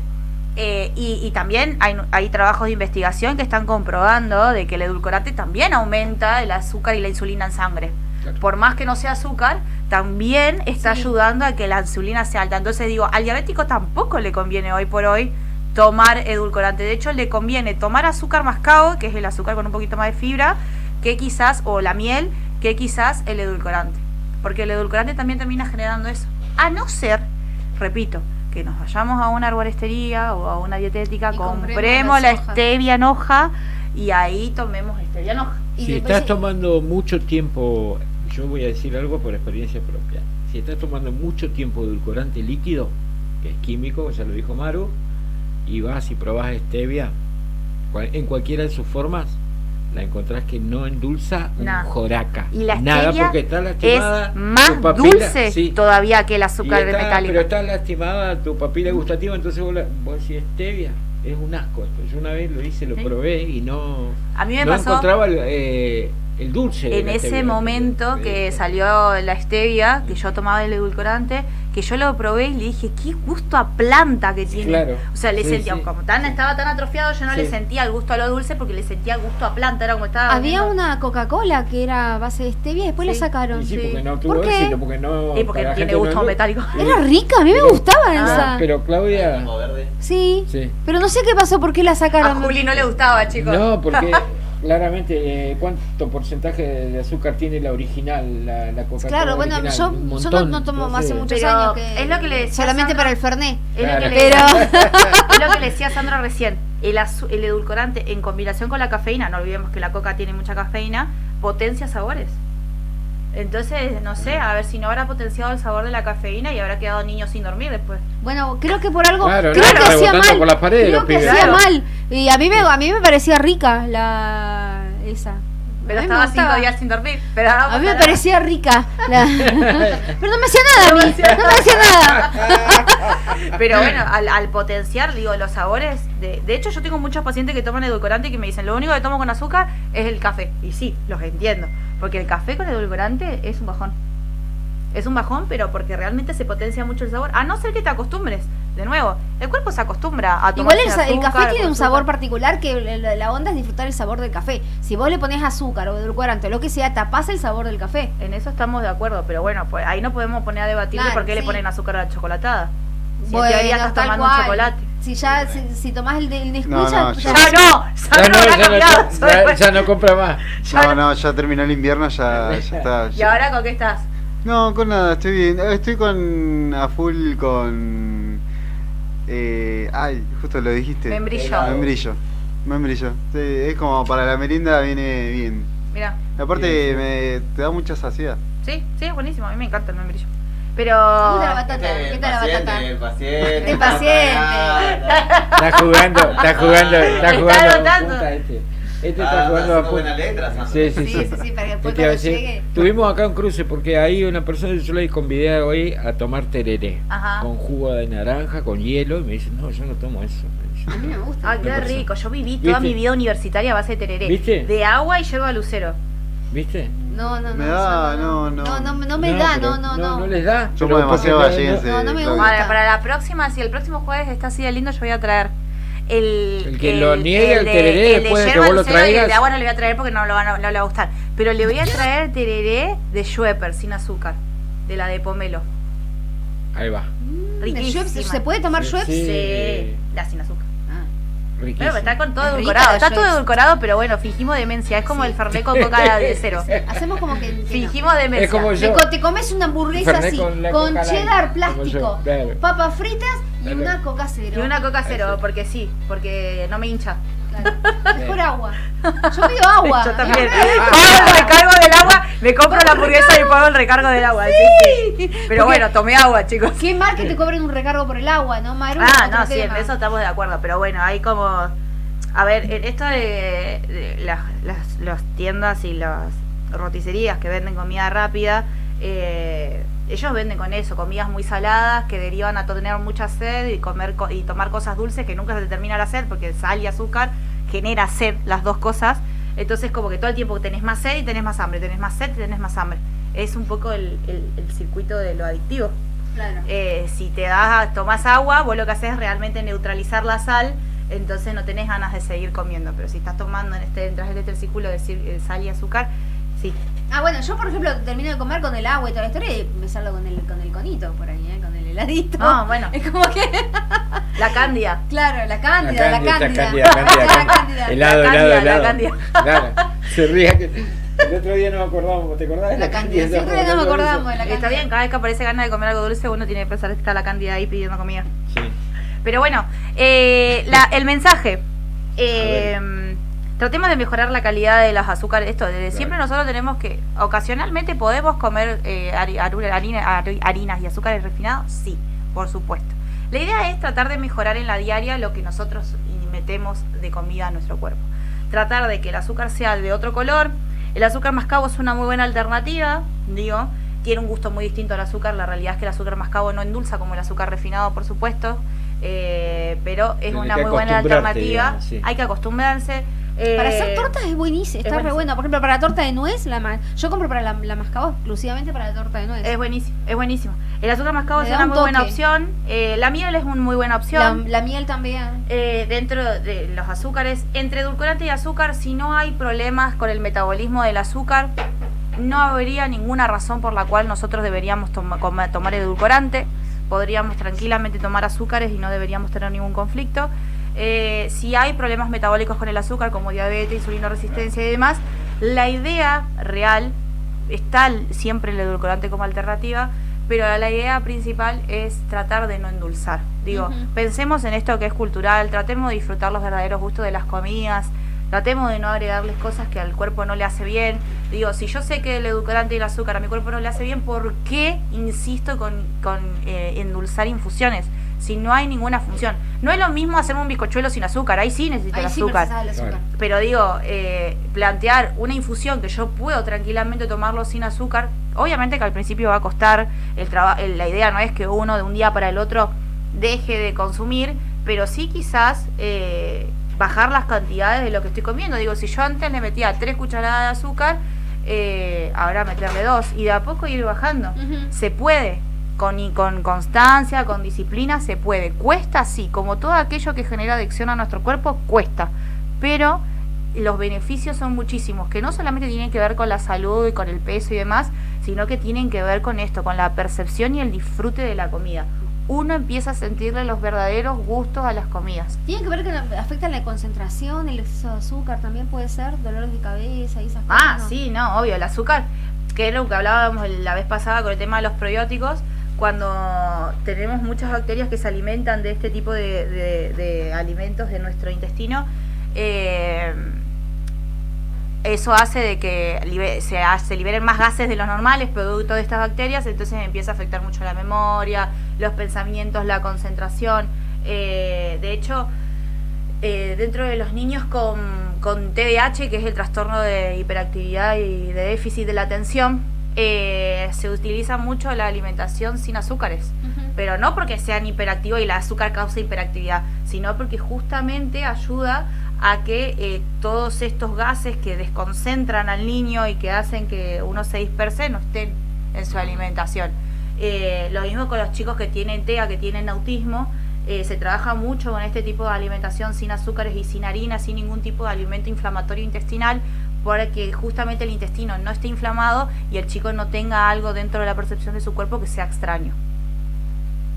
y también hay trabajos de investigación que están comprobando de que el edulcorante también aumenta el azúcar y la insulina en sangre. Claro. Por más que no sea azúcar, también está ayudando a que la insulina sea alta. Entonces digo, al diabético tampoco le conviene hoy por hoy tomar edulcorante. De hecho, le conviene tomar azúcar mascabo, que es el azúcar con un poquito más de fibra, que quizás, o la miel, que quizás el edulcorante. Porque el edulcorante también termina generando eso. A no ser, repito, que nos vayamos a una arboristería o a una dietética, Y compremos la las hojas. stevia en hoja y ahí tomemos stevia en hoja. Si estás tomando mucho tiempo, yo voy a decir algo por experiencia propia. Si estás tomando mucho tiempo de edulcorante líquido, que es químico, ya lo dijo Maru, y vas y probás stevia, en cualquiera de sus formas, la encontrás que no endulza un Nada. joraca. Y la Nada, stevia porque está lastimada es más tu papila, dulce sí. todavía que el azúcar Y está- metálico. Pero está lastimada tu papila gustativa, entonces vos decís stevia. Es un asco esto. Yo una vez lo hice, lo Sí. probé y no, A mí me no pasó encontraba el dulce. de en la ese stevia. momento que salió la stevia, que yo tomaba el edulcorante, que yo lo probé y le dije, qué gusto a planta que tiene. Claro. O sea, le Sí, sentía, sí. como estaba tan atrofiado, yo no Sí. le sentía el gusto a lo dulce porque le sentía el gusto a planta, era como estaba Había comiendo. una Coca-Cola que era a base de stevia y después la sacaron. Y sí, porque no tuvo ¿Por qué? éxito, porque no. Y porque para la tiene gente gusto no- metálico. Era rica, a mí me gustaba esa. Pero Claudia. Sí, Sí. pero no sé qué pasó, por qué la A sacaron. Juli no le gustaba, chicos. No, porque claramente, ¿cuánto porcentaje de azúcar tiene la original, la Coca-Cola? Claro, bueno, original? yo Un no montón. tomo Entonces, hace muchos Pero años que es lo que le decía solamente Sandra. para el Fernet. Es lo, Claro. que le Pero es lo que le decía Sandra recién. El edulcorante en combinación con la cafeína, no olvidemos que la coca tiene mucha cafeína, potencia sabores. Entonces, no sé, a ver si no habrá potenciado el sabor de la cafeína y habrá quedado niños sin dormir después. bueno, creo que por algo Claro, creo no, que hacía rebotando mal. por las paredes Creo los que pibes. hacía Claro. mal y a mí me parecía rica esa. Pero A mí me estaba gustaba. 5 días sin dormir. Pero ahora A mí me vamos a- parecía rica. Pero no me hacía nada a mí. No me hacía nada. Pero bueno, al potenciar, digo, los sabores. De hecho, yo tengo muchos pacientes que toman edulcorante y que me dicen, lo único que tomo con azúcar es el café. Y sí, los entiendo. Porque el café con edulcorante es un bajón. Es un bajón, pero porque realmente se potencia mucho el sabor. A no ser que te acostumbres. De nuevo, el cuerpo se acostumbra a tomar. Igual el café tiene un sabor particular que la onda es disfrutar el sabor del café. Si vos le pones azúcar o edulcorante o lo que sea, tapás el sabor del café. En eso estamos de acuerdo, pero bueno, pues ahí no podemos poner a debatir Claro, por qué le sí. ponen azúcar a la chocolatada. Si Bueno, en teoría estás tal tomando un cual. chocolate. Si tomás el Nesquik, No, ya, no, ya- ¡Ya no! Sandra habrá cambiado. ya no compra más. No, ya terminó el invierno, ya está. ¿Y ahora con qué estás? No, con nada, estoy bien. Estoy a full con... ay, justo lo dijiste. Membrillo. Membrillo. Sí, es como para la merienda viene bien. Mira. Aparte te da mucha saciedad. Sí, es buenísimo. A mí me encanta el membrillo. Pero. ¿Qué tal la batata? ¿Qué tal la batata? El paciente. El paciente. Está jugando. Está anotando. punta este. Este está jugando a buenas letras, Sandro. Sí, para que después ¿Qué te iba a cuando decir? llegue. Tuvimos acá un cruce porque hay una persona que yo le convidé hoy a tomar tereré. Ajá. Con jugo de naranja, con hielo, y me dice, no, yo no tomo eso. A mí me gusta. Ay, qué rico. Yo viví toda mi vida universitaria a base de tereré. ¿Viste? De agua y yerba lucero. ¿Viste? No, Me da, no me da, no. No les da. Somos pero demasiado porque vallenses. No me Claudia. gusta. Para la próxima, si el próximo jueves está así de lindo, yo voy a traer El que lo niegue el tereré después de que yerba vos lo lucero y traigas. el de agua no le voy a traer porque no le va a gustar. Pero le voy a traer tereré de Schweppes sin azúcar, de la de pomelo. Ahí va. Riquísima. ¿Se puede tomar Schweppes? Sí, la sin azúcar. Riquísimo. Bueno, está con todo Es edulcorado. rica la Está todo Schweppes. edulcorado, pero bueno, fingimos demencia. Es como el Fernet con coca de cero. Hacemos como que Fingimos demencia. Es como yo. Te comes una hamburguesa Fernet así, con la con coca cheddar light, como yo, plástico, claro. papas fritas y Claro. una coca cero. Y una coca cero, porque sí, porque no me hincha. Mejor agua. Yo pido agua. Yo también. Pago el recargo del agua, me compro la hamburguesa y pago el recargo del agua. Sí. Pero bueno, tomé agua, chicos. Qué mal que te cobren un recargo por el agua, ¿no, Maru? Ah, Otro no, sí, tema. en eso estamos de acuerdo. Pero bueno, hay como. A ver, esto de las tiendas y las roticerías que venden comida rápida, ellos venden con eso, comidas muy saladas que derivan a tener mucha sed y y tomar cosas dulces que nunca se te termina la sed porque sal y azúcar genera sed, las dos cosas. Entonces como que todo el tiempo tenés más sed y tenés más hambre, tenés más sed y tenés más hambre. Es un poco el circuito de lo adictivo. Claro. Si tomás agua, vos lo que haces es realmente neutralizar la sal, entonces no tenés ganas de seguir comiendo. Pero si estás tomando entras en este círculo de sal y azúcar, sí. Ah, bueno, yo por ejemplo termino de comer con el agua y toda la historia y me salgo con el conito por ahí, con el heladito. No, bueno. Es como que... La cándida. Claro, la cándida. Helado. La cándida. Claro, se ría que... El otro día no me acordamos, ¿te acordás? La cándida, siempre no me acordamos de la cándida. Está bien, cada vez que aparece ganas de comer algo dulce, uno tiene que pensar que está la cándida ahí pidiendo comida. Sí. Pero bueno, el mensaje. Tratemos de mejorar la calidad de los azúcares. Siempre nosotros tenemos que, ocasionalmente podemos comer harinas y azúcares refinados, sí, por supuesto. La idea es tratar de mejorar en la diaria lo que nosotros metemos de comida a nuestro cuerpo. Tratar de que el azúcar sea de otro color. El azúcar mascabo es una muy buena alternativa, tiene un gusto muy distinto al azúcar. La realidad es que el azúcar mascabo no endulza como el azúcar refinado, por supuesto, pero es una muy buena alternativa. Digamos, sí. Hay que acostumbrarse. Para hacer tortas es buenísimo, está re bueno. Por ejemplo, para la torta de nuez, yo compro para la mascabo exclusivamente para la torta de nuez. Es buenísimo. El azúcar mascabo es da una un muy buena toque. opción. La miel es una muy buena opción. La miel también. Dentro de los azúcares, entre edulcorante y azúcar, si no hay problemas con el metabolismo del azúcar, no habría ninguna razón por la cual nosotros deberíamos tomar edulcorante. Podríamos tranquilamente tomar azúcares y no deberíamos tener ningún conflicto. Si hay problemas metabólicos con el azúcar, como diabetes, insulinoresistencia y demás, la idea real está siempre el edulcorante como alternativa, pero la idea principal es tratar de no endulzar. Pensemos en esto que es cultural, tratemos de disfrutar los verdaderos gustos de las comidas, tratemos de no agregarles cosas que al cuerpo no le hace bien. Si yo sé que el edulcorante y el azúcar a mi cuerpo no le hace bien, ¿por qué insisto con endulzar infusiones? Si no hay ninguna función. No es lo mismo hacer un bizcochuelo sin azúcar, ahí sí necesito el azúcar. Pero plantear una infusión que yo puedo tranquilamente tomarlo sin azúcar, obviamente que al principio va a costar, la idea no es que uno de un día para el otro deje de consumir, pero sí quizás bajar las cantidades de lo que estoy comiendo. Si yo antes le metía 3 cucharadas de azúcar, ahora meterle 2 y de a poco ir bajando. Se puede. Con constancia, con disciplina se puede. Cuesta, sí, como todo aquello que genera adicción a nuestro cuerpo, cuesta. Pero los beneficios son muchísimos, que no solamente tienen que ver con la salud y con el peso y demás, sino que tienen que ver con esto, con la percepción y el disfrute de la comida. Uno empieza a sentirle los verdaderos gustos a las comidas. ¿Tiene que ver que afectan la concentración, el exceso de azúcar? También puede ser dolores de cabeza y esas cosas. Sí, no, obvio, el azúcar, que era lo que hablábamos la vez pasada con el tema de los probióticos. Cuando tenemos muchas bacterias que se alimentan de este tipo de alimentos de nuestro intestino, eso hace de que se liberen más gases de los normales producto de estas bacterias, entonces empieza a afectar mucho la memoria, los pensamientos, la concentración. De hecho, dentro de los niños con TDAH, que es el trastorno de hiperactividad y de déficit de la atención, se utiliza mucho la alimentación sin azúcares. Pero no porque sean hiperactivos y el azúcar causa hiperactividad, sino porque justamente ayuda a que todos estos gases que desconcentran al niño y que hacen que uno se disperse no estén en su alimentación. Lo mismo con los chicos que tienen TEA, que tienen autismo. Se trabaja mucho con este tipo de alimentación sin azúcares y sin harina, sin ningún tipo de alimento inflamatorio intestinal, para que justamente el intestino no esté inflamado y el chico no tenga algo dentro de la percepción de su cuerpo que sea extraño.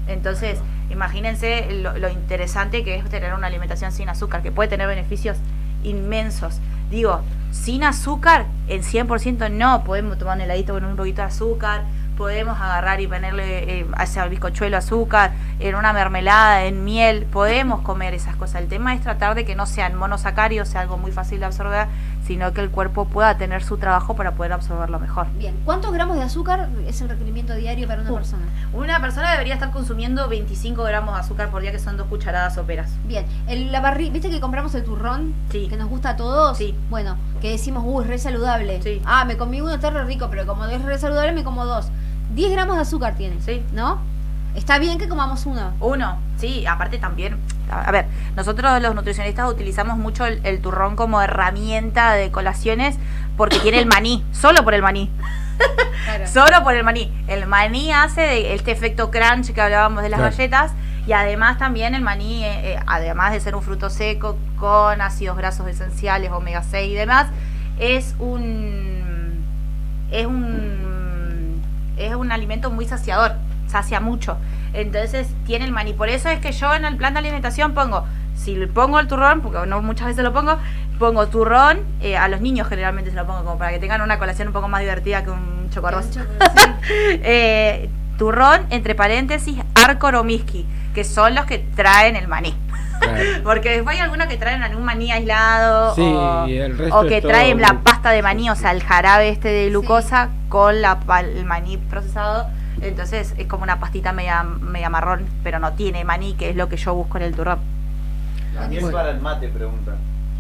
Entonces, imagínense lo interesante que es tener una alimentación sin azúcar, que puede tener beneficios inmensos. Digo, sin azúcar, en 100% no. Podemos tomar un heladito con un poquito de azúcar, podemos agarrar y ponerle hacia el bizcochuelo azúcar, en una mermelada, en miel, podemos comer esas cosas. El tema es tratar de que no sean monosacáridos, sea algo muy fácil de absorber, sino que el cuerpo pueda tener su trabajo para poder absorberlo mejor. Bien, ¿cuántos gramos de azúcar es el requerimiento diario para una persona? Una persona debería estar consumiendo 25 gramos de azúcar por día, que son 2 cucharadas soperas. Bien, ¿viste que compramos el turrón? Sí. Que nos gusta a todos. Sí. Bueno, que decimos, es re saludable. Sí. Me comí uno, está re rico, pero como es re saludable me como 2. 10 gramos de azúcar tiene, sí, ¿no? Está bien que comamos uno. Sí, aparte también, a ver, nosotros los nutricionistas utilizamos mucho el turrón como herramienta de colaciones porque tiene el maní, solo por el maní. Claro. Solo por el maní. El maní hace este efecto crunch que hablábamos de las galletas, y además también el maní, además de ser un fruto seco con ácidos grasos esenciales, omega 6 y demás, es un alimento muy saciador, sacia mucho. Entonces tiene el maní. Por eso es que yo en el plan de alimentación si le pongo el turrón, porque no muchas veces lo pongo turrón, a los niños generalmente se lo pongo como para que tengan una colación un poco más divertida que un chocorroz. Turrón, entre paréntesis, arcoromiski, que son los que traen el maní. Claro. Porque después hay algunos que traen algún maní aislado, sí, o que traen la pasta de maní, o sea, el jarabe de glucosa con el maní procesado. Entonces es como una pastita media marrón, pero no tiene maní, que es lo que yo busco en el turrón. La miel para el mate, preguntan.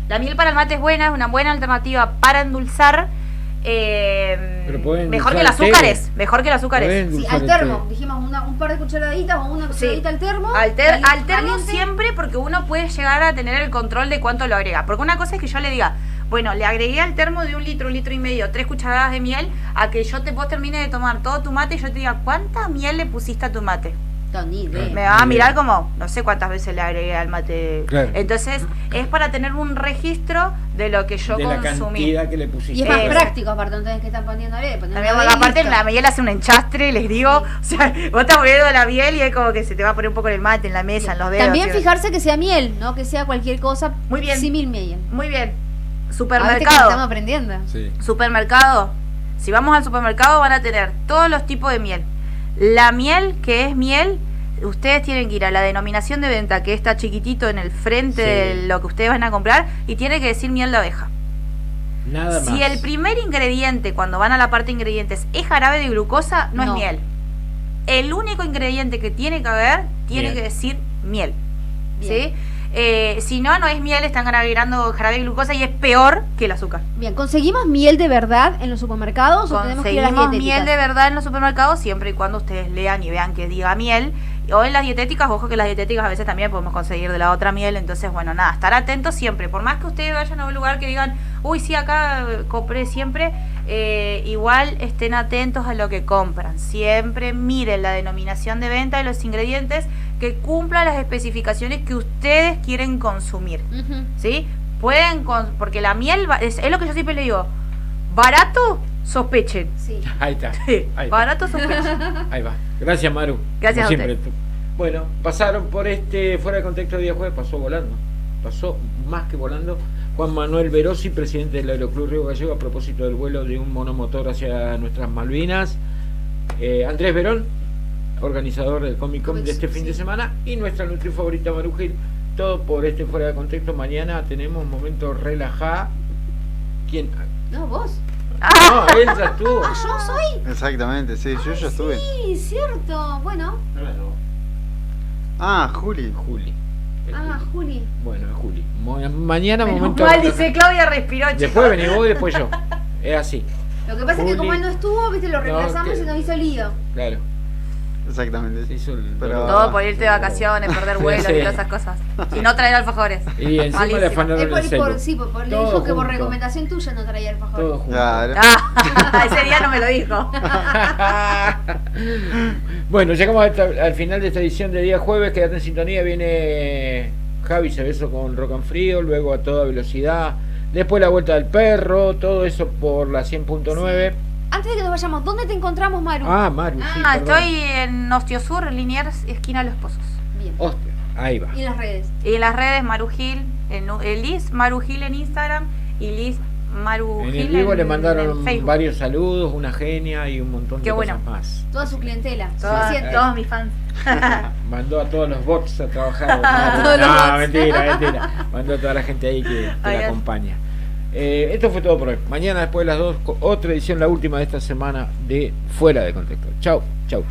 La miel para el mate es buena, es una buena alternativa para endulzar. Mejor que el azúcar es. Sí, al termo, dijimos un par de cucharaditas o una cucharadita al termo. Al termo siempre, porque uno puede llegar a tener el control de cuánto lo agrega. Porque una cosa es que yo le diga, bueno, le agregué al termo de 1 litro, 1 litro y medio, 3 cucharadas de miel, a que vos termines de tomar todo tu mate y yo te diga, ¿cuánta miel le pusiste a tu mate? Me va a mirar como, no sé cuántas veces le agregué al mate. Claro. Entonces, es para tener un registro de lo que yo consumí. La cantidad que le pusiste. Y es más práctico, aparte, no tenés que estar poniéndole. Aparte, la miel hace un enchastre, les digo. O sea, vos estás poniendo la miel y es como que se te va a poner un poco en el mate, en la mesa, en los dedos. También fijarse que sea miel, no que sea cualquier cosa. Muy bien. Símil miel. Muy bien. Supermercado. Que estamos aprendiendo. Sí. Supermercado. Si vamos al supermercado van a tener todos los tipos de miel. La miel, que es miel, ustedes tienen que ir a la denominación de venta, que está chiquitito en el frente de lo que ustedes van a comprar, y tiene que decir miel de abeja. Nada más. Si el primer ingrediente, cuando van a la parte de ingredientes, es jarabe de glucosa, no es miel. El único ingrediente que tiene que haber, tiene que decir miel. ¿Sí? Si no es miel, están agregando jarabe de glucosa y es peor que el azúcar. Bien, ¿conseguimos miel de verdad en los supermercados o tenemos que ir a las dietéticas? Miel de verdad en los supermercados siempre y cuando ustedes lean y vean que diga miel. O en las dietéticas, ojo que las dietéticas a veces también podemos conseguir de la otra miel. Entonces, bueno, nada, estar atentos siempre. Por más que ustedes vayan a un lugar que digan, uy, sí, acá compré siempre, igual estén atentos a lo que compran. Siempre miren la denominación de venta de los ingredientes, que cumpla las especificaciones que ustedes quieren consumir. ¿Sí? Porque la miel es lo que yo siempre le digo, barato, sospechen. Sí. Ahí está. Barato, sospechen. Ahí va. Gracias, Maru. Gracias a siempre. Bueno, pasaron por fuera de contexto de día jueves, pasó volando. Pasó más que volando. Juan Manuel Verosi, presidente del Aeroclub Río Gallego, a propósito del vuelo de un monomotor hacia nuestras Malvinas. Andrés Verón, organizador del Comic Con de este fin de semana, y nuestra nutri favorita Maru Gil. Todo por fuera de contexto. Mañana tenemos un momento relajado. ¿Quién? No, vos. No, él ya estuvo. ¿Yo soy? Exactamente, sí, yo ya estuve. Sí, cierto. Bueno. Juli. Juli. Juli. Bueno, es Juli. Mañana momento. Mal, dice Claudia, respiró, chicos. Después venís vos y después yo. Es así. Lo que pasa es que como él no estuvo, viste, lo reemplazamos y nos hizo lío. Claro. Exactamente. Pero todo por irte de vacaciones, perder vuelos y todas esas cosas. Y no traer alfajores. Y encima le afanaron el celu. Sí, por le dijo que por recomendación tuya no traía alfajores. Todo junto. Claro. Ese día no me lo dijo. Bueno, llegamos al final de esta edición de día jueves. Quédate en sintonía. Viene Javi Cebeso con Rock and Frío. Luego a toda velocidad. Después la vuelta del perro. Todo eso por la 100.9. Sí. Antes de que nos vayamos, ¿dónde te encontramos, Maru? Maru, sí, estoy en Ostiosur, Liniers, esquina Los Pozos. Bien. Hostia, ahí va. ¿Y en las redes? Y en las redes, Maru Gil, Liz Maru Gil en Instagram y Liz Maru Gil en el vivo le mandaron Facebook. Varios saludos, una genia y un montón de cosas más. Toda su clientela. Todos mis fans. Mandó a todos los bots a trabajar. Mentira. Mandó a toda la gente ahí que la acompaña. Esto fue todo por hoy. Mañana después de las 2, otra edición, la última de esta semana de Fuera de Contexto. Chau. Chau.